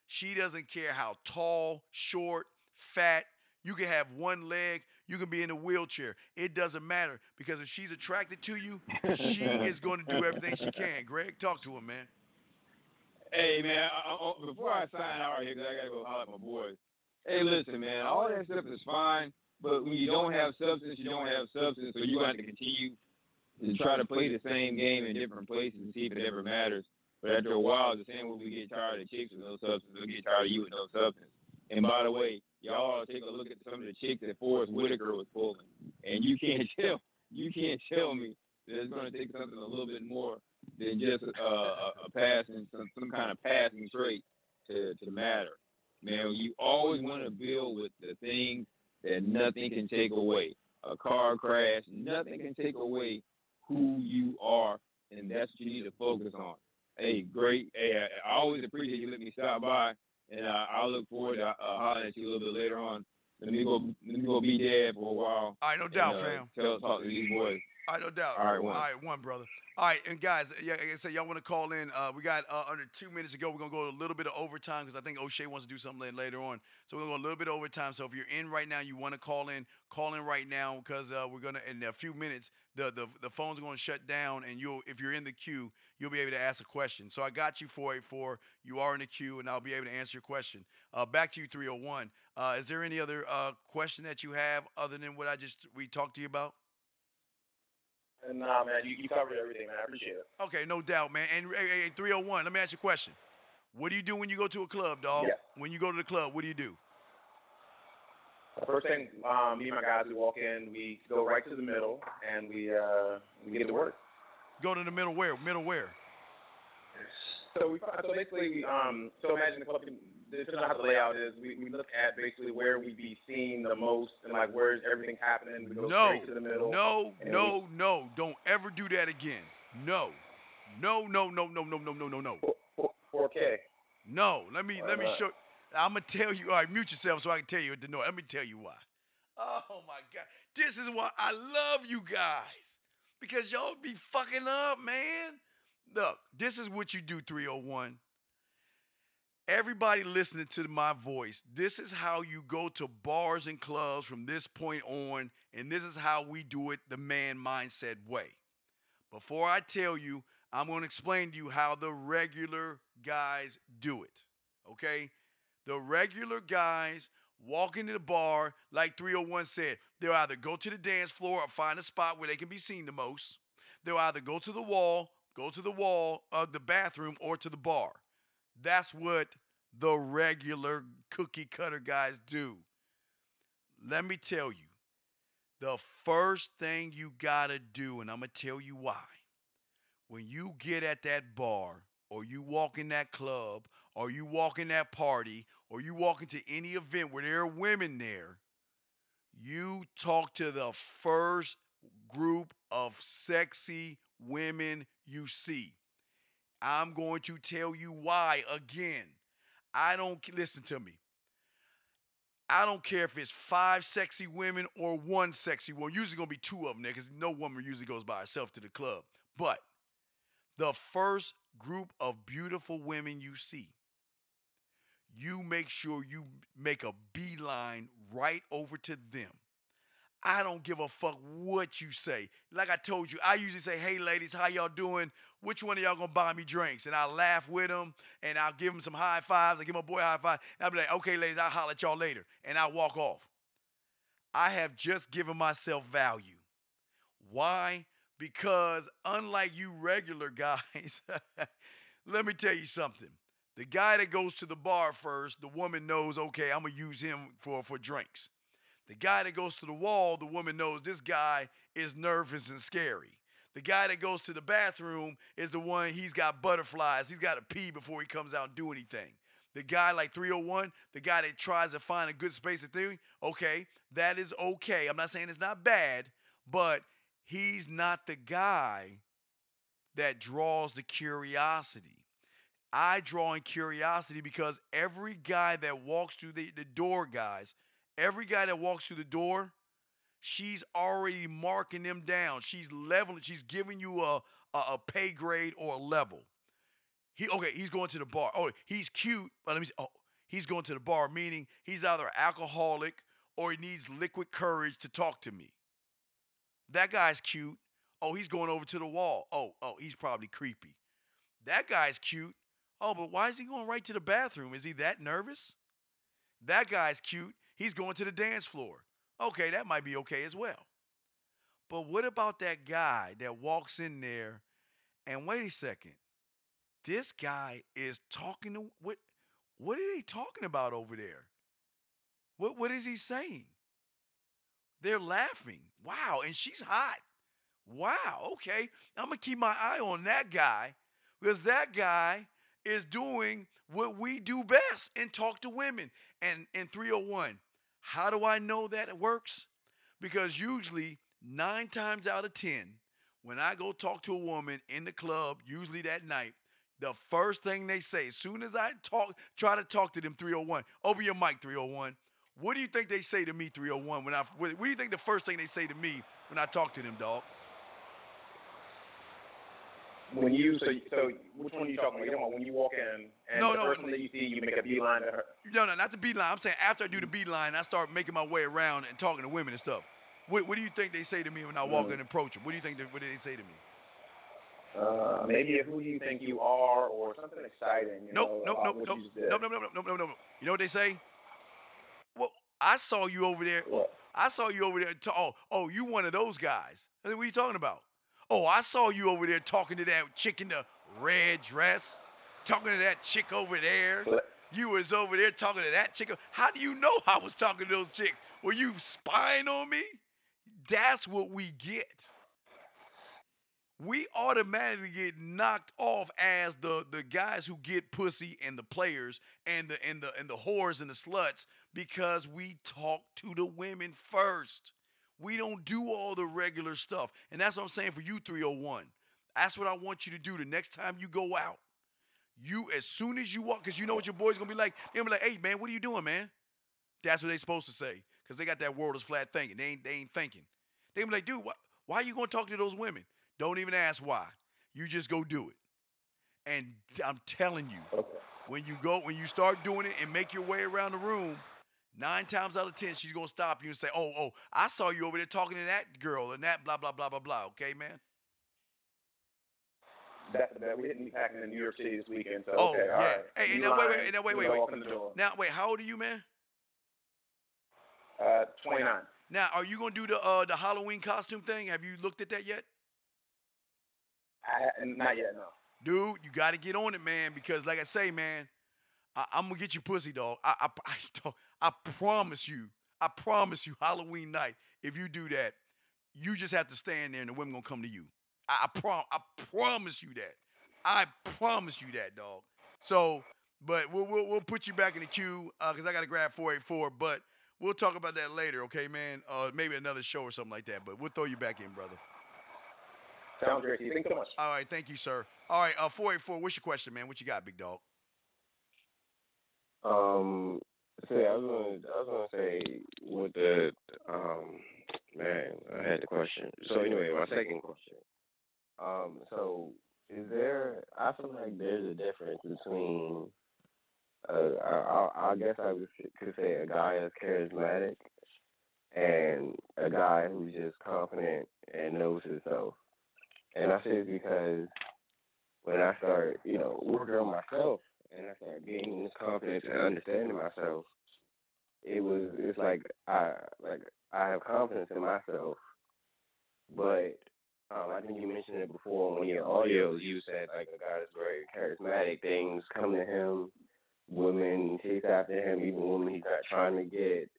She doesn't care how tall, short, fat. You can have one leg. You can be in a wheelchair. It doesn't matter because if she's attracted to you, she is going to do everything she can. Greg, talk to him, man. Hey, man, before I sign out here, because I got to go holler at my boys. Hey, listen, man, all that stuff is fine, but when you don't have substance, you don't have substance, so you're going to have to continue to try to play the same game in different places and see if it ever matters. But after a while, it's the same way we get tired of chicks with no substance, we'll get tired of you with no substance. And by the way, y'all take a look at some of the chicks that Forrest Whitaker was pulling, and you can't tell me that it's going to take something a little bit more than just a passing, some kind of passing trait to matter. Man, you always want to build with the things that nothing can take away. A car crash, nothing can take away who you are, and that's what you need to focus on. Hey, great. Hey, I always appreciate you letting me stop by, and I'll look forward to hollering at you a little bit later on. Let me go be dead for a while. All right, no doubt, fam. Talk to these boys. All right, no doubt. All right, one, brother. All right, and guys, like I said, y'all want to call in. We got under 2 minutes to go. We're going to go a little bit of overtime because I think O'Shea wants to do something later on. So we're going to go a little bit of overtime. So if you're in right now, you want to call in right now because we're going to, in a few minutes, the phones are going to shut down, and if you're in the queue, you'll be able to ask a question. So I got you for you are in the queue, and I'll be able to answer your question. Back to you, 301. Is there any other question that you have other than what we talked to you about? Nah, man, you covered everything, man. I appreciate it. Okay, no doubt, man. And hey, 301, let me ask you a question. What do you do when you go to a club, dog? Yeah. When you go to the club, what do you do? First thing, me and my guys, we walk in, we go right to the middle, and we get to work. Go to the middle where? Middle where? So basically, so imagine the club, depending on how the layout is, we look at basically where we be seen the most and like where everything's happening. We go straight to the middle. No. Don't ever do that again. No. 4K. No. Let me show. I'm gonna tell you. All right, mute yourself so I can tell you the noise. Let me tell you why. Oh my God, this is why I love you guys because y'all be fucking up, man. Look, this is what you do, 301. Everybody listening to my voice, this is how you go to bars and clubs from this point on, and this is how we do it the man mindset way. Before I tell you, I'm going to explain to you how the regular guys do it, okay? The regular guys walk into the bar, like 301 said, they'll either go to the dance floor or find a spot where they can be seen the most. They'll either go to the wall of the bathroom, or to the bar. That's what the regular cookie cutter guys do. Let me tell you, the first thing you gotta do, and I'm gonna tell you why. When you get at that bar, or you walk in that club, or you walk in that party, or you walk into any event where there are women there, you talk to the first group of sexy women you see. I'm going to tell you why again. Listen to me. I don't care if it's 5 sexy women or 1 sexy woman. Usually going to be 2 of them there, because no woman usually goes by herself to the club. But the first group of beautiful women you see, you make sure you make a beeline right over to them. I don't give a fuck what you say. Like I told you, I usually say, hey ladies, how y'all doing? Which one of y'all gonna buy me drinks? And I'll laugh with them, and I'll give them some high fives. I give my boy a high five. And I'll be like, okay ladies, I'll holler at y'all later. And I'll walk off. I have just given myself value. Why? Because unlike you regular guys, let me tell you something. The guy that goes to the bar first, the woman knows, okay, I'm gonna use him for drinks. The guy that goes to the wall, the woman knows this guy is nervous and scary. The guy that goes to the bathroom is the one, he's got butterflies. He's got to pee before he comes out and do anything. The guy like 301, the guy that tries to find a good space of theory, okay, that is okay. I'm not saying it's not bad, but he's not the guy that draws the curiosity. I draw in curiosity because every guy that walks through the door, guys, every guy that walks through the door, she's already marking them down. She's leveling. She's giving you a pay grade or a level. He's going to the bar. Oh, he's cute. But he's going to the bar, meaning he's either alcoholic or he needs liquid courage to talk to me. That guy's cute. Oh, he's going over to the wall. Oh, he's probably creepy. That guy's cute. Oh, but why is he going right to the bathroom? Is he that nervous? That guy's cute. He's going to the dance floor. Okay, that might be okay as well. But what about that guy that walks in there and wait a second, this guy is talking to, what are they talking about over there? What is he saying? They're laughing. Wow, and she's hot. Wow, okay. I'm going to keep my eye on that guy because that guy is doing what we do best and talk to women. And in 301, how do I know that it works? Because usually 9 times out of 10, when I go talk to a woman in the club, usually that night, the first thing they say, as soon as I try to talk to them, 301, open your mic, 301. What do you think they say to me, 301? What do you think the first thing they say to me when I talk to them, dog? When you so which one are you talking about? When you walk in and the first one that you see, you make a beeline to her. No, not the beeline. I'm saying after I do the beeline, I start making my way around and talking to women and stuff. What do you think they say to me when I walk in and approach them? What do you think? What do they say to me? Maybe who you think you are, or something exciting. Nope. You know what they say? Well, I saw you over there. What? I saw you over there. You one of those guys. I said, what are you talking about? Oh, I saw you over there talking to that chick in the red dress, talking to that chick over there. What? You was over there talking to that chick. How do you know I was talking to those chicks? Were you spying on me? That's what we get. We automatically get knocked off as the guys who get pussy and the players and the whores and the sluts because we talk to the women first. We don't do all the regular stuff. And that's what I'm saying for you, 301. That's what I want you to do the next time you go out. You, as soon as you walk, because you know what your boy's going to be like. They're going to be like, hey, man, what are you doing, man? That's what they're supposed to say because they got that world is flat thinking. They ain't thinking. They're going to be like, dude, why are you going to talk to those women? Don't even ask why. You just go do it. And I'm telling you, when you start doing it and make your way around the room, 9 times out of 10, she's going to stop you and say, oh, I saw you over there talking to that girl and that blah, blah, blah, blah, blah. Okay, man? that we didn't pack in New York City this weekend. So Oh, okay, all yeah. right. Hey, New now line, wait. walk in the door. Now, wait, how old are you, man? 29. Now, are you going to do the Halloween costume thing? Have you looked at that yet? Not yet, no. Dude, you got to get on it, man, because like I say, man, I'm going to get you pussy, dog. I promise you, Halloween night, if you do that, you just have to stand there and the women going to come to you. I promise you that. I promise you that, dog. So, but we'll put you back in the queue because I got to grab 484, but we'll talk about that later, okay, man? Maybe another show or something like that, but we'll throw you back in, brother. Sounds great. Thanks so much. All right, thank you, sir. All right, 484, what's your question, man? What you got, big dog? I was gonna say with the man, I had the question. So anyway, my second question. So is there? I feel like there's a difference between, I guess I could say a guy that's charismatic and a guy who's just confident and knows himself. And I say it because when I start, working on myself and I start gaining this confidence and understanding myself, it's like I have confidence in myself, but I think you mentioned it before on one of your audios. You said like a guy that's very charismatic, things come to him, women chase after him, even women he's not trying to get,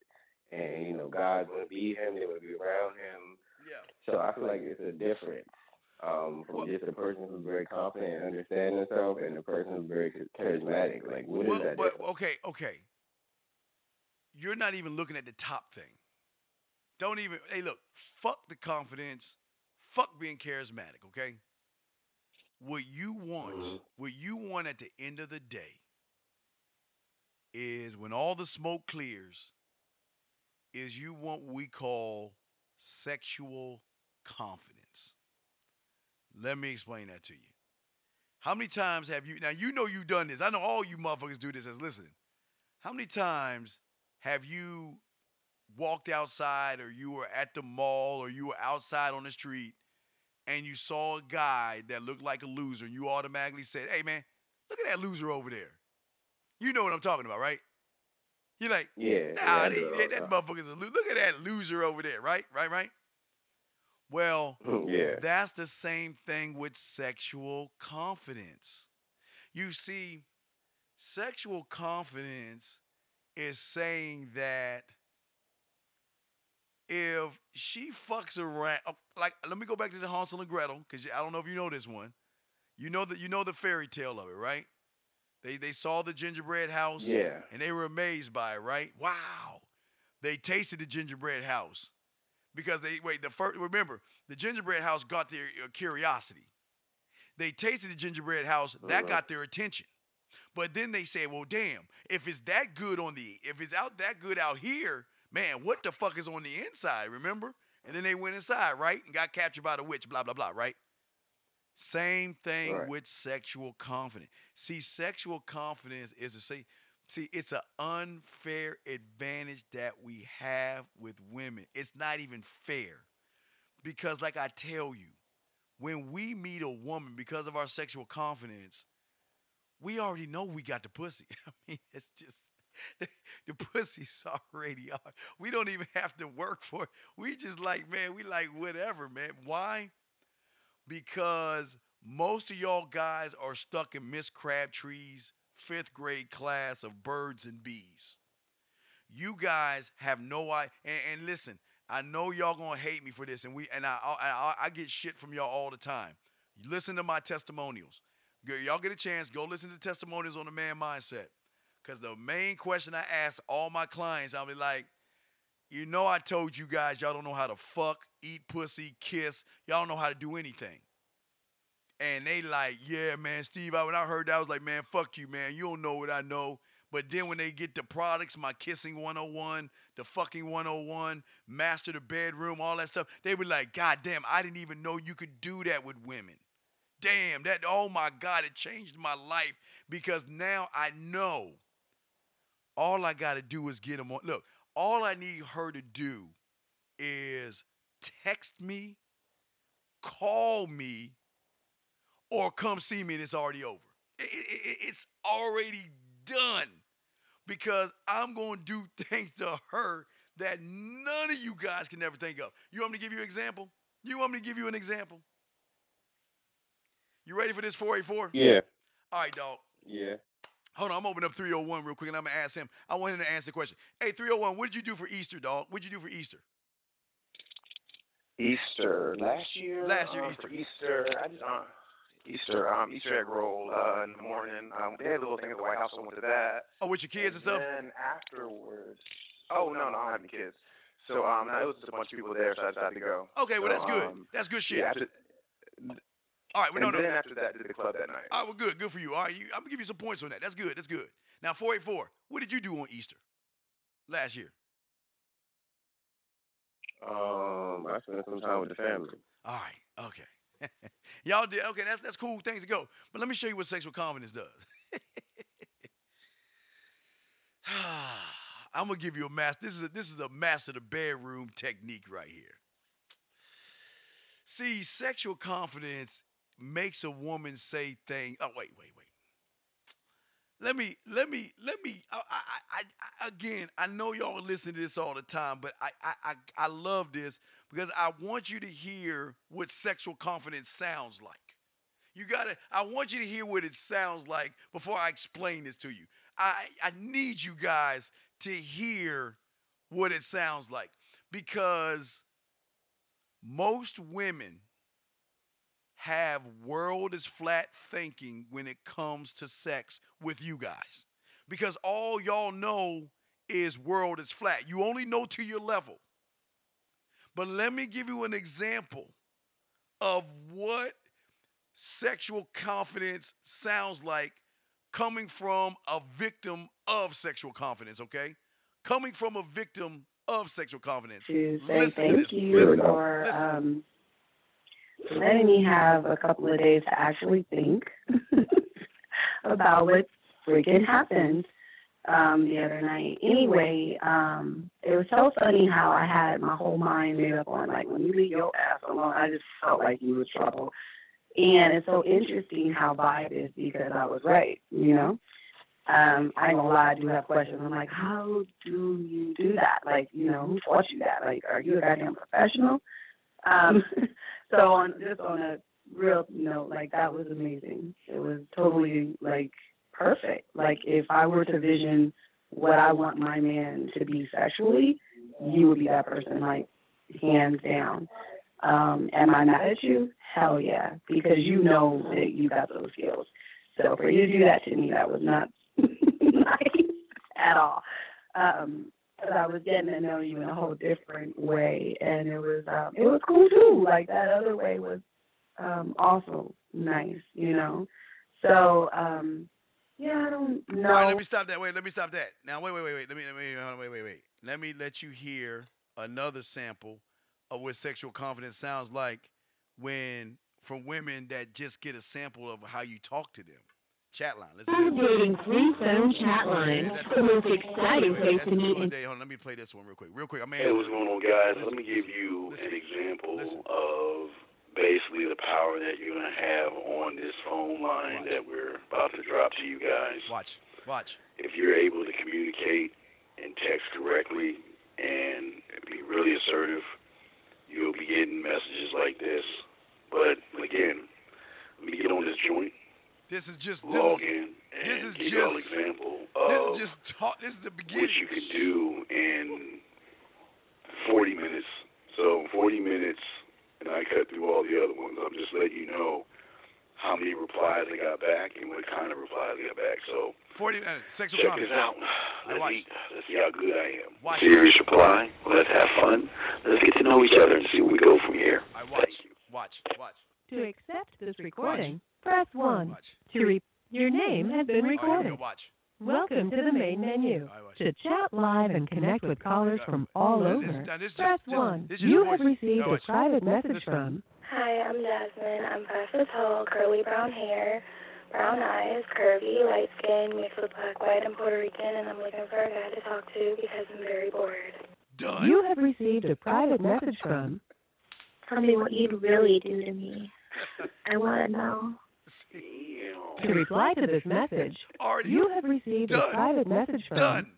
and guys want to be him, they want to be around him. Yeah. So I feel like it's a difference from just a person who's very confident and understands himself and a person who's very charismatic. Like, what is that difference? Okay. You're not even looking at the top thing. Don't even, hey, look, fuck the confidence, fuck being charismatic, okay? What you want at the end of the day is when all the smoke clears, is you want what we call sexual confidence. Let me explain that to you. How many times have you, now you've done this. I know all you motherfuckers do this as listening. How many times have you walked outside or you were at the mall or you were outside on the street and you saw a guy that looked like a loser and you automatically said, hey man, look at that loser over there. You know what I'm talking about, right? You're like, that motherfucker's a loser. Look at that loser over there, right? Right? Well, that's the same thing with sexual confidence. You see, sexual confidence is saying that if she fucks around, like, let me go back to the Hansel and Gretel, because I don't know if you know this one. You know the fairy tale of it, right? They saw the gingerbread house, and they were amazed by it, right? Wow. They tasted the gingerbread house because remember, the gingerbread house got their curiosity. They tasted the gingerbread house, that got their attention. But then they said, well, damn, if it's that good that good out here, man, what the fuck is on the inside, remember? And then they went inside, right? And got captured by the witch, blah, blah, blah, right? Same thing with sexual confidence. See, sexual confidence is it's an unfair advantage that we have with women. It's not even fair. Because like I tell you, when we meet a woman because of our sexual confidence, we already know we got the pussy. I mean, it's just, the pussy's already on. We don't even have to work for it. We just like, man, we like whatever, man. Why? Because most of y'all guys are stuck in Miss Crabtree's 5th grade class of birds and bees. You guys have no idea. And listen, I know y'all gonna hate me for this, and I get shit from y'all all the time. You listen to my testimonials. Y'all get a chance, go listen to testimonials on the Man Mindset. Because the main question I ask all my clients, I'll be like, I told you guys y'all don't know how to fuck, eat pussy, kiss. Y'all don't know how to do anything. And they like, yeah, man, Steve, when I heard that, I was like, man, fuck you, man. You don't know what I know. But then when they get the products, my kissing 101, the fucking 101, master the bedroom, all that stuff, they be like, God damn, I didn't even know you could do that with women. Damn, oh my God, it changed my life because now I know all I got to do is get them on. Look, all I need her to do is text me, call me, or come see me and it's already over. It's already done because I'm going to do things to her that none of you guys can ever think of. You want me to give you an example? You want me to give you an example? You ready for this 484? Yeah. All right, dog. Yeah. Hold on, I'm opening up 301 real quick, and I'm going to ask him. I want him to answer the question. Hey, 301, what did you do for Easter, dog? What did you do for Easter? Easter last year. Easter. For Easter, I did Easter egg roll in the morning. They had a little thing at the White House. I went to that. Oh, with your kids and stuff? And afterwards, no, I don't have any kids. So it was just a bunch of people there, so I decided to go. Okay, well, that's good. That's good shit. Yeah, all right, well, then after that, did the club that night. All right, well, good for you. All right, I'm gonna give you some points on that. That's good. Now, 484, what did you do on Easter last year? I spent some time with the family. All right, okay. Y'all did okay. That's cool things to go. But let me show you what sexual confidence does. I'm gonna give you a master. This is a master of the bedroom technique right here. See, sexual confidence makes a woman say things. Oh, wait. Let me. Again, I know y'all listen to this all the time, but I love this because I want you to hear what sexual confidence sounds like. I want you to hear what it sounds like before I explain this to you. I need you guys to hear what it sounds like because most women have world is flat thinking when it comes to sex with you guys because all y'all know is world is flat. You only know to your level. But let me give you an example of what sexual confidence sounds like coming from a victim of sexual confidence, okay? Coming from a victim of sexual confidence. To say thank you for letting me have a couple of days to actually think about what freaking happened the other night. Anyway, it was so funny how I had my whole mind made up on, like, when you leave your ass alone, I just felt like you were trouble. And it's so interesting how vibe is because I was right, you know? I ain't gonna lie, I do have questions. I'm like, how do you do that? Like, you know, who taught you that? Like, are you a goddamn professional? So on a real note, like, that was amazing. It was totally, like, perfect. Like, if I were to vision what I want my man to be sexually, you would be that person, like, hands down. Am I mad at you? Hell yeah, because you know that you got those skills. So for you to do that to me, that was not nice at all. But I was getting to know you in a whole different way, and it was cool too. Like, that other way was also nice, you know. So yeah, I don't know. All right, let me stop that. Let me stop that. Now wait. Let me let you hear another sample of what sexual confidence sounds like from women that just get a sample of how you talk to them. Chat line. Listen to this. Updating Freestone chat line. The most exciting place to meet. Hold on, let me play this one real quick. Hey, what's going on, guys? Let me give you an example of basically the power that you're going to have on this phone line that we're about to drop to you guys. Watch. If you're able to communicate and text correctly and be really assertive, you'll be getting messages like this. But again, let me get on this joint. This is just log in and give you an example of this is the beginning. What you can do in 40 minutes. So 40 minutes, and I cut through all the other ones. I'm just letting you know how many replies I got back and what kind of replies I got back. So 40 minutes. Sexual check confidence. this out. Let's see how good I am. Watch. Serious reply. Let's have fun. Let's get to know each other and see where we go from here. Thank you. Watch. To accept this recording, press 1. Your name has been recorded. Welcome to the main menu. To chat live and connect with callers from all over, press 1. You have received a private message from... Hi, I'm Jasmine. I'm 5 foot tall, curly brown hair, brown eyes, curvy, light skin, mixed with black, white, and Puerto Rican, and I'm looking for a guy to talk to because I'm very bored. You have received a private message from... Tell me what you'd really do to me. I want to know. To reply to this message, you have received a private message from.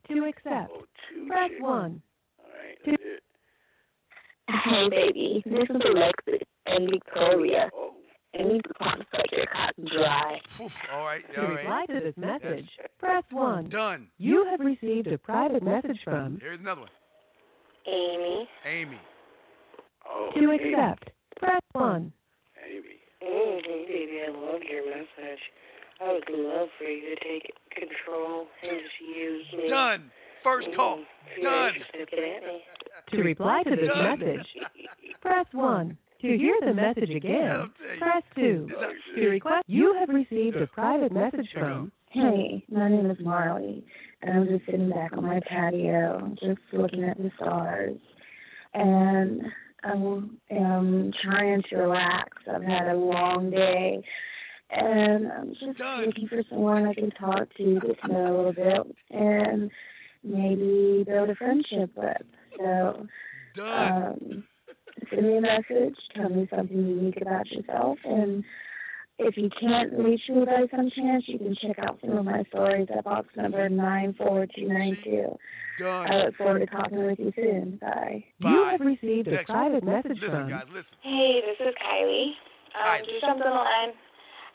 To accept, press 1. To Hey, baby, this is Alexis and Victoria. I need to talk like your cotton dry. All right. To reply to this message, press 1. Done. You have received a private message from. Here's another one. Amy. Amy. To accept, press 1. Oh, baby, I love your message. I would love for you to take control and just use me. Done. First call. Done. To reply to this message, press 1. To hear the message again, press 2. To request, you have received a private message from. Hey, my name is Marley, and I'm just sitting back on my patio, just looking at the stars. And I am trying to relax. I've had a long day, and I'm just looking for someone I can talk to, get to know a little bit, and maybe build a friendship with. So, send me a message, tell me something unique about yourself, and if you can't reach me by some chance, you can check out some of my stories at box number 94292. I look forward to talking with you soon. Bye. You have received a private message Listen, from. guys, listen. Hey, this is Kylie. Just jumped on the line.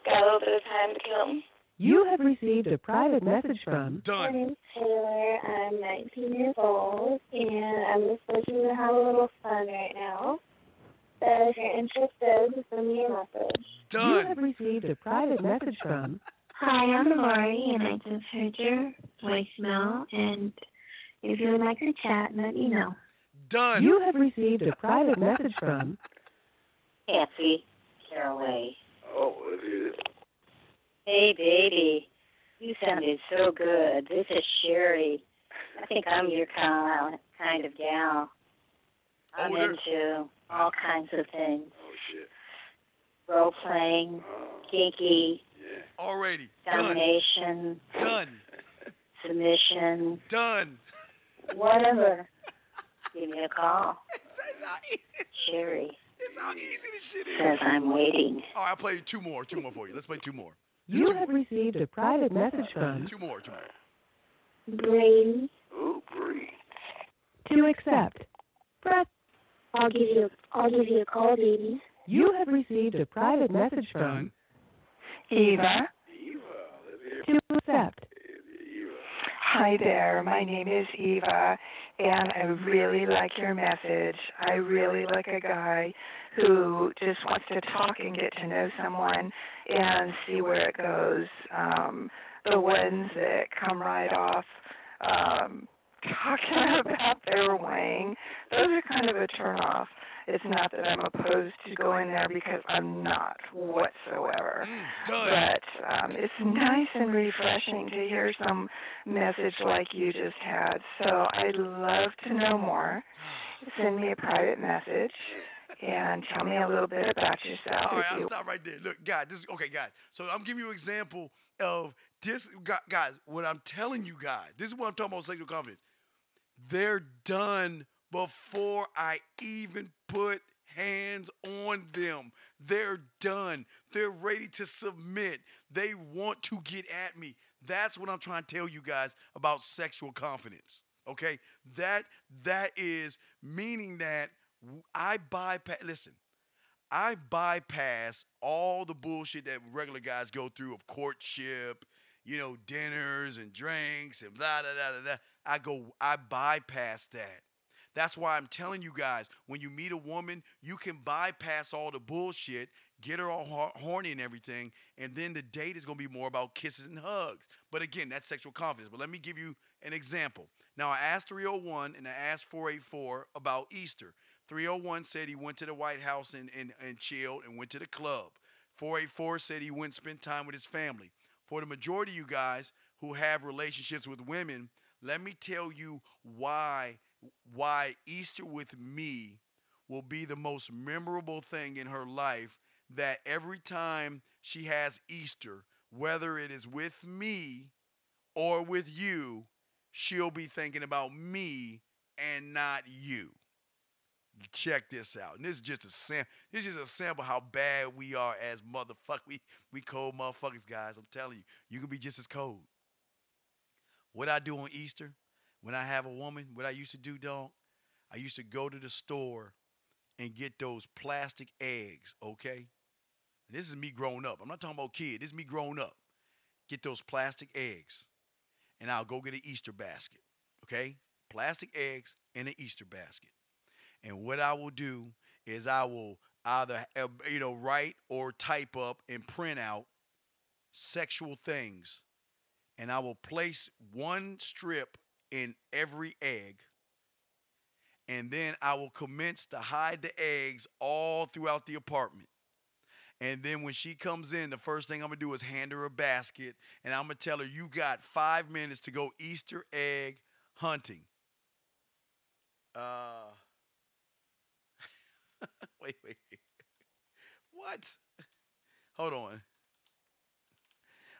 Got a little bit of time to kill. You have received a private message from. My name's Taylor. I'm 19 years old, and I'm just looking to have a little fun right now. So if you're interested, send me a message. You have received a private message from. Hi, I'm Lori, and I just heard your voicemail, and if you would like to chat, let me know. Done. You have received a private message from. Nancy Caraway. Oh, it is. Hey, baby. You sounded so good. This is Sherry. I think I'm your kind of gal. I'm into all kinds of things. Oh, shit. Role playing, kinky, Already. domination, Done. submission, Done. whatever. Give me a call. Sherry It's how easy this shit is. says I'm waiting. All right, I'll play two more for you. Let's play two more. You have received a private message from. Two more. Brady. Oh, Brady. To accept, press. I'll give you a call, baby. You have received a private message from. Eva. To accept. Hi there. My name is Eva, and I really like your message. I really like a guy who just wants to talk and get to know someone and see where it goes. The ones that come right off talking about their wing, those are kind of a turnoff. It's not that I'm opposed to going there because I'm not whatsoever. But it's nice and refreshing to hear some message like you just had. So I'd love to know more. Send me a private message and tell me a little bit about yourself. All right, I'll stop right there. Look, guys, guys. So I'm giving you an example of this, guys. What I'm telling you guys, this is what I'm talking about sexual confidence. They're done before I even put hands on them. They're done. They're ready to submit. They want to get at me. That's what I'm trying to tell you guys about sexual confidence. Okay? That is meaning that I bypass all the bullshit that regular guys go through of courtship, dinners and drinks and blah, blah, blah, blah. I bypass that. That's why I'm telling you guys, when you meet a woman, you can bypass all the bullshit, get her all horny and everything, and then the date is going to be more about kisses and hugs. But again, that's sexual confidence. But let me give you an example. Now, I asked 301 and I asked 484 about Easter. 301 said he went to the White House and chilled and went to the club. 484 said he went and spent time with his family. For the majority of you guys who have relationships with women, let me tell you why Easter with me will be the most memorable thing in her life, that every time she has Easter, whether it is with me or with you, she'll be thinking about me and not you. check this out. And this is just a sample how bad we are as motherfuckers. We cold motherfuckers, guys. I'm telling you, you can be just as cold. What I do on Easter, when I have a woman, what I used to do, dog, I used to go to the store and get those plastic eggs, okay? And this is me growing up. I'm not talking about kid. This is me growing up. Get those plastic eggs, and I'll go get an Easter basket, okay? Plastic eggs in an Easter basket. And what I will do is I will either, write or type up and print out sexual things. And I will place one strip in every egg. And then I will commence to hide the eggs all throughout the apartment. And then when she comes in, the first thing I'm going to do is hand her a basket. And I'm going to tell her, you got 5 minutes to go Easter egg hunting. Wait. What? Hold on.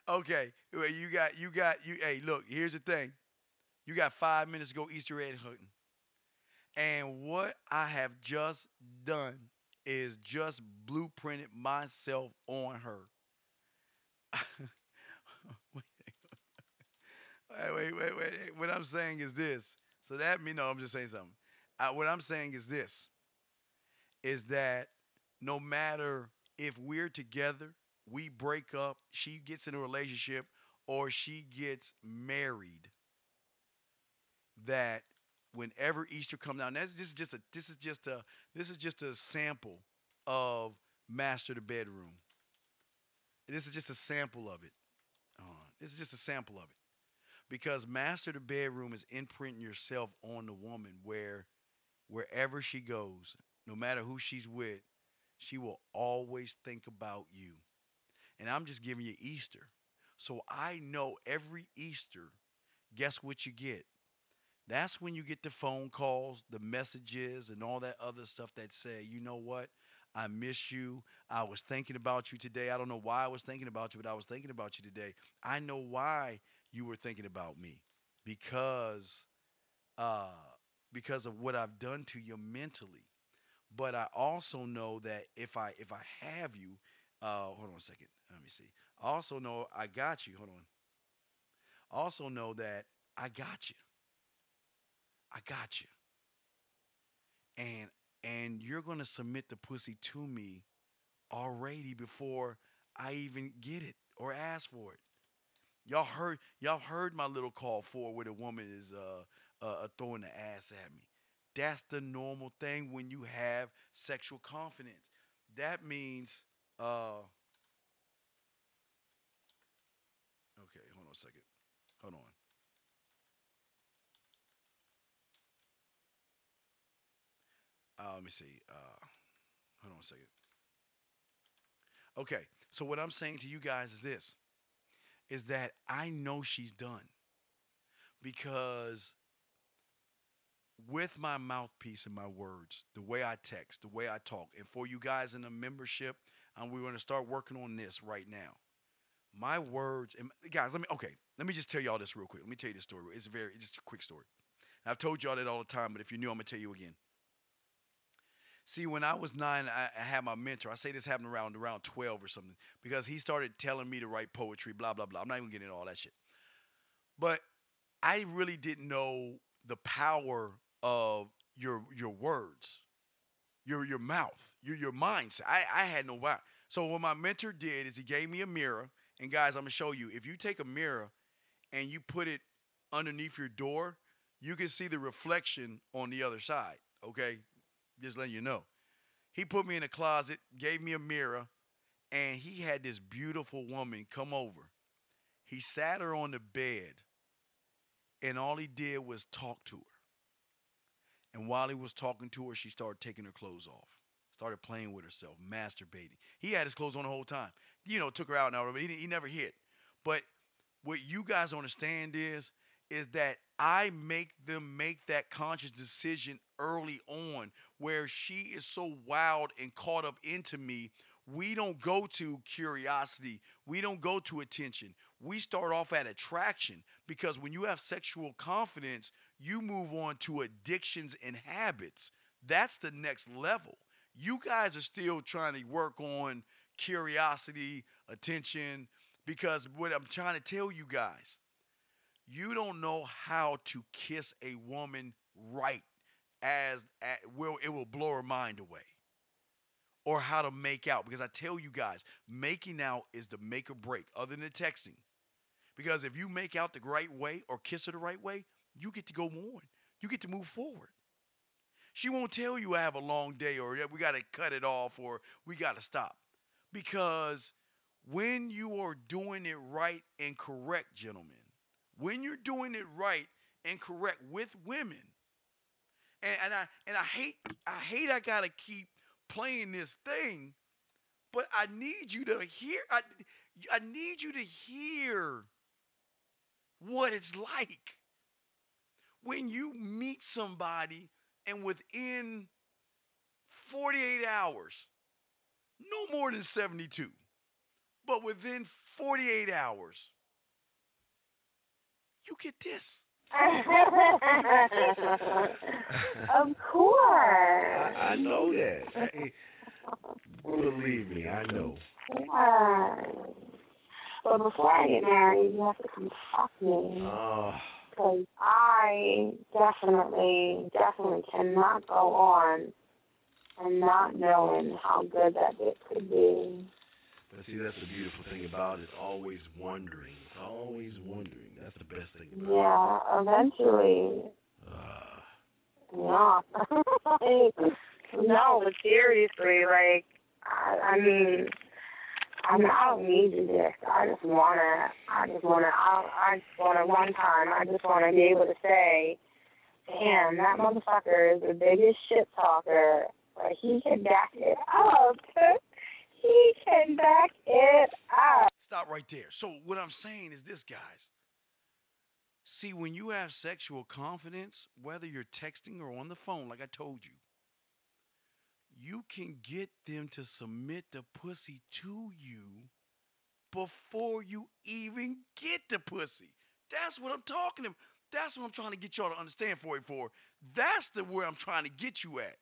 Okay. Hey, look, here's the thing. You got 5 minutes to go Easter egg hunting. And what I have just done is just blueprinted myself on her. Wait. What I'm saying is this. So that means, no, I'm just saying something. What I'm saying is this, is that no matter if we're together, we break up, she gets in a relationship, or she gets married, that whenever Easter comes down, this is just a sample of Master the Bedroom. This is just a sample of it. This is just a sample of it. Because Master the Bedroom is imprinting yourself on the woman where wherever she goes, no matter who she's with, she will always think about you. And I'm just giving you Easter. So I know every Easter, guess what you get? That's when you get the phone calls, the messages, and all that other stuff that say, you know what? I miss you. I was thinking about you today. I don't know why I was thinking about you, but I was thinking about you today. I know why you were thinking about me. Because of what I've done to you mentally. But I also know that if I have you, hold on a second. Let me see. I also know I got you. Hold on. I also know that I got you. I got you. And you're going to submit the pussy to me already before I even get it or ask for it. Y'all heard my little call for where the woman is throwing the ass at me. That's the normal thing when you have sexual confidence. That means okay, hold on a second. Hold on. Let me see. Hold on a second. Okay, so what I'm saying to you guys is this, is that I know she's done. Because with my mouthpiece and my words, the way I text, the way I talk, and for you guys in the membership, we're going to start working on this right now. My words, and guys, let me just tell y'all this real quick. Let me tell you this story. It's just a quick story. And I've told y'all that all the time, but if you're new, I'm going to tell you again. See, when I was 9, I had my mentor. I say this happened around 12 or something, because he started telling me to write poetry, blah, blah, blah. I'm not even getting into all that shit. But I really didn't know the power of your words, your mouth, your mindset. I had no mind. So what my mentor did is he gave me a mirror. And guys, I'm going to show you. If you take a mirror and you put it underneath your door, you can see the reflection on the other side, okay? Just letting you know. He put me in a closet, gave me a mirror, and he had this beautiful woman come over. He sat her on the bed, and all he did was talk to her. And while he was talking to her, she started taking her clothes off. Started playing with herself, masturbating. He had his clothes on the whole time. Took her out and all, but he never hit. But what you guys understand is that I make them make that conscious decision early on, where she is so wild and caught up into me. We don't go to curiosity. We don't go to attention. We start off at attraction, because when you have sexual confidence, you move on to addictions and habits. That's the next level. You guys are still trying to work on curiosity, attention, because what I'm trying to tell you guys, you don't know how to kiss a woman right well, it will blow her mind away. Or how to make out. Because I tell you guys, making out is the make or break, other than texting. Because if you make out the right way or kiss her the right way, you get to go on. You get to move forward. She won't tell you I have a long day or we got to cut it off or we got to stop. Because when you are doing it right and correct, gentlemen, when you're doing it right and correct with women, and I hate I gotta keep playing this thing, but I need you to hear. I need you to hear what it's like when you meet somebody and within 48 hours, no more than 72, but within 48 hours, you get this. Of course. I know that. Hey, believe me, I know. But before I get married, you have to come fuck me. Because I definitely cannot go on and not knowing how good that bit could be. But see, that's the beautiful thing about it. Always wondering. Always wondering. That's the best thing about it. Yeah, eventually. Yeah. No, but seriously, like, I mean, I don't need to this. I just wanna one time, I just wanna be able to say, damn, that motherfucker is the biggest shit talker. Like, he can back it up. He can back it up. Stop right there. So what I'm saying is this, guys. See, when you have sexual confidence, whether you're texting or on the phone, like I told you, you can get them to submit the pussy to you before you even get the pussy. That's what I'm talking about. That's what I'm trying to get y'all to understand, 484. That's where I'm trying to get you at.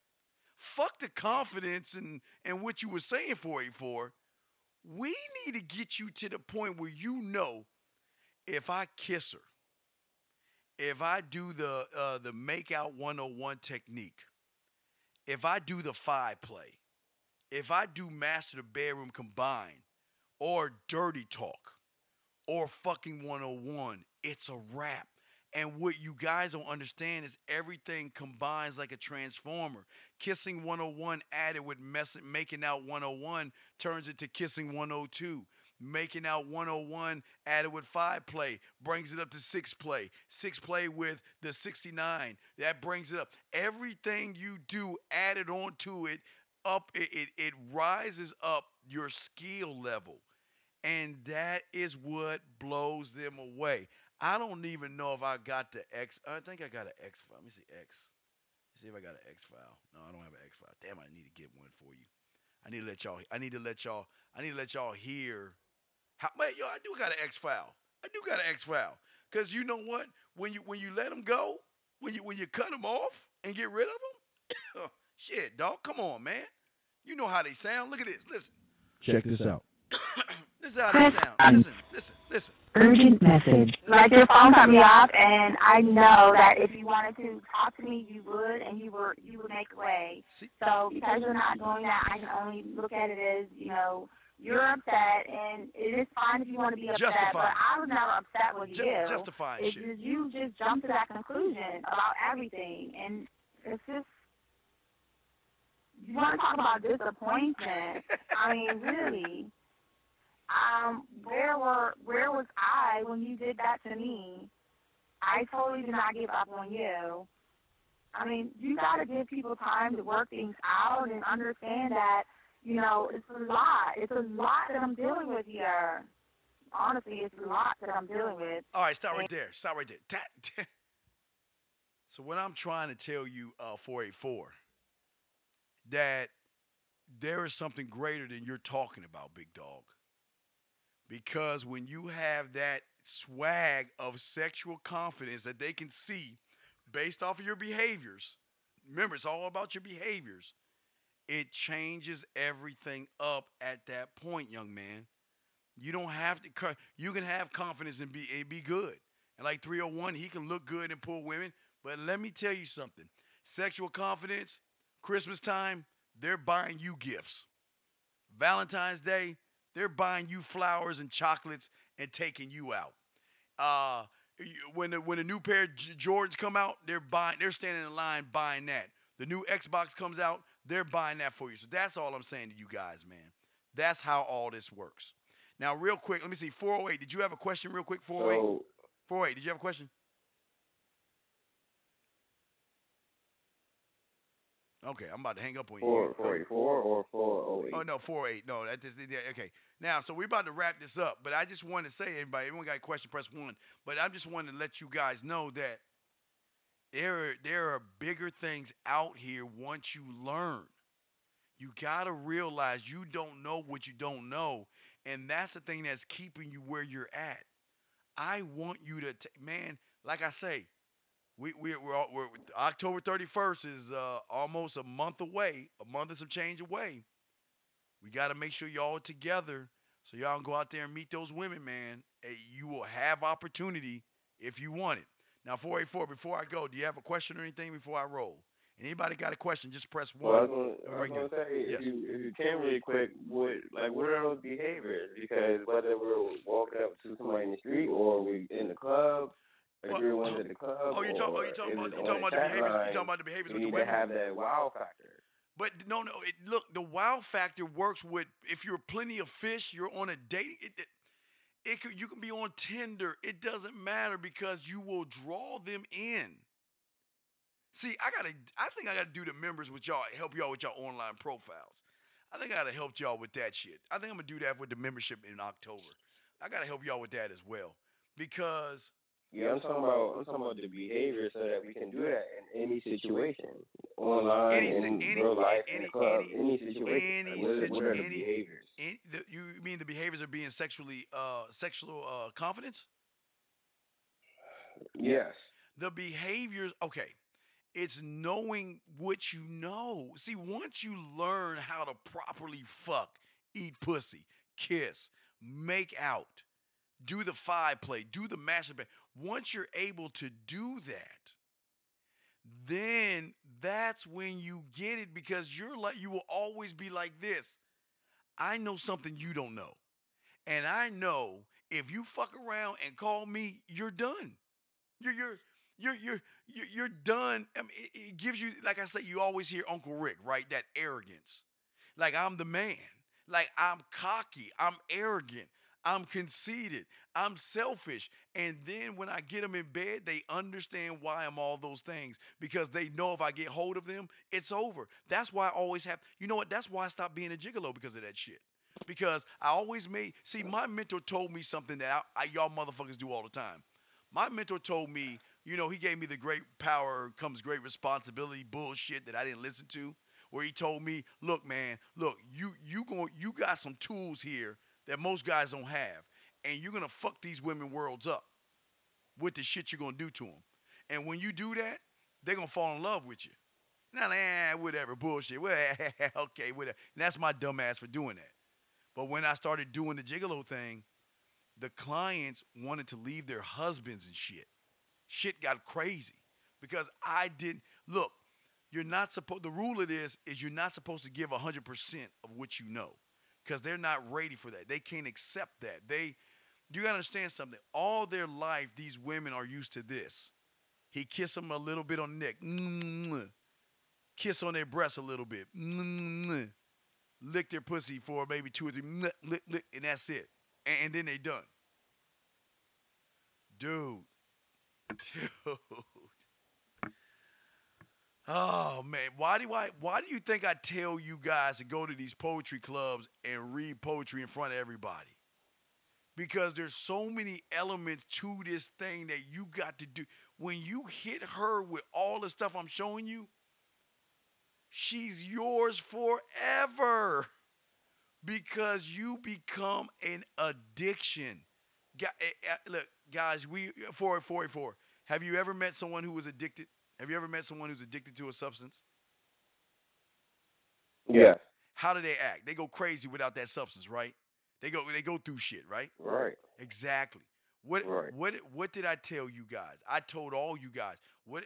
Fuck the confidence and what you were saying, 484. We need to get you to the point where you know, if I kiss her, if I do the make out 101 technique, if I do the 5 play, if I do master the bedroom combined, or dirty talk, or fucking 101, it's a wrap. And what you guys don't understand is everything combines like a transformer. Kissing 101 added with making out 101 turns into kissing 102. Making out 101 added with 5 play brings it up to 6 play. 6 play with the 69, that brings it up. Everything you do added onto it, it rises up your skill level. And that is what blows them away. I don't even know if I got the X. I think I got an X file. Let me see X. Let's see if I got an X file. No, I don't have an X file. Damn, I need to get one for you. I need to let y'all hear how. Man, yo, I do got an X file. Cause you know what? When you let them go, when you cut them off and get rid of them, shit, dog. Come on, man. You know how they sound. Look at this. Listen. Check this out. This is how they sound. Listen. Urgent message. Like, your phone cut me off, and I know that if you wanted to talk to me, you would, and you would make a way. So because you're not doing that, I can only look at it as, you're upset, and it is fine if you want to be upset, but I was never upset with you. Justifying it's shit. Just, you just jumped to that conclusion about everything, and it's just, you want to talk about disappointment. I mean, really. Where was I when you did that to me? I totally did not give up on you. I mean, you got to give people time to work things out and understand that, it's a lot. It's a lot that I'm dealing with here. Honestly, it's a lot that I'm dealing with. All right, stop right there. So what I'm trying to tell you, 484, that there is something greater than you're talking about, big dog. Because when you have that swag of sexual confidence that they can see based off of your behaviors, remember, it's all about your behaviors. It changes everything up at that point, young man. You don't have to. You can have confidence and be good. And like 301, he can look good and pull women. But let me tell you something. Sexual confidence, Christmas time, they're buying you gifts. Valentine's Day, they're buying you flowers and chocolates and taking you out. When a new pair of Jordans come out, they're standing in line buying that. The new Xbox comes out, they're buying that for you. So that's all I'm saying to you guys, man. That's how all this works. Now, real quick, let me see. 408, did you have a question real quick? 408? 408, did you have a question? Okay, I'm about to hang up on you. 484 or 408? Oh, no, 408. No, okay. Now, so we're about to wrap this up, but I just want to say, everyone got a question, press 1. But I just wanted to let you guys know that there are bigger things out here once you learn. You got to realize you don't know what you don't know, and that's the thing that's keeping you where you're at. I want you to, man, like I say, we're October 31st is almost a month away, a month and some change away. We got to make sure y'all are together so y'all can go out there and meet those women, man. You will have opportunity if you want it. Now, 484, before I go, do you have a question or anything before I roll? Anybody got a question, just press 1. Well, I was going to say, yes. if you can really quick, what are those behaviors? Because whether we're walking up to somebody in the street or we in the club, like you're ones at the club, you talking about the behaviors? You talking about the behaviors with the women? You need to have that wow factor. But no, look, the wow factor works with, if you're plenty of fish, you're on a date. You can be on Tinder. It doesn't matter because you will draw them in. See, I think I gotta do the members with y'all, help y'all with y'all online profiles. I think I gotta help y'all with that shit. I think I'm gonna do that with the membership in October. I gotta help y'all with that as well. Because I'm talking about the behavior so that we can do that in any situation. Online, in real life, in the club, any situation. What are the behaviors? You mean the behaviors of being sexual confidence? Yes. The behaviors, okay. It's knowing what you know. See, once you learn how to properly fuck, eat pussy, kiss, make out, do the 5 play, do the masturbate. Once you're able to do that, then that's when you get it, because you will always be like this. I know something you don't know. And I know if you fuck around and call me, you're done. You're done. I mean, it gives you, like I say, you always hear Uncle Rick, right? That arrogance. Like I'm the man. Like I'm cocky. I'm arrogant. I'm conceited. I'm selfish. And then when I get them in bed, they understand why I'm all those things, because they know if I get hold of them, it's over. That's why I always have, you know what? That's why I stopped being a gigolo, because of that shit. Because I always my mentor told me something that y'all motherfuckers do all the time. My mentor told me, he gave me the great power comes great responsibility bullshit that I didn't listen to, where he told me, look, man, you got some tools here that most guys don't have, and you're going to fuck these women worlds up with the shit you're going to do to them. And when you do that, they're going to fall in love with you. Nah, whatever, bullshit. Well, okay, whatever. And that's my dumb ass for doing that. But when I started doing the gigolo thing, the clients wanted to leave their husbands and shit. Shit got crazy because I didn't. Look, you're not supposed, the rule of this is you're not supposed to give 100% of what you know, because they're not ready for that. They can't accept that. You got to understand something. All their life, these women are used to this. He kissed them a little bit on the neck. Kiss on their breasts a little bit. Lick their pussy for maybe 2 or 3, lick, and that's it. And then they done. Dude. Oh man, why do you think I tell you guys to go to these poetry clubs and read poetry in front of everybody? Because there's so many elements to this thing that you got to do. When you hit her with all the stuff I'm showing you, she's yours forever. Because you become an addiction. Look, guys, 444. Have you ever met someone who was addicted? Have you ever met someone who's addicted to a substance? Yeah. How do they act? They go crazy without that substance, right? They go through shit, right? Right. Exactly. What Right. what did I tell you guys? I told all you guys what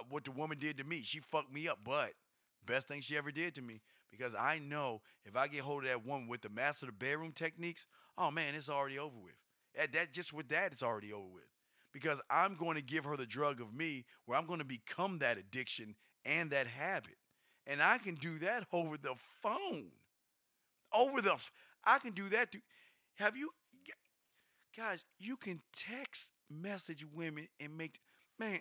what the woman did to me. She fucked me up, but best thing she ever did to me, because I know if I get hold of that woman with the master of the bedroom techniques, oh man, it's already over with. Just with that, it's already over with. Because I'm going to give her the drug of me, where I'm going to become that addiction and that habit. And I can do that over the phone. I can do that through. Have you guys, you can text message women and make, man,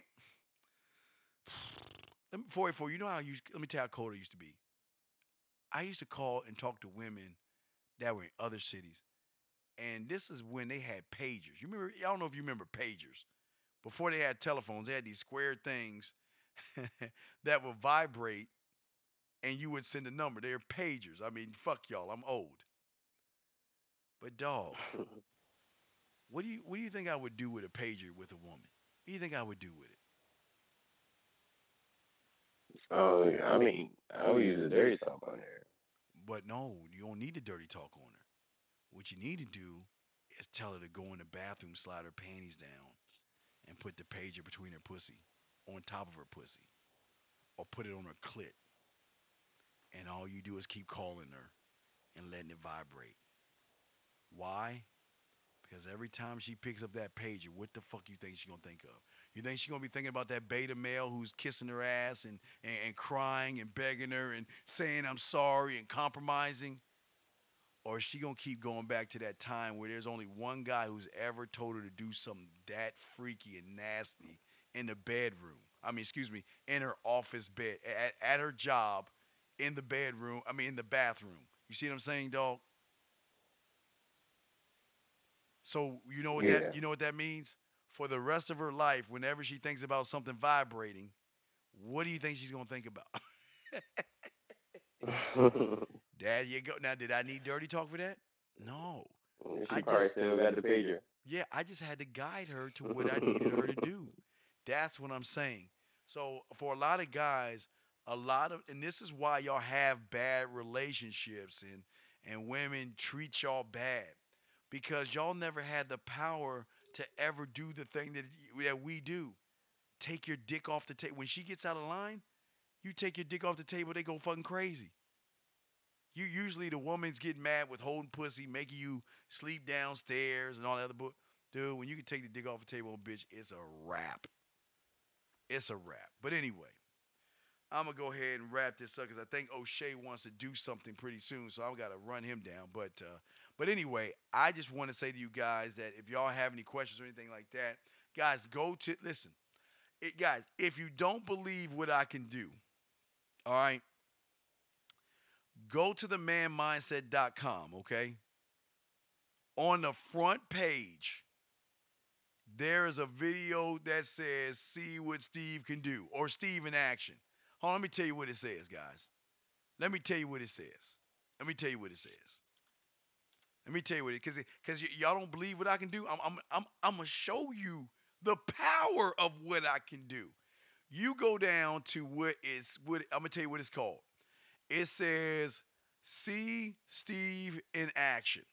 before you know how let me tell you how cold it used to be. I used to call and talk to women that were in other cities. And this is when they had pagers. You remember, I don't know if you remember pagers. Before they had telephones, they had these square things that would vibrate and you would send a number. They're pagers. I mean, fuck y'all, I'm old. But dog, what do you think I would do with a pager with a woman? What do you think I would do with it? Oh, I mean, I would use a dirty talk on her. But no, you don't need the dirty talk on her. What you need to do is tell her to go in the bathroom, slide her panties down, and put the pager between her pussy, on top of her pussy, or put it on her clit. And all you do is keep calling her and letting it vibrate. Why? Because every time she picks up that pager, what the fuck you think she's going to think of? You think she's going to be thinking about that beta male who's kissing her ass and crying and begging her and saying I'm sorry and compromising? Or is she going to keep going back to that time where there's only one guy who's ever told her to do something that freaky and nasty in the bedroom? In her office bed, at her job, in the bedroom, in the bathroom. You see what I'm saying, dog? So you know what that means? For the rest of her life, whenever she thinks about something vibrating, what do you think she's gonna think about? There you go. Now, did I need dirty talk for that? No. She probably still got the pager. Yeah, I just had to guide her to what I needed her to do. That's what I'm saying. So for a lot of guys, and this is why y'all have bad relationships and women treat y'all bad. Because y'all never had the power to ever do the thing that we do. Take your dick off the table. When she gets out of line, you take your dick off the table, they go fucking crazy. You usually, the woman's getting mad with holding pussy, making you sleep downstairs and all that other bull. Dude, when you can take the dick off the table, bitch, it's a wrap. It's a wrap. But anyway, I'm going to go ahead and wrap this up because I think O'Shea wants to do something pretty soon, so I've got to run him down. But anyway, I just want to say to you guys that if y'all have any questions or anything like that, guys, listen. Guys, if you don't believe what I can do, all right, go to themanmindset.com, okay? On the front page, there is a video that says, see what Steve can do, or Steve in action. Hold on, let me tell you what it says, guys. Let me tell you what it says. Because y'all don't believe what I can do. I'm gonna show you the power of what I can do. You go down to I'm gonna tell you what it's called. It says, see Steve in action.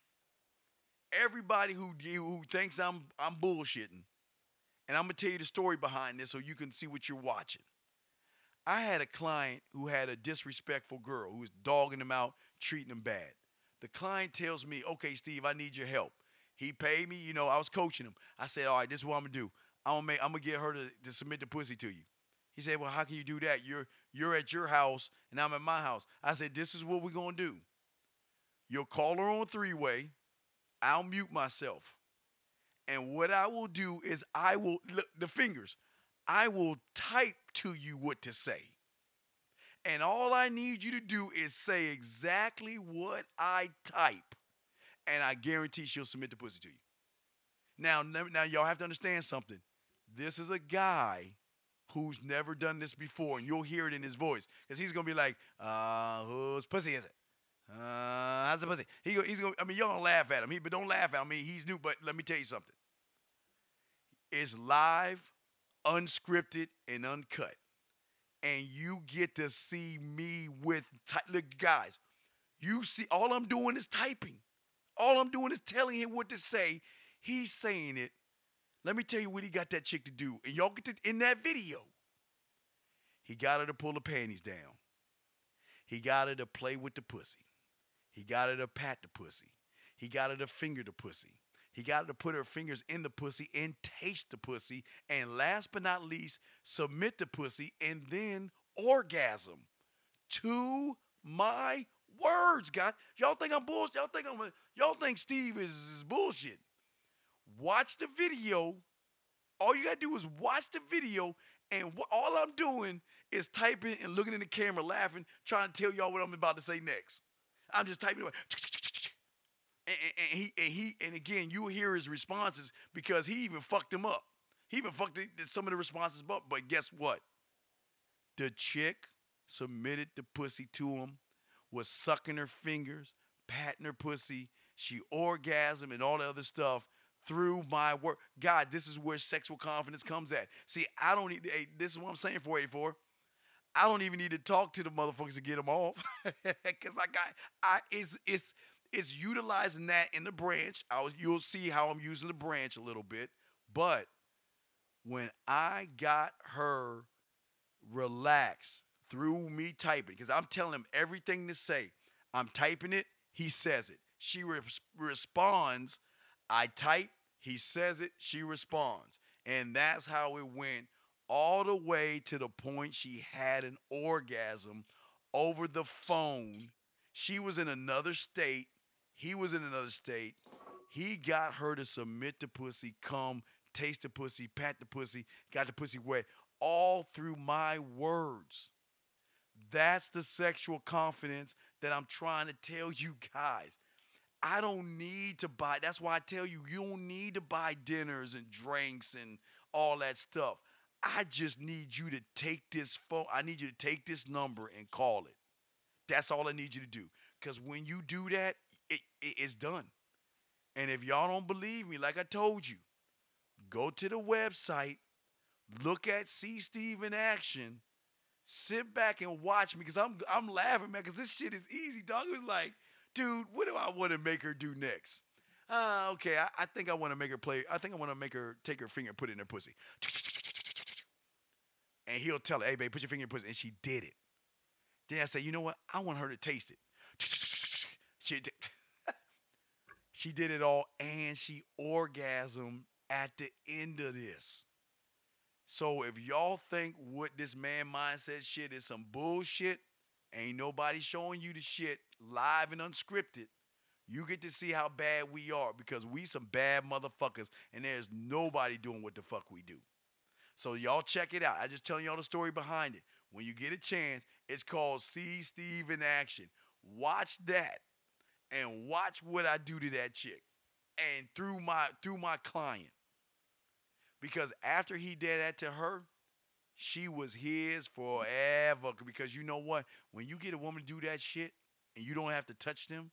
Everybody who thinks I'm bullshitting, and I'm gonna tell you the story behind this so you can see what you're watching. I had a client who had a disrespectful girl who was dogging him out, treating him bad. The client tells me, okay, Steve, I need your help. He paid me, I was coaching him. I said, all right, this is what I'm gonna do. I'm gonna get her to submit the pussy to you. He said, well, how can you do that? You're at your house and I'm at my house. I said, this is what we're gonna do. You'll call her on three-way. I'll mute myself. And what I will do is I will type to you what to say. And all I need you to do is say exactly what I type. And I guarantee she'll submit the pussy to you. Now y'all have to understand something. This is a guy who's never done this before, and you'll hear it in his voice. Because he's going to be like, whose pussy is it? How's the pussy? Y'all gonna laugh at him. But don't laugh at him. He's new, but let me tell you something. It's live unscripted and uncut. And you get to see me with, look, guys, you see, all I'm doing is typing. All I'm doing is telling him what to say. He's saying it. Let me tell you what he got that chick to do. And y'all get to, in that video, he got her to pull the panties down. He got her to play with the pussy. He got her to pat the pussy. He got her to finger the pussy. He got her to put her fingers in the pussy and taste the pussy. And last but not least, submit the pussy and then orgasm. To my words, guys. Y'all think I'm bullshit? Y'all think Steve is bullshit. Watch the video. All you gotta do is watch the video, and all I'm doing is typing and looking in the camera, laughing, trying to tell y'all what I'm about to say next. I'm just typing away. And again, you hear his responses because he even fucked him up. He even fucked some of the responses up. But guess what? The chick submitted the pussy to him, was sucking her fingers, patting her pussy. She orgasmed and all the other stuff through my work. God, this is where sexual confidence comes at. See, I don't need, hey, this is what I'm saying, 484. I don't even need to talk to the motherfuckers to get them off. Because it's utilizing that in the branch. You'll see how I'm using the branch a little bit. But when I got her relaxed through me typing, because I'm telling him everything to say. I'm typing it, he says it. She responds. I type, he says it, she responds. And that's how it went all the way to the point she had an orgasm over the phone. She was in another state. He was in another state. He got her to submit the pussy, come, taste the pussy, pat the pussy, got the pussy wet, all through my words. That's the sexual confidence that I'm trying to tell you guys. I don't need to buy. That's why I tell you, you don't need to buy dinners and drinks and all that stuff. I just need you to take this phone. I need you to take this number and call it. That's all I need you to do. Because when you do that, it's done. And if y'all don't believe me, like I told you, go to the website, look at See Steve in action, sit back and watch me, because I'm laughing, man, because this shit is easy, dog. It was like, dude, what do I want to make her do next? Okay, I think I want to make her play. I think I want to make her take her finger and put it in her pussy. And he'll tell her, hey, babe, put your finger in your pussy. And she did it. Then I say, you know what? I want her to taste it. She did it all, and she orgasmed at the end of this. So if y'all think what this man mindset shit is some bullshit, ain't nobody showing you the shit live and unscripted. You get to see how bad we are, because we some bad motherfuckers, and there's nobody doing what the fuck we do. So y'all check it out. I just telling y'all the story behind it. When you get a chance, it's called See Steve in Action. Watch that and watch what I do to that chick and through my client. Because after he did that to her, she was his forever. Because you know what? When you get a woman to do that shit and you don't have to touch them,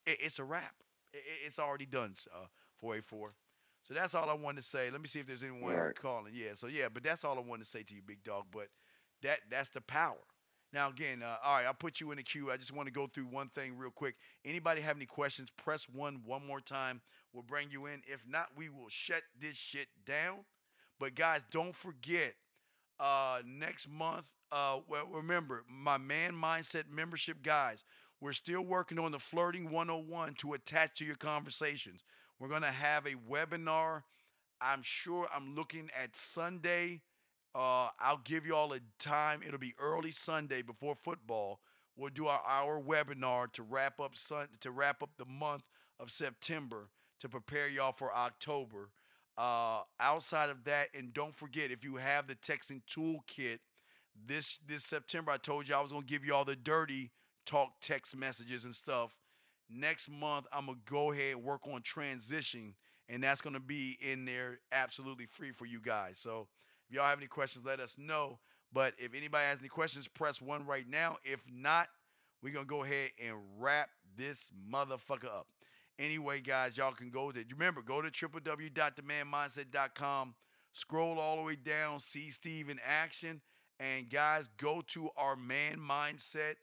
it's a wrap. It's already done, 484. So that's all I wanted to say. Let me see if there's anyone calling. Yeah, so yeah, but that's all I wanted to say to you, big dog. But that's the power. Now, again, all right, I'll put you in the queue. I just want to go through one thing real quick. Anybody have any questions, press 1 more time. We'll bring you in. If not, we will shut this shit down. But, guys, don't forget, next month, well, remember, my Man Mindset membership, guys, we're still working on the Flirting 101 to attach to your conversations. We're going to have a webinar. I'm sure I'm looking at Sunday. I'll give you all a time. It'll be early Sunday before football. We'll do our webinar to wrap up the month of September to prepare y'all for October. Outside of that, and don't forget, if you have the texting toolkit, this September, I told you I was going to give you all the dirty talk text messages and stuff. Next month, I'm going to go ahead and work on transitioning, and that's going to be in there absolutely free for you guys. So if y'all have any questions, let us know. But if anybody has any questions, press 1 right now. If not, we're going to go ahead and wrap this motherfucker up. Anyway, guys, y'all can go to www.themanmindset.com. Scroll all the way down, see Steve in action. And guys, go to our Man Mindset.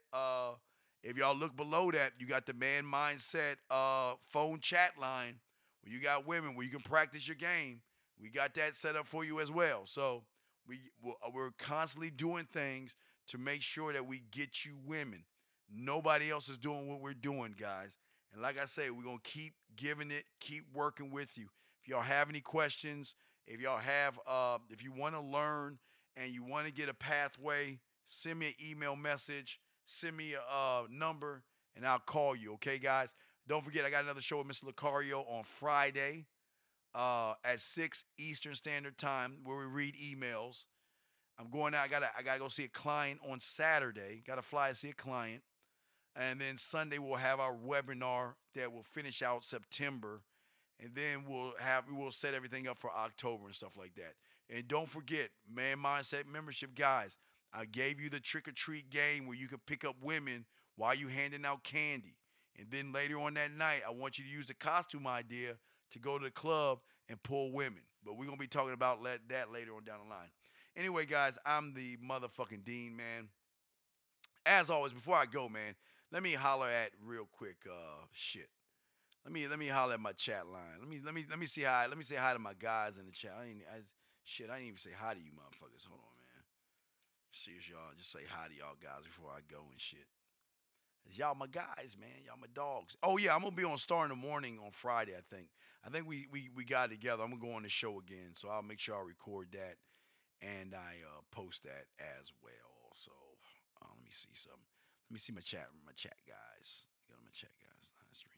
If y'all look below that, you got the Man Mindset phone chat line where you got women where you can practice your game. We got that set up for you as well. So we're constantly doing things to make sure that we get you women. Nobody else is doing what we're doing, guys. And like I say, we're going to keep giving it, keep working with you. If y'all have any questions, if y'all have, if you want to learn and you want to get a pathway, send me an email message, send me a number, and I'll call you, okay, guys? Don't forget, I got another show with Mr. Lucario on Friday at 6 Eastern Standard Time where we read emails. I'm going out. I gotta go see a client on Saturday. Got to fly to see a client. And then Sunday we'll have our webinar that will finish out September. And then we'll set everything up for October and stuff like that. And don't forget, Man Mindset membership, guys. I gave you the trick or treat game where you can pick up women while you handing out candy. And then later on that night, I want you to use the costume idea to go to the club and pull women. But we're gonna be talking about that later on down the line. Anyway, guys, I'm the motherfucking Dean, man. As always, before I go, man, let me holler at real quick. Shit. Let me holler at my chat line. Let me say hi to my guys in the chat. I didn't even say hi to you motherfuckers. Hold on, man. Serious, y'all. Just say hi to y'all guys before I go and shit. Y'all my guys, man. Y'all my dogs. Oh yeah, I'm gonna be on Star in the Morning on Friday. I think we got it together. I'm gonna go on the show again, so I'll make sure I record that and I post that as well. So let me see something. Let me see my chat guys. Go to my chat guys. Live streaming.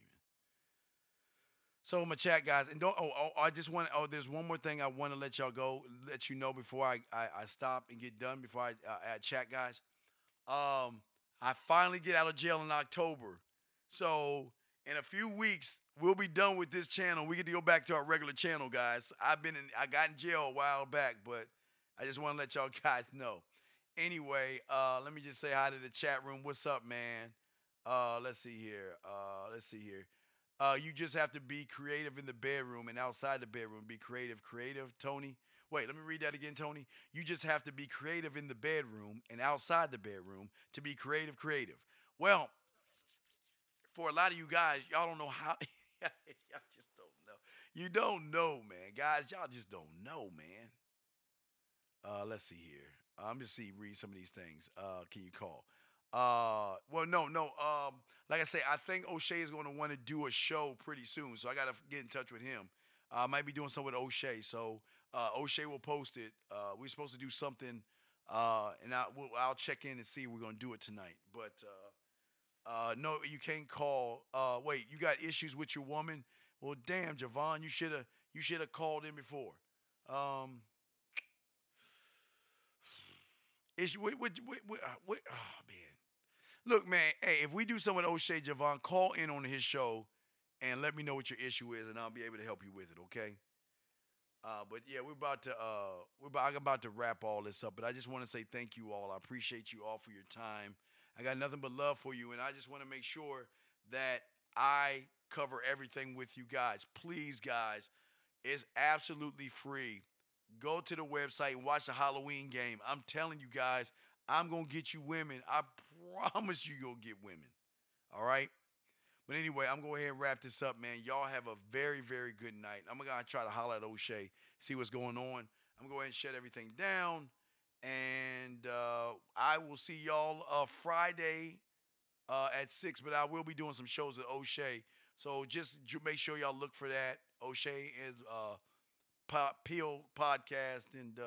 So my chat guys, and I just want. There's one more thing I want to let you know before I stop and get done. Before I add chat guys, I finally get out of jail in October, so in a few weeks we'll be done with this channel. We get to go back to our regular channel, guys. I got in jail a while back, but I just want to let y'all guys know. Anyway, let me just say hi to the chat room. What's up, man? Let's see here. You just have to be creative in the bedroom and outside the bedroom. Be creative, Tony. Wait, let me read that again, Tony. You just have to be creative in the bedroom and outside the bedroom to be creative. Well, for a lot of you guys, y'all don't know how. Y'all just don't know. You don't know, man. Guys, y'all just don't know, man. Let's see here. I'm just read some of these things. Can you call? Well, no. Like I say, I think O'Shea is going to want to do a show pretty soon, so I got to get in touch with him. I might be doing something with O'Shea, so O'Shea will post it. We're supposed to do something, and I'll check in and see if we're going to do it tonight. But no, you can't call. Wait, you got issues with your woman? Well, damn, Javon, you should have called in before. Issue. Oh man. Look, man. Hey, if we do something with O'Shea, Javon, call in on his show and let me know what your issue is, and I'll be able to help you with it. Okay. But yeah, I'm about to wrap all this up. But I just want to say thank you all. I appreciate you all for your time. I got nothing but love for you, and I just want to make sure that I cover everything with you guys. Please, guys, it's absolutely free. Go to the website and watch the Halloween game. I'm telling you guys, I'm going to get you women. I promise you're going to get women. All right? But anyway, I'm going to go ahead and wrap this up, man. Y'all have a very, very good night. I'm going to try to holler at O'Shea, see what's going on. I'm going to go ahead and shut everything down. And I will see y'all Friday at 6. But I will be doing some shows with O'Shea. So just make sure y'all look for that. O'Shea is... Peel podcast, and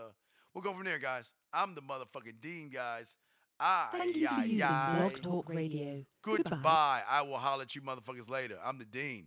we'll go from there, guys. I'm the motherfucking Dean, guys. Blog Talk Radio. Goodbye. I will holler at you motherfuckers later. I'm the Dean.